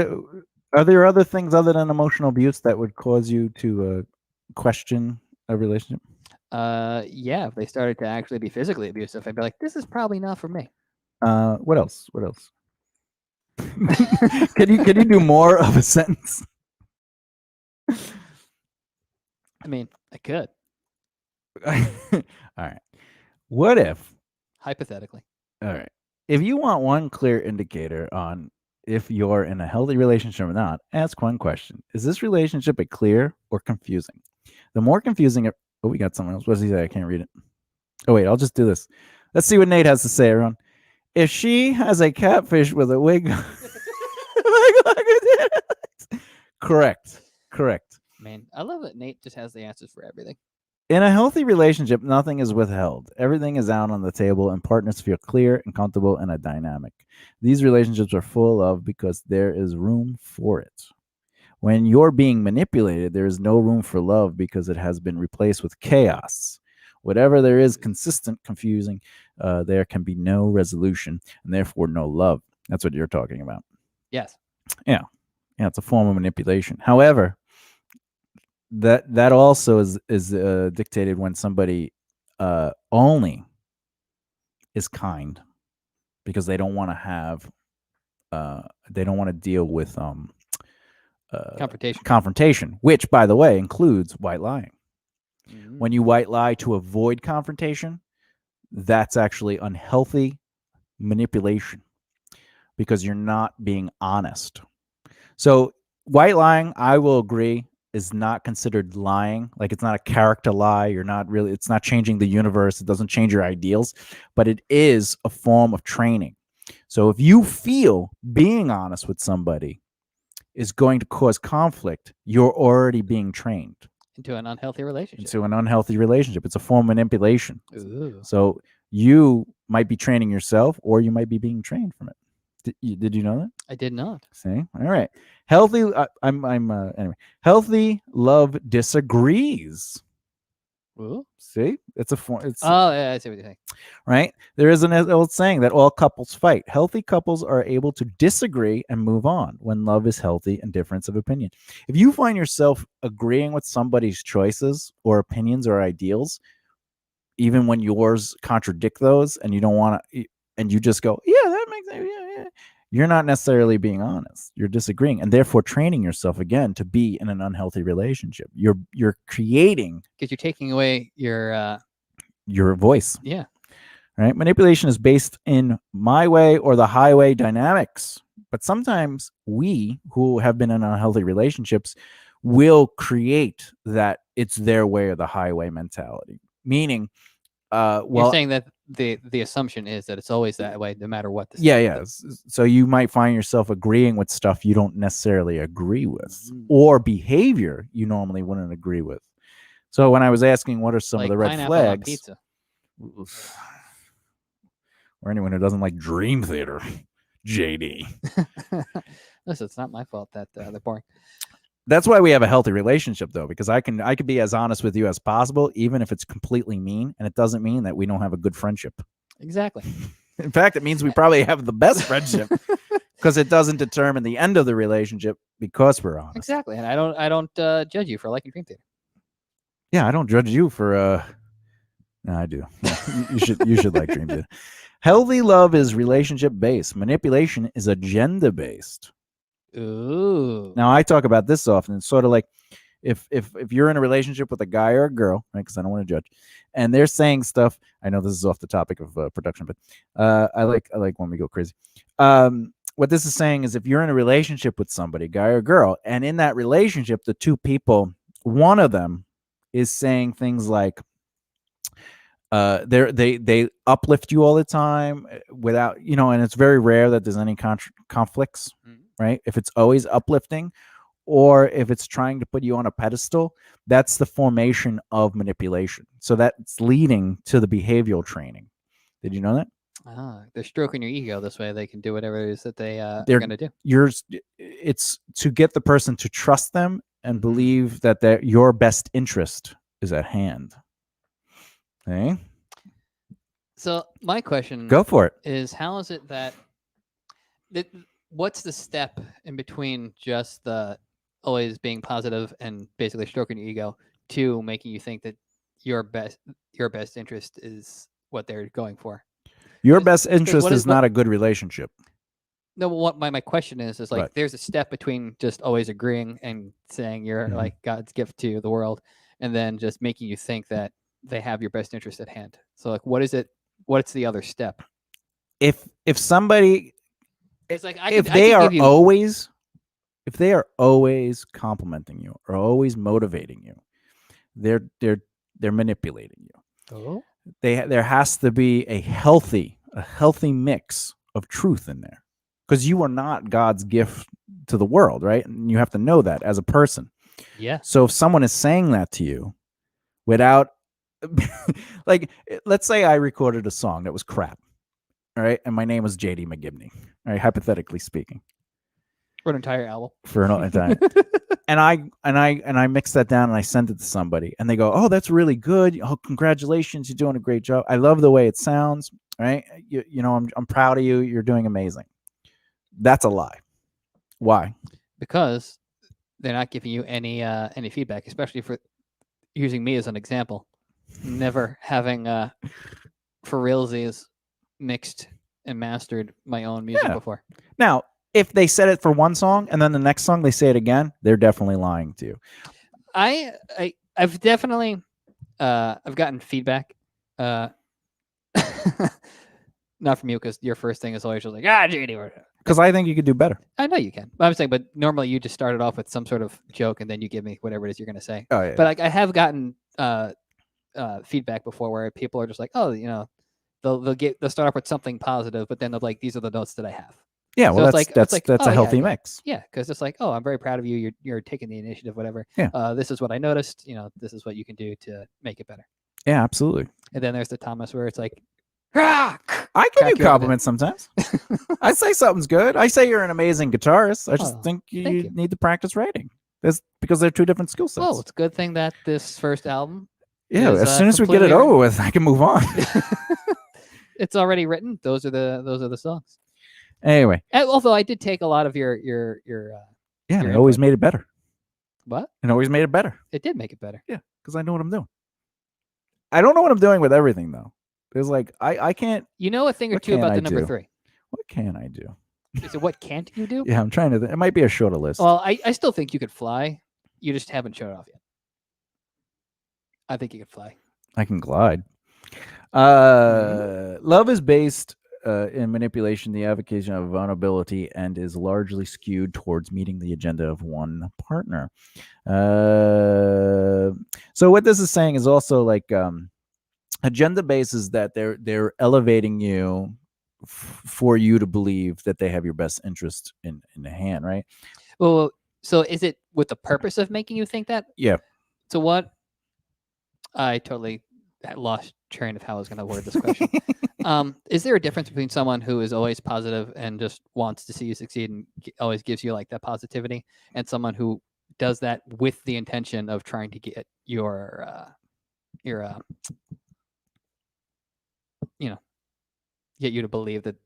are there other things other than emotional abuse that would cause you to question a relationship? Yeah, if they started to actually be physically abusive, I'd be like, this is probably not for me. What else? Can you do more of a sentence? I mean, I could. All right. What if, hypothetically, all right, if you want one clear indicator on if you're in a healthy relationship or not, ask one question. Is this relationship clear or confusing? The more confusing it, oh, we got someone else. What does he say? I can't read it. Oh, wait, I'll just do this. Let's see what Nate has to say, everyone. If she has a catfish with a wig, correct. Man, I love that Nate just has the answers for everything. In a healthy relationship, nothing is withheld. Everything is out on the table, and partners feel clear and comfortable in a dynamic. These relationships are full of because there is room for it. When you're being manipulated, there is no room for love because it has been replaced with chaos. Whatever there is consistent, confusing, there can be no resolution and therefore no love. That's what you're talking about. Yes. Yeah, it's a form of manipulation. However, that also is dictated when somebody only is kind because they don't want to have they don't want to deal with confrontation, which, by the way, includes white lying. When you white lie to avoid confrontation, that's actually unhealthy manipulation because you're not being honest. So white lying, I will agree, is not considered lying. Like, it's not a character lie. It's not changing the universe. It doesn't change your ideals, but it is a form of training. So if you feel being honest with somebody is going to cause conflict, you're already being trained into an unhealthy relationship. It's a form of manipulation. Ooh. So you might be training yourself, or you might be being trained from it. Did you know that? I did not. See, all right. Healthy. Anyway. Healthy love disagrees. Ooh. See, it's a form. Oh, yeah, I see what you're saying. Right. There is an old saying that all couples fight. Healthy couples are able to disagree and move on when love is healthy and difference of opinion. If you find yourself agreeing with somebody's choices or opinions or ideals, even when yours contradict those, and you don't want to, and you just go, yeah, that makes sense. Yeah. You're not necessarily being honest. You're disagreeing, and therefore training yourself again to be in an unhealthy relationship. You're creating, because you're taking away your voice. Yeah. Right. Manipulation is based in my way or the highway dynamics. But sometimes we who have been in unhealthy relationships will create that it's their way or the highway mentality. Meaning, you're saying that the assumption is that it's always that way, no matter what. So you might find yourself agreeing with stuff you don't necessarily agree with, or behavior you normally wouldn't agree with. So when I was asking what are some of the red flags, pizza, or anyone who doesn't like Dream Theater, JD. Listen, it's not my fault that they're boring. That's why we have a healthy relationship, though, because I can be as honest with you as possible, even if it's completely mean, and it doesn't mean that we don't have a good friendship. Exactly. In fact, it means we probably have the best friendship because it doesn't determine the end of the relationship because we're honest. Exactly, and I don't judge you for liking Dream Theater. Yeah, I don't judge you for. No, I do. You should like Dream Theater. Healthy love is relationship based. Manipulation is agenda based. Ooh. Now I talk about this often. It's sort of like if you're in a relationship with a guy or a girl, right? Because I don't want to judge, and they're saying stuff. I know this is off the topic of production, but I like when we go crazy. What this is saying is if you're in a relationship with somebody, guy or girl, and in that relationship, the two people, one of them is saying things like, They uplift you all the time without, and it's very rare that there's any conflicts, right? If it's always uplifting, or if it's trying to put you on a pedestal, that's the formation of manipulation. So that's leading to the behavioral training. Did you know that? They're stroking your ego this way. They can do whatever it is that they are They're going to do. It's to get the person to trust them and believe that your best interest is at hand. Okay. So my question Go for it. is, how is it that what's the step in between just the always being positive and basically stroking your ego to making you think that your best interest is what they're going for? Your best interest is not a good relationship. No, but what my question is like, Right. there's a step between just always agreeing and saying you're like God's gift to the world, and then just making you think that they have your best interest at hand. So like, what is it? What's the other step? If somebody, it's like if they are always complimenting you or always motivating you, they're manipulating you. Oh. There has to be a healthy mix of truth in there, because you are not God's gift to the world, right? And you have to know that as a person. Yeah. So if someone is saying that to you without, like, let's say I recorded a song that was crap, all right, and my name was JD McGibney, all right, hypothetically speaking, for an entire album, and I mixed that down and I sent it to somebody, and they go, "Oh, that's really good. Oh, congratulations, you're doing a great job. I love the way it sounds. Right? I'm proud of you. You're doing amazing." That's a lie. Why? Because they're not giving you any feedback, especially for using me as an example. Never having for realsies mixed and mastered my own music before. Now, if they said it for one song and then the next song they say it again, they're definitely lying to you. I've definitely I've gotten feedback. Not from you, because your first thing is always just like, JD. Because I think you could do better. I know you can. I'm saying, but normally you just started off with some sort of joke and then you give me whatever it is you're going to say. Oh, yeah. But like, I have gotten feedback before where people are just like, oh, they'll start off with something positive, but then they're like, these are the notes that I have. Yeah, well, so that's a healthy mix. Yeah, because it's like, oh, I'm very proud of you. You're taking the initiative, whatever. Yeah. This is what I noticed. This is what you can do to make it better. Yeah, absolutely. And then there's the Thomas where it's like, I give you compliments sometimes. I say something's good. I say you're an amazing guitarist. I just think you need to practice writing. Because they're two different skill sets. Well, it's a good thing that this first album. Yeah, as soon as we get it over with, I can move on. It's already written. Those are the songs. Anyway, although I did take a lot of your yeah, it always made it better. What? It always made it better. It did make it better. Yeah, because I know what I'm doing. I don't know what I'm doing with everything though. There's like I can't. You know a thing or two about the number 3. What can I do? Is it what can't you do? Yeah, I'm trying to. It might be a shorter list. Well, I still think you could fly. You just haven't showed it off yet. I think you could fly. I can glide. Love is based in manipulation, the avocation of vulnerability, and is largely skewed towards meeting the agenda of one partner. So what this is saying is also like agenda based is that they're elevating you for you to believe that they have your best interest in the hand, right? Well, so is it with the purpose of making you think that? Yeah. So what? I totally lost train of how I was going to word this question. Is there a difference between someone who is always positive and just wants to see you succeed and always gives you like that positivity, and someone who does that with the intention of trying to get get you to believe that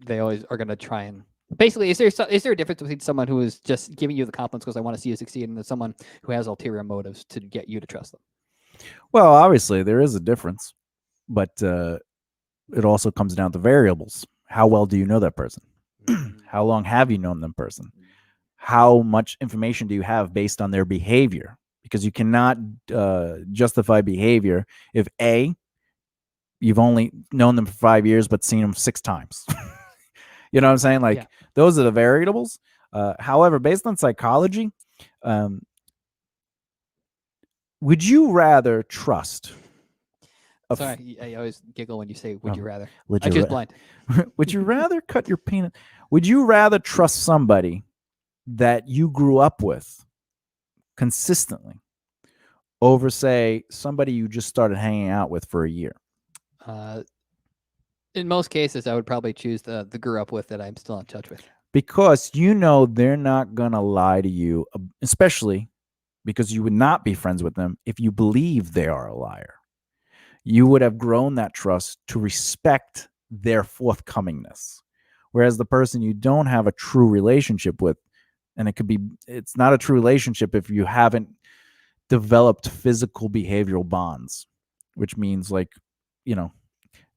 they always are going to try and basically, is there a difference between someone who is just giving you the compliments because I want to see you succeed, and someone who has ulterior motives to get you to trust them? Well, obviously there is a difference, but it also comes down to variables. How well do you know that person? How long have you known them person? How much information do you have based on their behavior? Because you cannot justify behavior if A, you've only known them for 5 years but seen them 6 times. You know what I'm saying? Like, those are the variables. However, based on psychology, would you rather trust Sorry, I always giggle when you say "Would you rather." Would I you choose ra- blind. would you rather cut your penis? Would you rather trust somebody that you grew up with consistently over, say, somebody you just started hanging out with for a year? In most cases, I would probably choose the grew up with that I'm still in touch with. Because you know they're not going to lie to you, especially because you would not be friends with them if you believe they are a liar. You would have grown that trust to respect their forthcomingness. Whereas the person you don't have a true relationship with, and it's not a true relationship if you haven't developed physical behavioral bonds, which means, like, you know,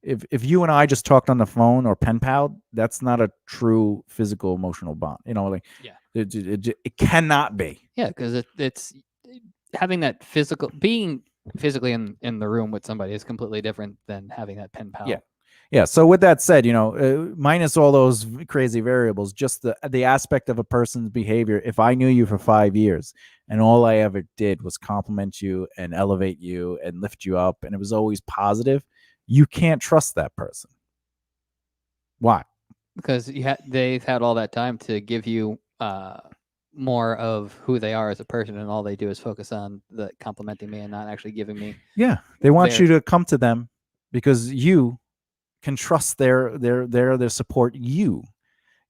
if you and I just talked on the phone or pen pal, that's not a true physical emotional bond. Like, Yeah. it cannot be. Yeah, because it's having that being physically in the room with somebody is completely different than having that pen pal. Yeah. So with that said, minus all those crazy variables, just the aspect of a person's behavior. If I knew you for 5 years and all I ever did was compliment you and elevate you and lift you up, and it was always positive, you can't trust that person. Why? Because they've had all that time to give you more of who they are as a person, and all they do is focus on the complimenting me and not actually giving me. Yeah, they want you to come to them because you can trust their support you,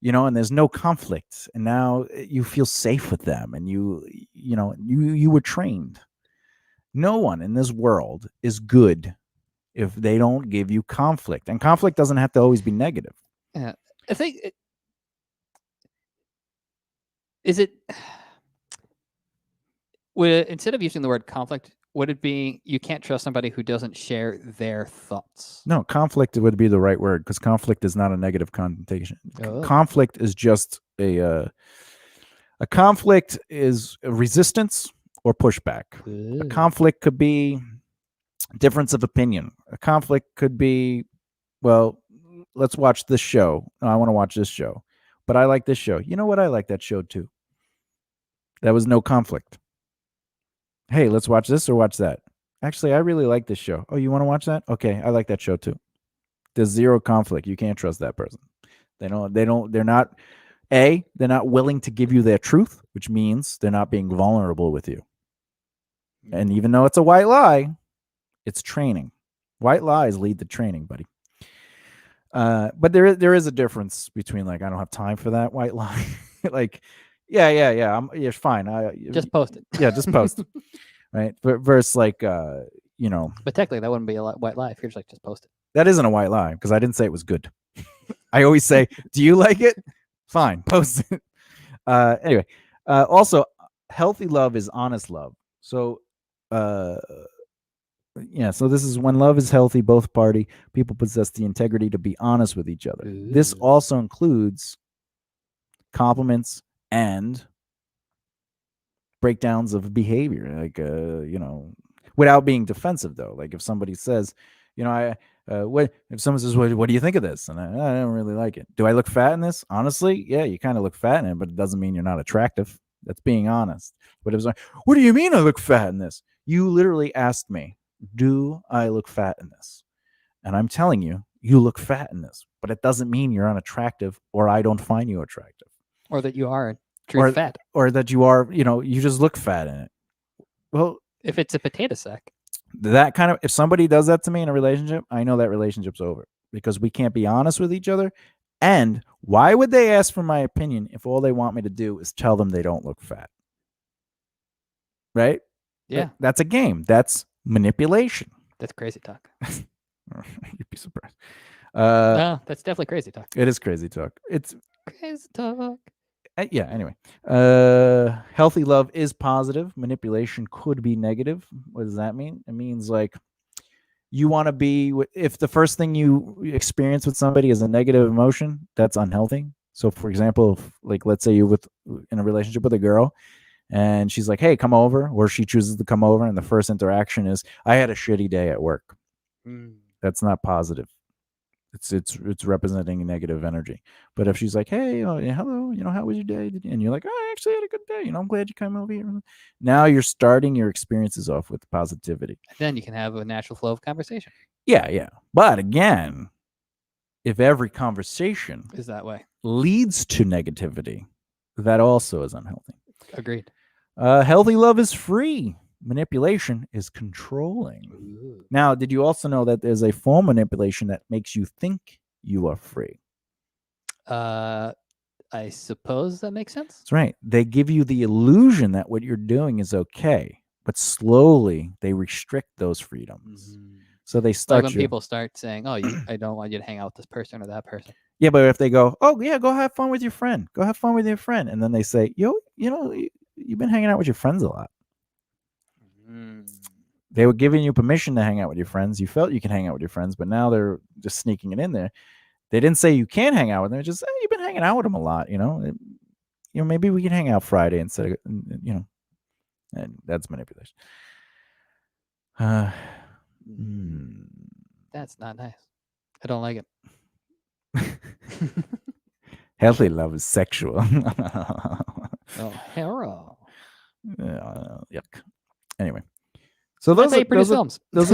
and there's no conflict, and now you feel safe with them, and you were trained. No one in this world is good if they don't give you conflict, and conflict doesn't have to always be negative. Yeah, I think is it would, instead of using the word conflict, would it be you can't trust somebody who doesn't share their thoughts? No, conflict would be the right word, because conflict is not a negative connotation. Oh. Conflict is just a conflict is a resistance or pushback. A conflict could be difference of opinion. A conflict could be, well, let's watch this show. No, I want to watch this show, but I like this show. You know what? I like that show too. That was no conflict. Hey, let's watch this or watch that. Actually, I really like this show. Oh, you want to watch that? Okay, I like that show too. There's zero conflict. You can't trust that person. They're not willing to give you their truth, which means they're not being vulnerable with you. And even though it's a white lie, it's training. White lies lead to training, buddy. But there is a difference between, like, I don't have time for that white lie. Like, yeah, it's fine. Just post it. Yeah, just post it. Right. Versus, like, But technically, that wouldn't be a white lie if you're just like, just post it. That isn't a white lie, because I didn't say it was good. I always say, do you like it? Fine, post it. Anyway, also, healthy love is honest love. So, so this is when love is healthy, both people possess the integrity to be honest with each other. Ooh. This also includes compliments and breakdowns of behavior, like, without being defensive, though. Like, if somebody says, what if someone says, what do you think of this? And I don't really like it. Do I look fat in this? Honestly, yeah, you kind of look fat in it, but it doesn't mean you're not attractive. That's being honest. But if it's like, what do you mean I look fat in this? You literally asked me, do I look fat in this? And I'm telling you, you look fat in this, but it doesn't mean you're unattractive or I don't find you attractive. Or that you are fat. Or that you are, you just look fat in it. Well, if it's a potato sack. That kind of, if somebody does that to me in a relationship, I know that relationship's over, because we can't be honest with each other. And why would they ask for my opinion if all they want me to do is tell them they don't look fat? Right? Yeah. That's a game. That's manipulation. That's crazy talk. You'd be surprised. No, that's definitely crazy talk. It is crazy talk. It's crazy talk. Yeah, anyway. Healthy love is positive. Manipulation could be negative. What does that mean? It means, like, you want to be, if the first thing you experience with somebody is a negative emotion, that's unhealthy. So, for example, like, let's say you're in a relationship with a girl and she's like, hey, come over, or she chooses to come over, and the first interaction is, I had a shitty day at work. That's not positive. It's representing negative energy. But if she's like, hey, hello, how was your day? And you're like, oh, I actually had a good day. I'm glad you came over here. Now you're starting your experiences off with positivity. And then you can have a natural flow of conversation. Yeah. But again, if every conversation Is that way? leads to negativity, that also is unhealthy. Agreed. Healthy love is free. Manipulation is controlling. Ooh. Now, did you also know that there's a form of manipulation that makes you think you are free? I suppose that makes sense. That's right. They give you the illusion that what you're doing is okay, but slowly they restrict those freedoms. So they Like start when you. people start saying, "Oh, I don't want you to hang out with this person or that person." Yeah, but if they go, oh yeah, go have fun with your friend. Go have fun with your friend, and then they say, yo, you've been hanging out with your friends a lot. Mm. They were giving you permission to hang out with your friends. You felt you can hang out with your friends, but now they're just sneaking it in there. They didn't say you can't hang out with them. It's just you've been hanging out with them a lot. Maybe we can hang out Friday instead of and that's manipulation. That's not nice. I don't like it. Healthy love is sexual. Oh, hero. Yuck. Anyway, so That's how you produce films. those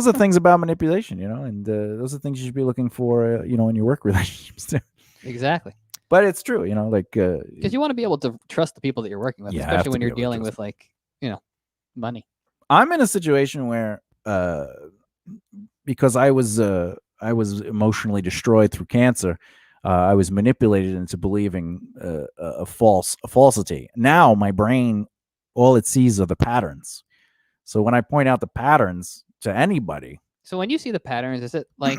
are things about manipulation, and those are things you should be looking for, in your work relationships too. Exactly. But it's true, because you want to be able to trust the people that you're working with, You have especially to when be you're able to dealing trust with money. I'm in a situation where because I was emotionally destroyed through cancer, I was manipulated into believing a falsity. Now my brain, all it sees are the patterns. So when I point out the patterns to anybody, So when you see the patterns, is it like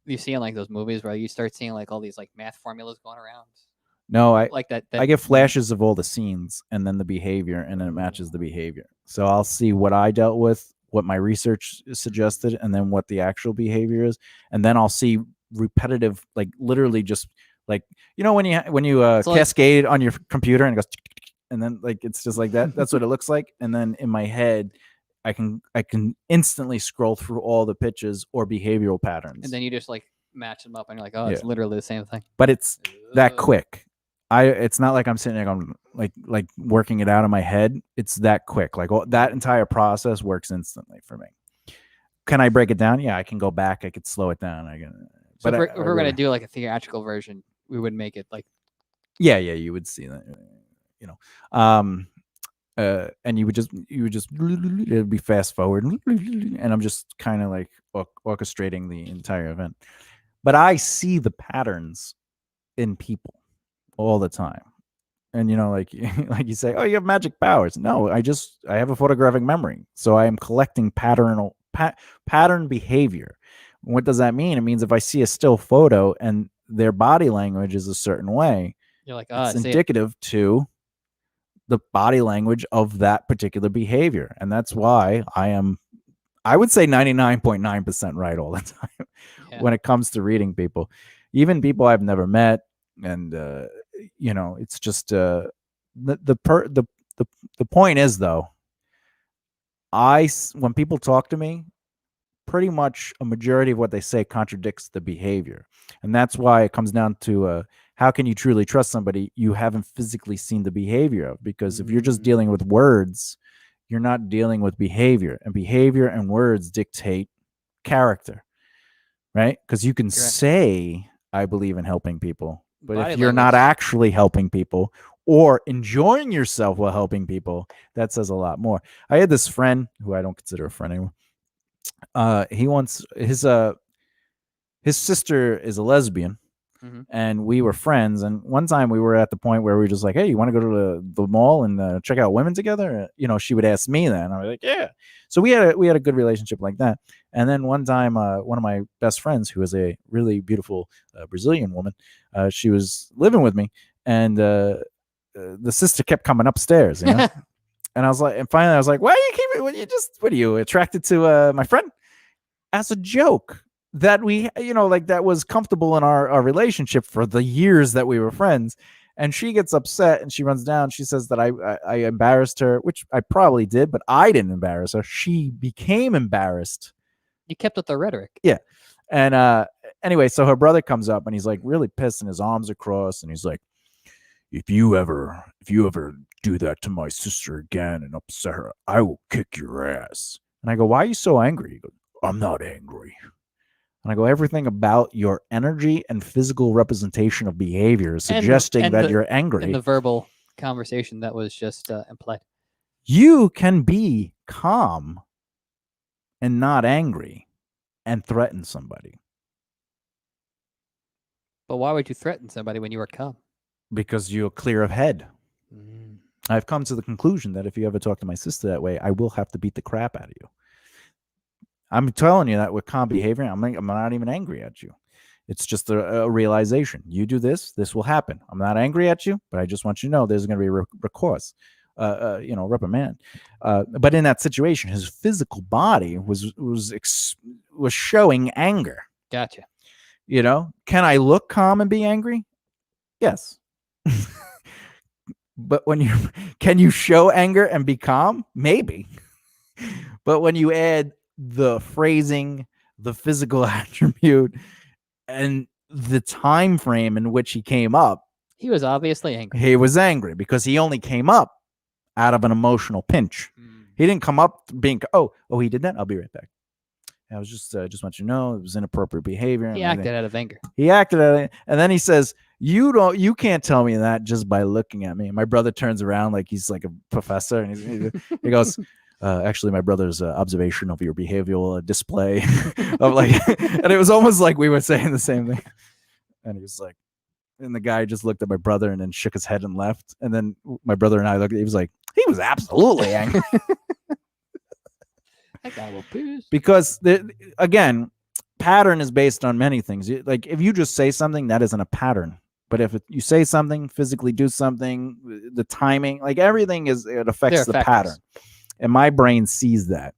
you see in like those movies where you start seeing like all these like math formulas going around? no, I Like that. I get flashes of all the scenes and then the behavior, and then it matches the behavior. So I'll see what I dealt with, what my research suggested, and then what the actual behavior is, and then I'll see repetitive, like literally just like when you cascade on your computer and it goes, and then like it's just like that. That's what it looks like. And then in my head, I can instantly scroll through all the pitches or behavioral patterns, and then you just like match them up, and you're like, oh, it's literally the same thing. but it's that quick. It's not like I'm sitting there going like working it out in my head. It's that quick. Like that entire process works instantly for me. Can I break it down? Yeah, I can go back. I could slow it down. So if we're gonna do like a theatrical version, we would make it like. Yeah, you would see that. And you would just it would be fast forward, and I'm just kind of like orchestrating the entire event. But I see the patterns in people all the time. And like you say, oh, you have magic powers. No, I have a photographic memory, so I am collecting pattern behavior. What does that mean? It means if I see a still photo and their body language is a certain way, you're like, it's indicative to the body language of that particular behavior. And that's why I would say 99.9% right all the time when it comes to reading people, even people I've never met. And it's just the point is, though, when people talk to me, pretty much a majority of what they say contradicts the behavior. And that's why it comes down to how can you truly trust somebody you haven't physically seen the behavior of? Because if you're just dealing with words, you're not dealing with behavior, and behavior and words dictate character, right? Because you can say, I believe in helping people, but if you're not actually helping people or enjoying yourself while helping people, that says a lot more. I had this friend who I don't consider a friend anymore. He wants his sister is a lesbian, and we were friends. And one time we were at the point where we were just like, hey, you want to go to the mall and check out women together? She would ask me that, and I was like, yeah. So we had a good relationship like that. And then one time, one of my best friends, who was a really beautiful Brazilian woman, she was living with me, and the sister kept coming upstairs, and I was like, and finally I was like, why are you keeping? What are you attracted to my friend? As a joke that we, that was comfortable in our relationship for the years that we were friends. And she gets upset and she runs down. She says that I embarrassed her, which I probably did, but I didn't embarrass her. She became embarrassed. You kept with the rhetoric. Yeah. And anyway, so her brother comes up and he's like really pissed and his arms are crossed. And he's like, if you ever do that to my sister again and upset her, I will kick your ass. And I go, why are you so angry? He goes, I'm not angry. And I go, everything about your energy and physical representation of behavior is suggesting and that the- you're angry. In the verbal conversation that was just implied. You can be calm and not angry and threaten somebody But why would you threaten somebody when you were calm? because you're clear of head. I've come to the conclusion that if you ever talk to my sister that way, I will have to beat the crap out of you. I'm telling you that with calm behavior, I'm not even angry at you. It's just a realization. You do this, this will happen. I'm not angry at you, but I just want you to know there's going to be a recourse, reprimand. But in that situation, his physical body was showing anger. Gotcha. You know, can I look calm and be angry? Yes. But can you show anger and be calm? Maybe. But when you add the phrasing, the physical attribute, and the time frame in which he came up, he was obviously angry. He was angry because he only came up out of an emotional pinch. He didn't come up being, oh, he did that? I'll be right back. I was just want you to know it was inappropriate behavior. He acted out of anger. He acted out of it. And then he says, you can't tell me that just by looking at me. My brother turns around like he's like a professor. And he goes, actually, my brother's observation of your behavioral display of like, and it was almost like we were saying the same thing. And he was like, and the guy just looked at my brother and then shook his head and left. And then my brother and I looked, he was like, he was absolutely angry. That guy will piss. Because again, pattern is based on many things. Like if you just say something, that isn't a pattern. But if you say something, physically do something, the timing, like everything it affects the pattern. And my brain sees that.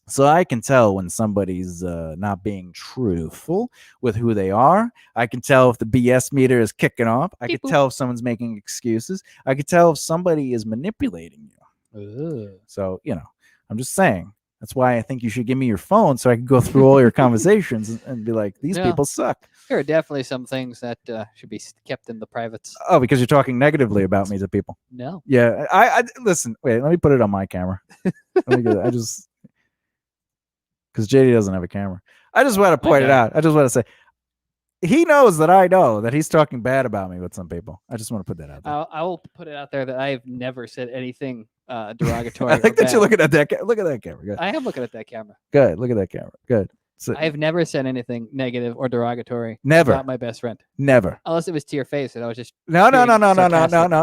So I can tell when somebody's not being truthful with who they are. I can tell if the BS meter is kicking off. I can tell if someone's making excuses. I can tell if somebody is manipulating you. So, I'm just saying. That's why I think you should give me your phone so I can go through all your conversations and be like, these people suck. There are definitely some things that should be kept in the privates. Oh, because you're talking negatively about me to people. No. Yeah. I listen, wait, let me put it on my camera. Because JD doesn't have a camera. I just want to point it out. I just want to say, he knows that I know that he's talking bad about me with some people. I just want to put that out there. I will put it out there that I've never said anything derogatory. I think that you're looking at that. Look at that camera. Good. I am looking at that camera. Good. Look at that camera. Good. So, I have never said anything negative or derogatory never about my best friend. Never. Unless it was to your face and I was just no.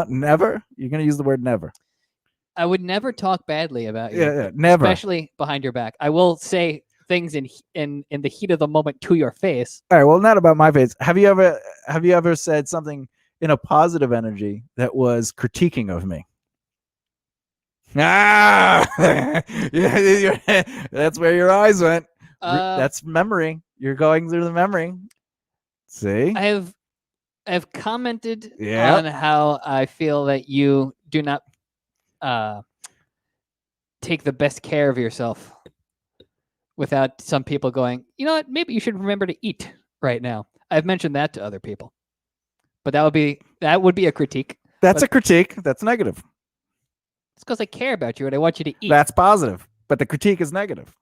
Never. You're gonna use the word never. I would never talk badly about you. Yeah, never. Especially behind your back. I will say things in the heat of the moment to your face. All right. Well, not about my face. Have you ever said something in a positive energy that was critiquing of me? Ah, that's where your eyes went. That's memory. You're going through the memory. See, I have commented on how I feel that you do not take the best care of yourself without some people going, you know what, maybe you should remember to eat right now. I've mentioned that to other people, but that would be a critique. That's a critique. That's negative. It's because I care about you and I want you to eat. That's positive, but the critique is negative.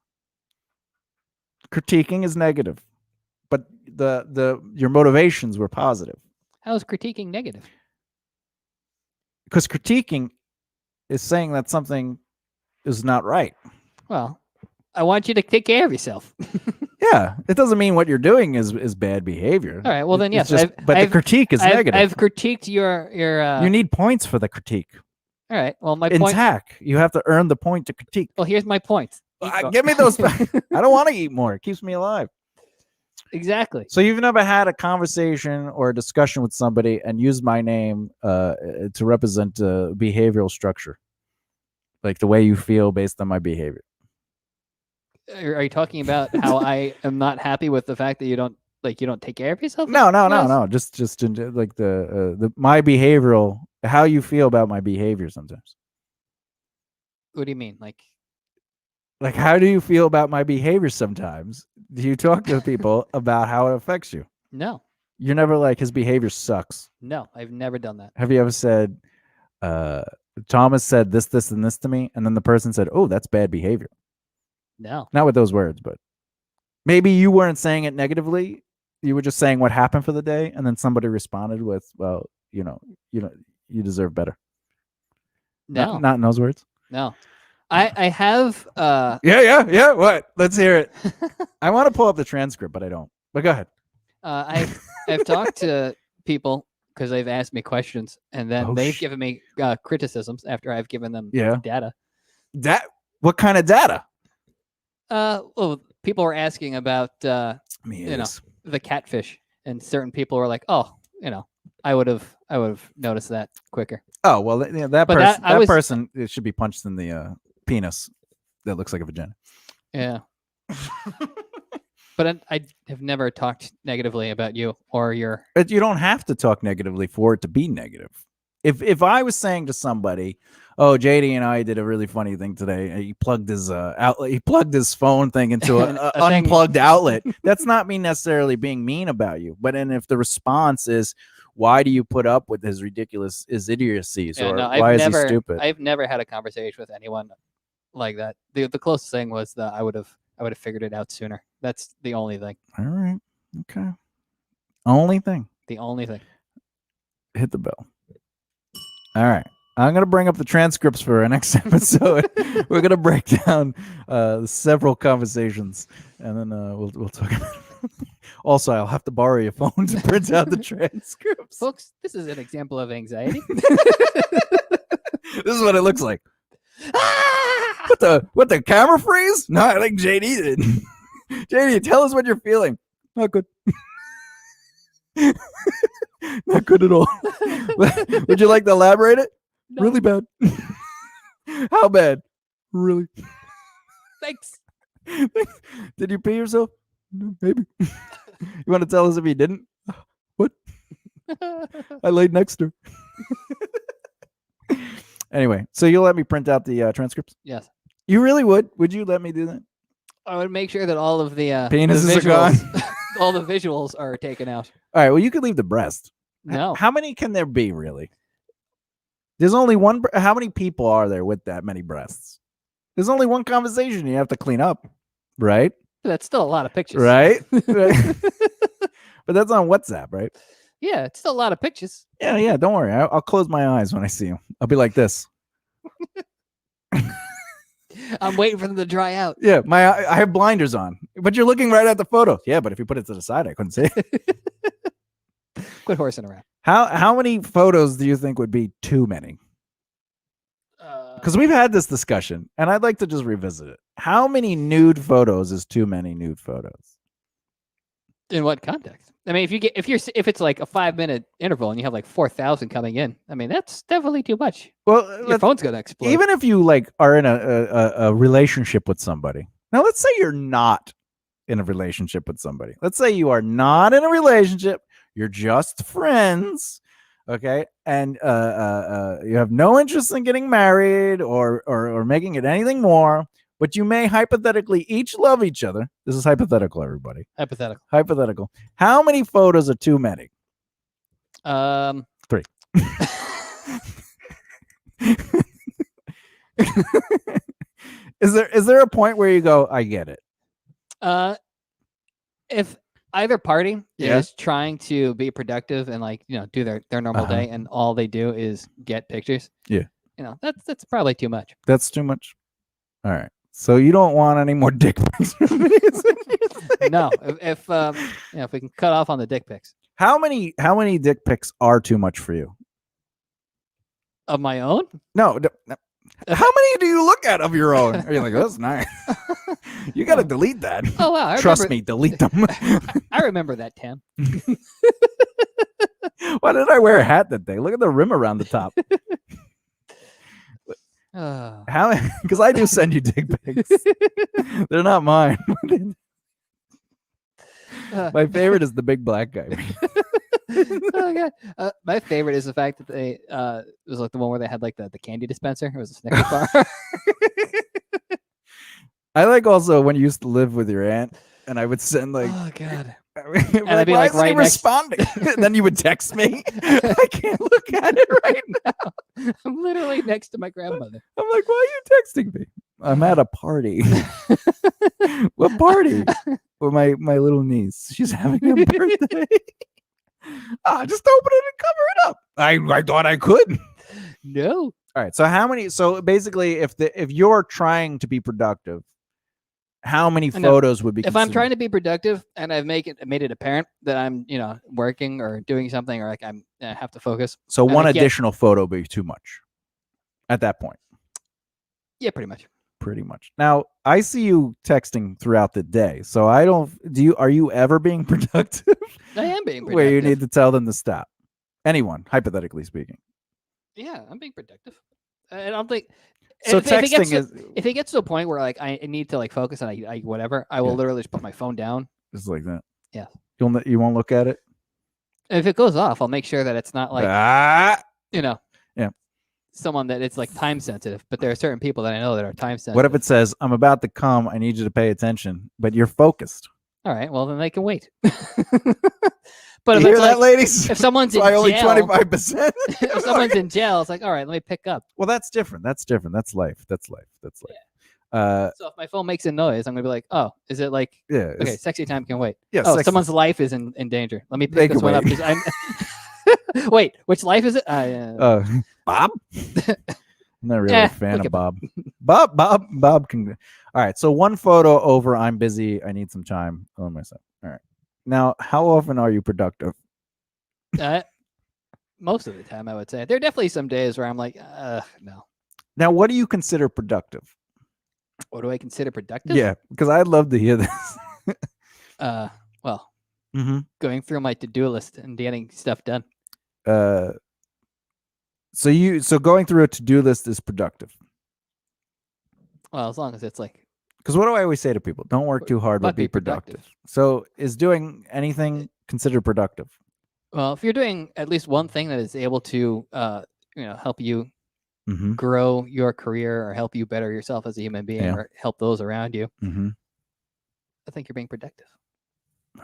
Critiquing is negative, but your motivations were positive. How is critiquing negative? Because critiquing is saying that something is not right. Well, I want you to take care of yourself. Yeah, it doesn't mean what you're doing is bad behavior. All right, well then yes, the critique is negative. I've critiqued your. You need points for the critique. All right, well my point. In TAC, you have to earn the point to critique. Well, here's my point. Give me those. I don't want to eat more. It keeps me alive. Exactly. So you've never had a conversation or a discussion with somebody and used my name to represent behavioral structure, like the way you feel based on my behavior. Are you talking about how I am not happy with the fact that you don't take care of yourself? No. Just like the my behavioral, how you feel about my behavior sometimes. What do you mean? Like, how do you feel about my behavior sometimes? Do you talk to people about how it affects you? No. You're never like, his behavior sucks. No, I've never done that. Have you ever said, Thomas said this, and this to me, and then the person said, oh, that's bad behavior? No. Not with those words, but Maybe you weren't saying it negatively. You were just saying what happened for the day, and then somebody responded with, "Well, you deserve better." No, Not in those words. no. I have Yeah. What? Let's hear it. I want to pull up the transcript, but I don't. But go ahead. I've talked to people because they've asked me questions, and then they've given me criticisms after I've given them data. What kind of data? Well, people were asking about the catfish, and certain people were like, "Oh, I would have noticed that quicker." Oh well, that person it should be punched in the penis. That looks like a vagina. Yeah. But I have never talked negatively about you or your. But you don't have to talk negatively for it to be negative. If I was saying to somebody, "Oh, JD and I did a really funny thing today," he plugged his outlet, he plugged his phone thing into an unplugged outlet. That's not me necessarily being mean about you. But then if the response is, "Why do you put up with his ridiculous idiocies?" or "Why is he stupid?" I've never had a conversation with anyone like that. The closest thing was that I would have figured it out sooner. That's the only thing. All right. Okay. Only thing. The only thing. Hit the bell. All right. I'm going to bring up the transcripts for our next episode. We're going to break down several conversations, and then we'll talk about it. Also, I'll have to borrow your phone to print out the transcripts. Folks, this is an example of anxiety. This is what it looks like. What the camera freeze? No, I think JD did. JD, tell us what you're feeling. Not good. Not good at all. Would you like to elaborate it? No. Really bad. How bad? Really? Thanks. Did you pee yourself? No, maybe. You want to tell us if you didn't? What? I laid next to her. Anyway, so you'll let me print out the transcripts? Yes. You really would? Would you let me do that? I would make sure that all of the penises are gone. All the visuals are taken out. All right. Well, you could leave the breast. No. How many can there be, really? There's only one. How many people are there with that many breasts? There's only one conversation you have to clean up, right? That's still a lot of pictures, right? But that's on WhatsApp, right? Yeah, it's still a lot of pictures. Yeah. Don't worry. I'll close my eyes when I see them. I'll be like this. I'm waiting for them to dry out. Yeah, I have blinders on, but you're looking right at the photo. Yeah, but if you put it to the side, I couldn't see it. Quit horsing around. How many photos do you think would be too many? Because we've had this discussion, and I'd like to just revisit it. How many nude photos is too many nude photos? In what context? I mean, if it's like a 5-minute interval and you have like 4,000 coming in, I mean that's definitely too much. Well, your phone's gonna explode. Even if you like are in a relationship with somebody. Now, let's say you're not in a relationship with somebody. Let's say you are not in a relationship. You're just friends, okay? And you have no interest in getting married or making it anything more. But you may hypothetically each love each other. This is hypothetical, everybody. Hypothetical. How many photos are too many? 3. Is there a point where you go, I get it? If either party is trying to be productive and like do their normal day, and all they do is get pictures, that's probably too much. That's too much. All right. So you don't want any more dick pics? No. If we can cut off on the dick pics. How many dick pics are too much for you? Of my own? No. How many do you look at of your own? Are you like, that's nice? You got to delete that. Oh wow! Trust me, delete them. I remember that, Tam. Why did I wear a hat that day? Look at the rim around the top. How? Because I do send you dick pics. They're not mine. My favorite is the big black guy. Oh god! My favorite is the fact that they it was like the one where they had like the candy dispenser. It was a Snickers bar. I like also when you used to live with your aunt, and I would send like, oh god. And I'd be like, right responding. And then you would text me. I can't look at it right now. I'm literally next to my grandmother. I'm like, why are you texting me? I'm at a party. What party? with my little niece. She's having a birthday. Just open it and cover it up. I thought I could. No. All right. So how many? So basically, if you're trying to be productive, how many I know. photos would be? If I'm trying to be productive and I've made it apparent that I'm, working or doing something, or like I have to focus. So and one I can't- additional photo would be too much at that point. Yeah, pretty much. Pretty much. Now I see you texting throughout the day, so I don't. Are you ever being productive? I am being productive. Where you need to tell them to stop. Anyone, hypothetically speaking. Yeah, I'm being productive. I don't think. So if it gets to a point where like I need to like focus and I whatever, I will literally just put my phone down. Just like that. Yeah. You won't look at it. And if it goes off, I'll make sure that it's not like Yeah. someone that it's like time sensitive. But there are certain people that I know that are time sensitive. What if it says, "I'm about to come. I need you to pay attention," but you're focused? All right, well then they can wait. But if You hear it's that, like, ladies? if someone's in Why only jail, 25%? if someone's in jail, it's like, all right, let me pick up. Well, that's different. That's different. That's life. That's life. That's life. So if my phone makes a noise, I'm gonna be like, oh, is it like, Yeah. okay, sexy time can wait. Yeah. Oh, someone's life is in danger. Let me They pick this can one up. wait. 'Cause I'm wait, which life is it? Bob. I'm not really a fan look of at Bob. Bob can. All right. So one photo over. I'm busy. I need some time on myself. All right. Now, how often are you productive? Most of the time, I would say. There are definitely some days where I'm like, no. Now, what do you consider productive? What do I consider productive? Yeah, because I'd love to hear this. Well, Mm-hmm. going through my to-do list and getting stuff done. So going through a to-do list is productive. Well, as long as it's like, Because what do I always say to people? Don't work too hard, but be productive. So is doing anything considered productive? well, if you're doing at least one thing that is able to, help you Mm-hmm. grow your career or help you better yourself as a human being Yeah. or help those around you, Mm-hmm. I think you're being productive.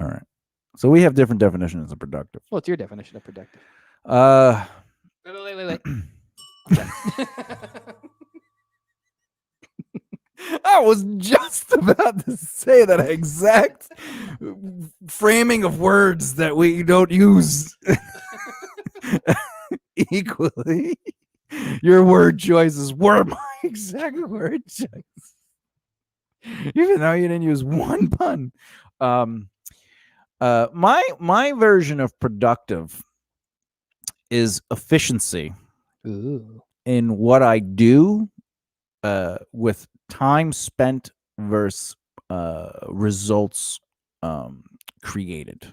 All right. So we have different definitions of productive. What's your definition of productive? Wait. I was just about to say that exact framing of words that we don't use equally. Your word choices were my exact word choice, even though you didn't use one pun. My version of productive is efficiency. Ooh. In what I do, with time spent versus results created.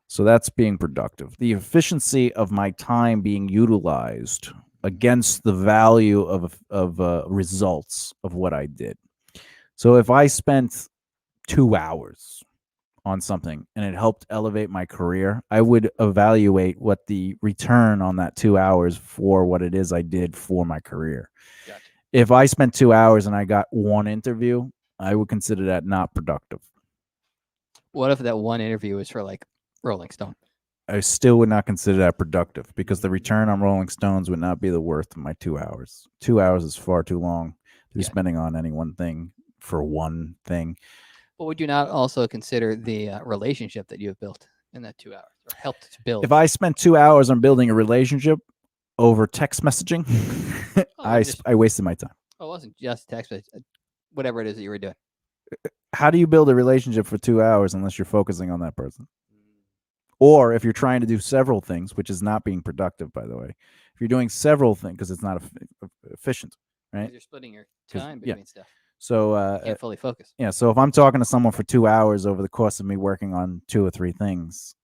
So that's being productive. The efficiency of my time being utilized against the value of results of what I did. So if I spent 2 hours on something and it helped elevate my career, I would evaluate what the return on that 2 hours for what it is I did for my career. Gotcha. If I spent 2 hours and I got one interview, I would consider that not productive. What if that one interview is for like Rolling Stone? I still would not consider that productive because the return on Rolling Stones would not be the worth of my 2 hours. 2 hours is far too long to be spending on any one thing for one thing. But would you not also consider the relationship that you have built in that 2 hours or helped to build? If I spent 2 hours on building a relationship over text messaging, I wasted my time. Oh, it wasn't just text, but whatever it is that you were doing. How do you build a relationship for 2 hours unless you're focusing on that person? Or if you're trying to do several things, which is not being productive, by the way. If you're doing several things, because it's not efficient, right? You're splitting your time between stuff. So you can't fully focus. Yeah. So if I'm talking to someone for 2 hours over the course of me working on 2 or 3 things,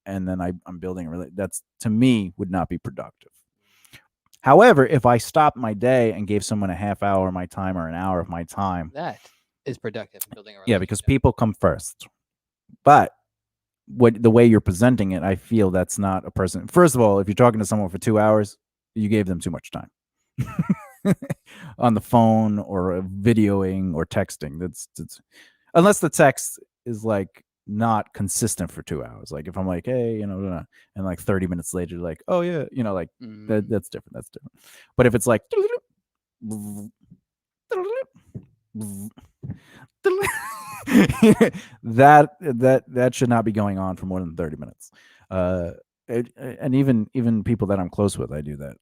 and then I'm building a relationship, that's, to me, would not be productive. However, if I stopped my day and gave someone a half hour of my time or an hour of my time, that is productive in building a relationship. Yeah, because people come first. But the way you're presenting it, I feel that's not a person. First of all, if you're talking to someone for 2 hours, you gave them too much time on the phone or videoing or texting. That's unless the text is like not consistent for 2 hours. Like if I'm like, hey, and like 30 minutes later, like, oh yeah, like that's different. That's different. But if it's like that should not be going on for more than 30 minutes. And even people that I'm close with, I do that.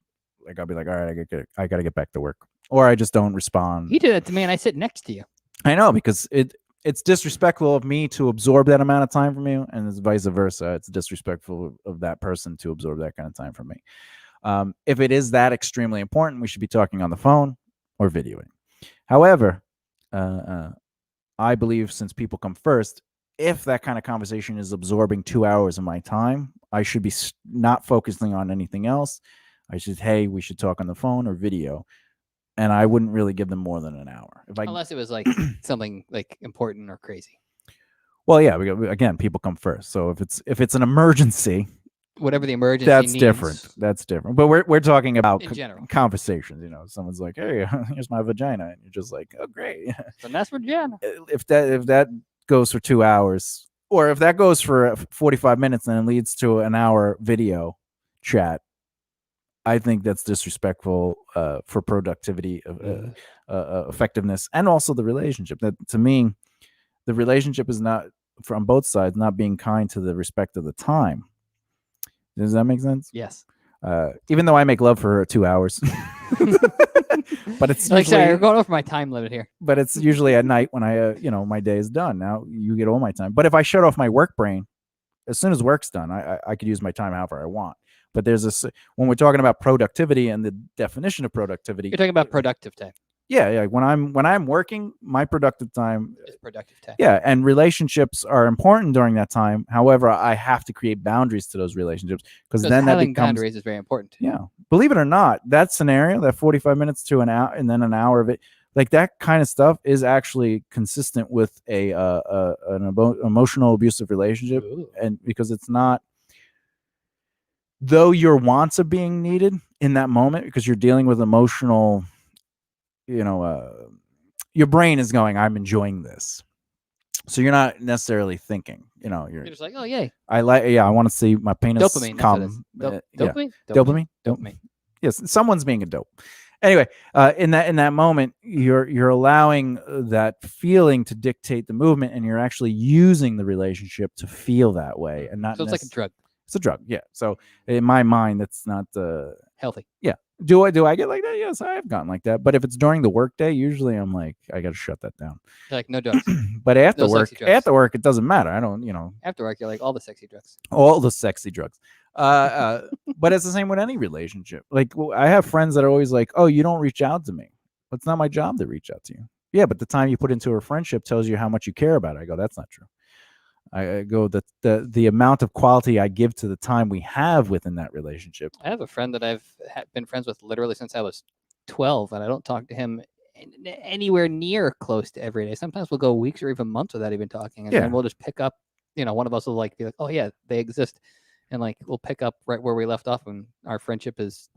Like I'll be like, all right, I gotta get back to work, or I just don't respond. You do that to me, and I sit next to you. I know, because it's disrespectful of me to absorb that amount of time from you, and it's vice versa. It's disrespectful of that person to absorb that kind of time from me. If it is that extremely important, we should be talking on the phone or videoing. However, I believe since people come first, if that kind of conversation is absorbing 2 hours of my time, I should be not focusing on anything else. I should, hey, we should talk on the phone or video. And I wouldn't really give them more than an hour. Unless it was like something like important or crazy. Well, yeah, again, people come first. So if it's an emergency, whatever the emergency that's needs, different. That's different. But we're talking about in general conversations. You know, someone's like, "Hey, here's my vagina," and you're just like, "Oh, great." So that's vagina. If that goes for 2 hours, or if that goes for 45 minutes and it leads to an hour video chat, I think that's disrespectful for productivity, effectiveness, and also the relationship. That, to me, the relationship is not, from both sides, not being kind to the respect of the time. Does that make sense? Yes. Even though I make love for her 2 hours, but it's like, usually, sorry, you're going over my time limit here. But it's usually at night when I, my day is done. Now you get all my time. But if I shut off my work brain, as soon as work's done, I could use my time however I want. But there's this, when we're talking about productivity and the definition of productivity, you're talking about productive time. Yeah. When I'm working, my productive time is productive time. Yeah, and relationships are important during that time. However, I have to create boundaries to those relationships, because then that becomes, boundaries is very important. Yeah, believe it or not, that scenario, that 45 minutes to an hour, and then an hour of it, like that kind of stuff, is actually consistent with an emotional abusive relationship. Ooh. And because it's not, though your wants are being needed in that moment, because you're dealing with emotional, your brain is going, I'm enjoying this. So you're not necessarily thinking, you're just like, oh, yay. I want to see my penis dopamine, come. Dopamine? Dopamine. Yes, someone's being a dope. Anyway, in that moment, you're allowing that feeling to dictate the movement, and you're actually using the relationship to feel that way, and not. So it's like a drug. It's a drug, yeah. So in my mind, that's not healthy. Yeah. Do I get like that? Yes, I have gotten like that. But if it's during the workday, usually I'm like, I got to shut that down. You're like, no drugs. But after work, it doesn't matter. I don't, After work, you're like, all the sexy drugs. All the sexy drugs. But it's the same with any relationship. Like, I have friends that are always like, oh, you don't reach out to me. It's not my job to reach out to you. Yeah, but the time you put into a friendship tells you how much you care about it. I go, that's not true. I go, the amount of quality I give to the time we have within that relationship. I have a friend that I've been friends with literally since I was 12, and I don't talk to him anywhere near close to every day. Sometimes we'll go weeks or even months without even talking, and then we'll just pick up. One of us will be like, oh yeah, they exist, and like we'll pick up right where we left off, and our friendship is,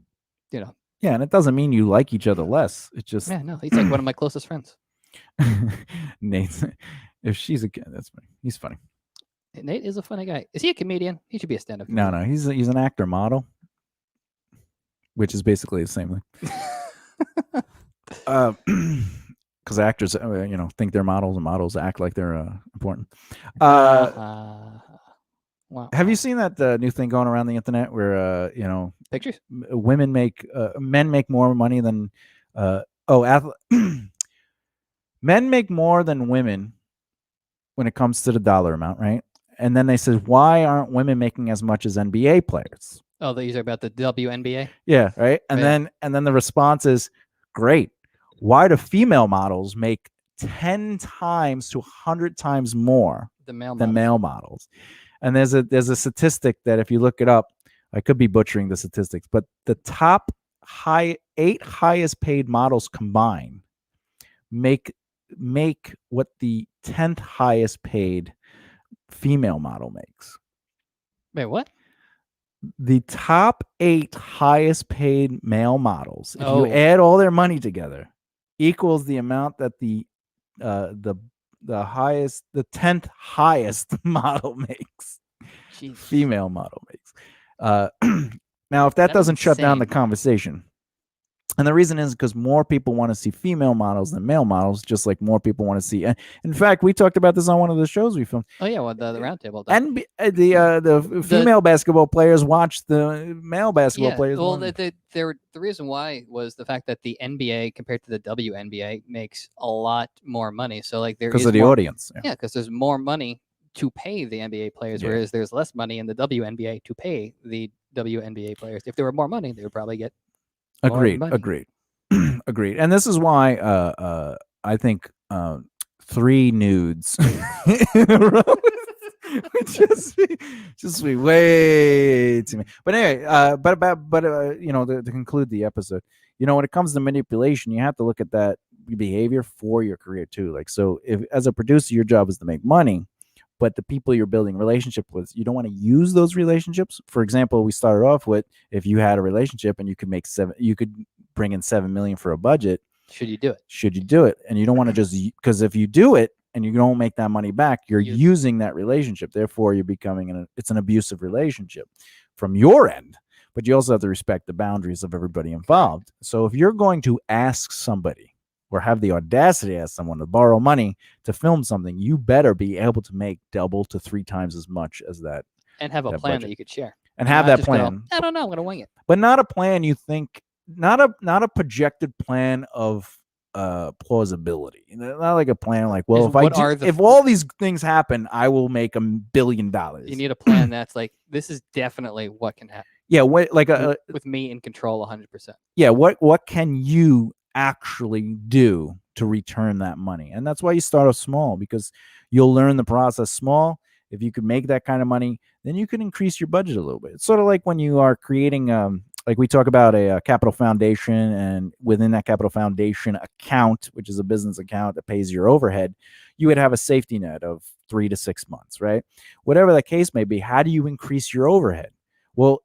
Yeah, and it doesn't mean you like each other less. It's just no, he's like one of my closest friends. Nate, if she's that's funny. He's funny. Nate is a funny guy. Is he a comedian? He should be a stand-up comedian. No, he's an actor model, which is basically the same thing. Because actors, think they're models, and models act like they're important. Wow. Have you seen that new thing going around the internet where pictures? Men make more money than men make more than women when it comes to the dollar amount, right? And then they said, why aren't women making as much as NBA players? Oh, these are about the WNBA? Yeah, right. And then the response is, great. Why do female models make 10 times to 100 times more than male models? And there's a statistic that, if you look it up, I could be butchering the statistics, but the top 8 highest paid models combined make what the 10th highest paid female model makes. Wait, what? The top 8 highest paid male models, if you add all their money together, equals the amount that the 10th highest model makes. Jeez. Female model makes. Now, if that doesn't shut down the conversation, And the reason is because more people want to see female models than male models, just like more people want to see. And in fact, we talked about this on one of the shows we filmed. Oh yeah, well the roundtable. And the female basketball players watch the male basketball players. Well, the reason why was the fact that the NBA compared to the WNBA makes a lot more money. So like because of the audience. Yeah, because there's more money to pay the NBA players, whereas there's less money in the WNBA to pay the WNBA players. If there were more money, they would probably get. Agreed. Agreed. And this is why I think 3 nudes in a row would just be way too many. But anyway, to conclude the episode, when it comes to manipulation, you have to look at that behavior for your career too. Like, so if as a producer, your job is to make money, but the people you're building relationship with, you don't want to use those relationships. For example, we started off with, if you had a relationship and you could bring in $7 million for a budget. Should you do it? And you don't want to just, because if you do it and you don't make that money back, you're using that relationship. Therefore, you're becoming it's an abusive relationship from your end. But you also have to respect the boundaries of everybody involved. So if you're going to ask somebody, or have the audacity to ask someone to borrow money to film something, you better be able to make double to 3 times as much as that. And have a plan budget that you could share. And have that plan. I don't know, I'm going to wing it. But not a plan you think, not a projected plan of plausibility. Not like a plan like, well, if all these things happen, I will make $1 billion. You need a plan that's like, this is definitely what can happen. Yeah, with me in control 100%. Yeah, what can you actually do to return that money? And that's why you start off small, because you'll learn the process small. If you could make that kind of money, then you can increase your budget a little bit. It's sort of like when you are creating like we talk about a capital foundation, and within that capital foundation account, which is a business account that pays your overhead, you would have a safety net of 3 to 6 months, right? Whatever the case may be, how do you increase your overhead? Well,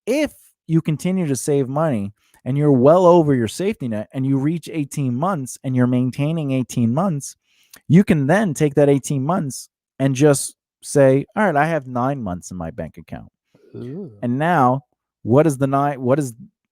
if you continue to save money and you're well over your safety net and you reach 18 months and you're maintaining 18 months, you can then take that 18 months and just say, all right, I have 9 months in my bank account. Ooh. And now what is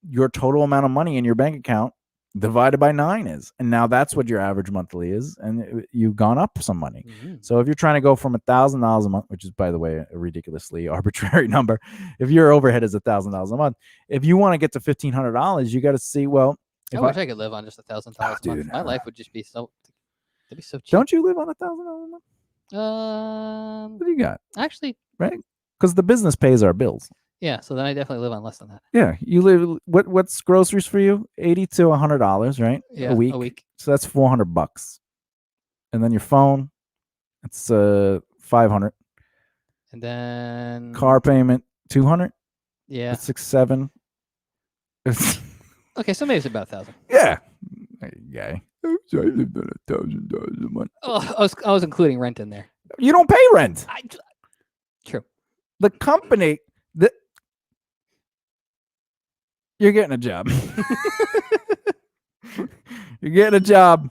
your total amount of money in your bank account divided by 9 is? And now that's what your average monthly is. And you've gone up some money. Mm-hmm. So if you're trying to go from $1,000 a month, which is, by the way, a ridiculously arbitrary number, if your overhead is $1,000 a month, if you want to get to $1,500, you got to see, well, I wish I could live on just $1,000 a month. My life would just be so cheap. Don't you live on $1,000 a month? What do you got? Actually, right? Because the business pays our bills. Yeah, so then I definitely live on less than that. Yeah, you live. What's groceries for you? $80 to $100, right? Yeah, a week. So that's $400. And then your phone, it's $500. And then car payment $200. Yeah, that's $600, $700. Okay, so maybe it's about $1,000. Yeah, guy. I lived on $1,000 a month. Oh, I was including rent in there. You don't pay rent. True. The company. You're getting a job. You're getting a job.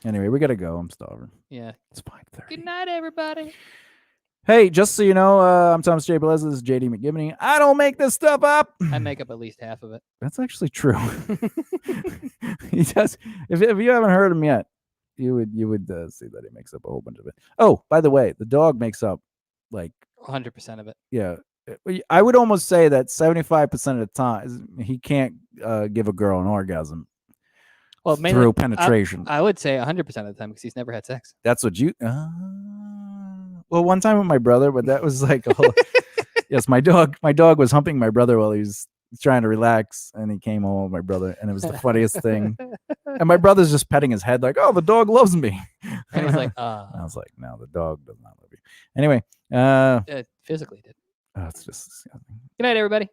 Anyway, we got to go. I'm starving. Yeah. It's 5:30. Good night, everybody. Hey, just so you know, I'm Thomas J. Bellezza. This is JD McGibney. I don't make this stuff up. I make up at least half of it. That's actually true. He does. If you haven't heard him yet, you would see that he makes up a whole bunch of it. Oh, by the way, the dog makes up like 100% of it. Yeah. I would almost say that 75% of the time he can't give a girl an orgasm through penetration. I would say 100% of the time because he's never had sex. That's what you. Well, one time with my brother, but that was like a whole. Yes, my dog was humping my brother while he was trying to relax, and he came home with my brother, and it was the funniest thing. And my brother's just petting his head like, "Oh, the dog loves me." And he's like, I was like, "No, the dog does not love you." Anyway, it physically did. Oh, it's just disgusting. Good night, everybody.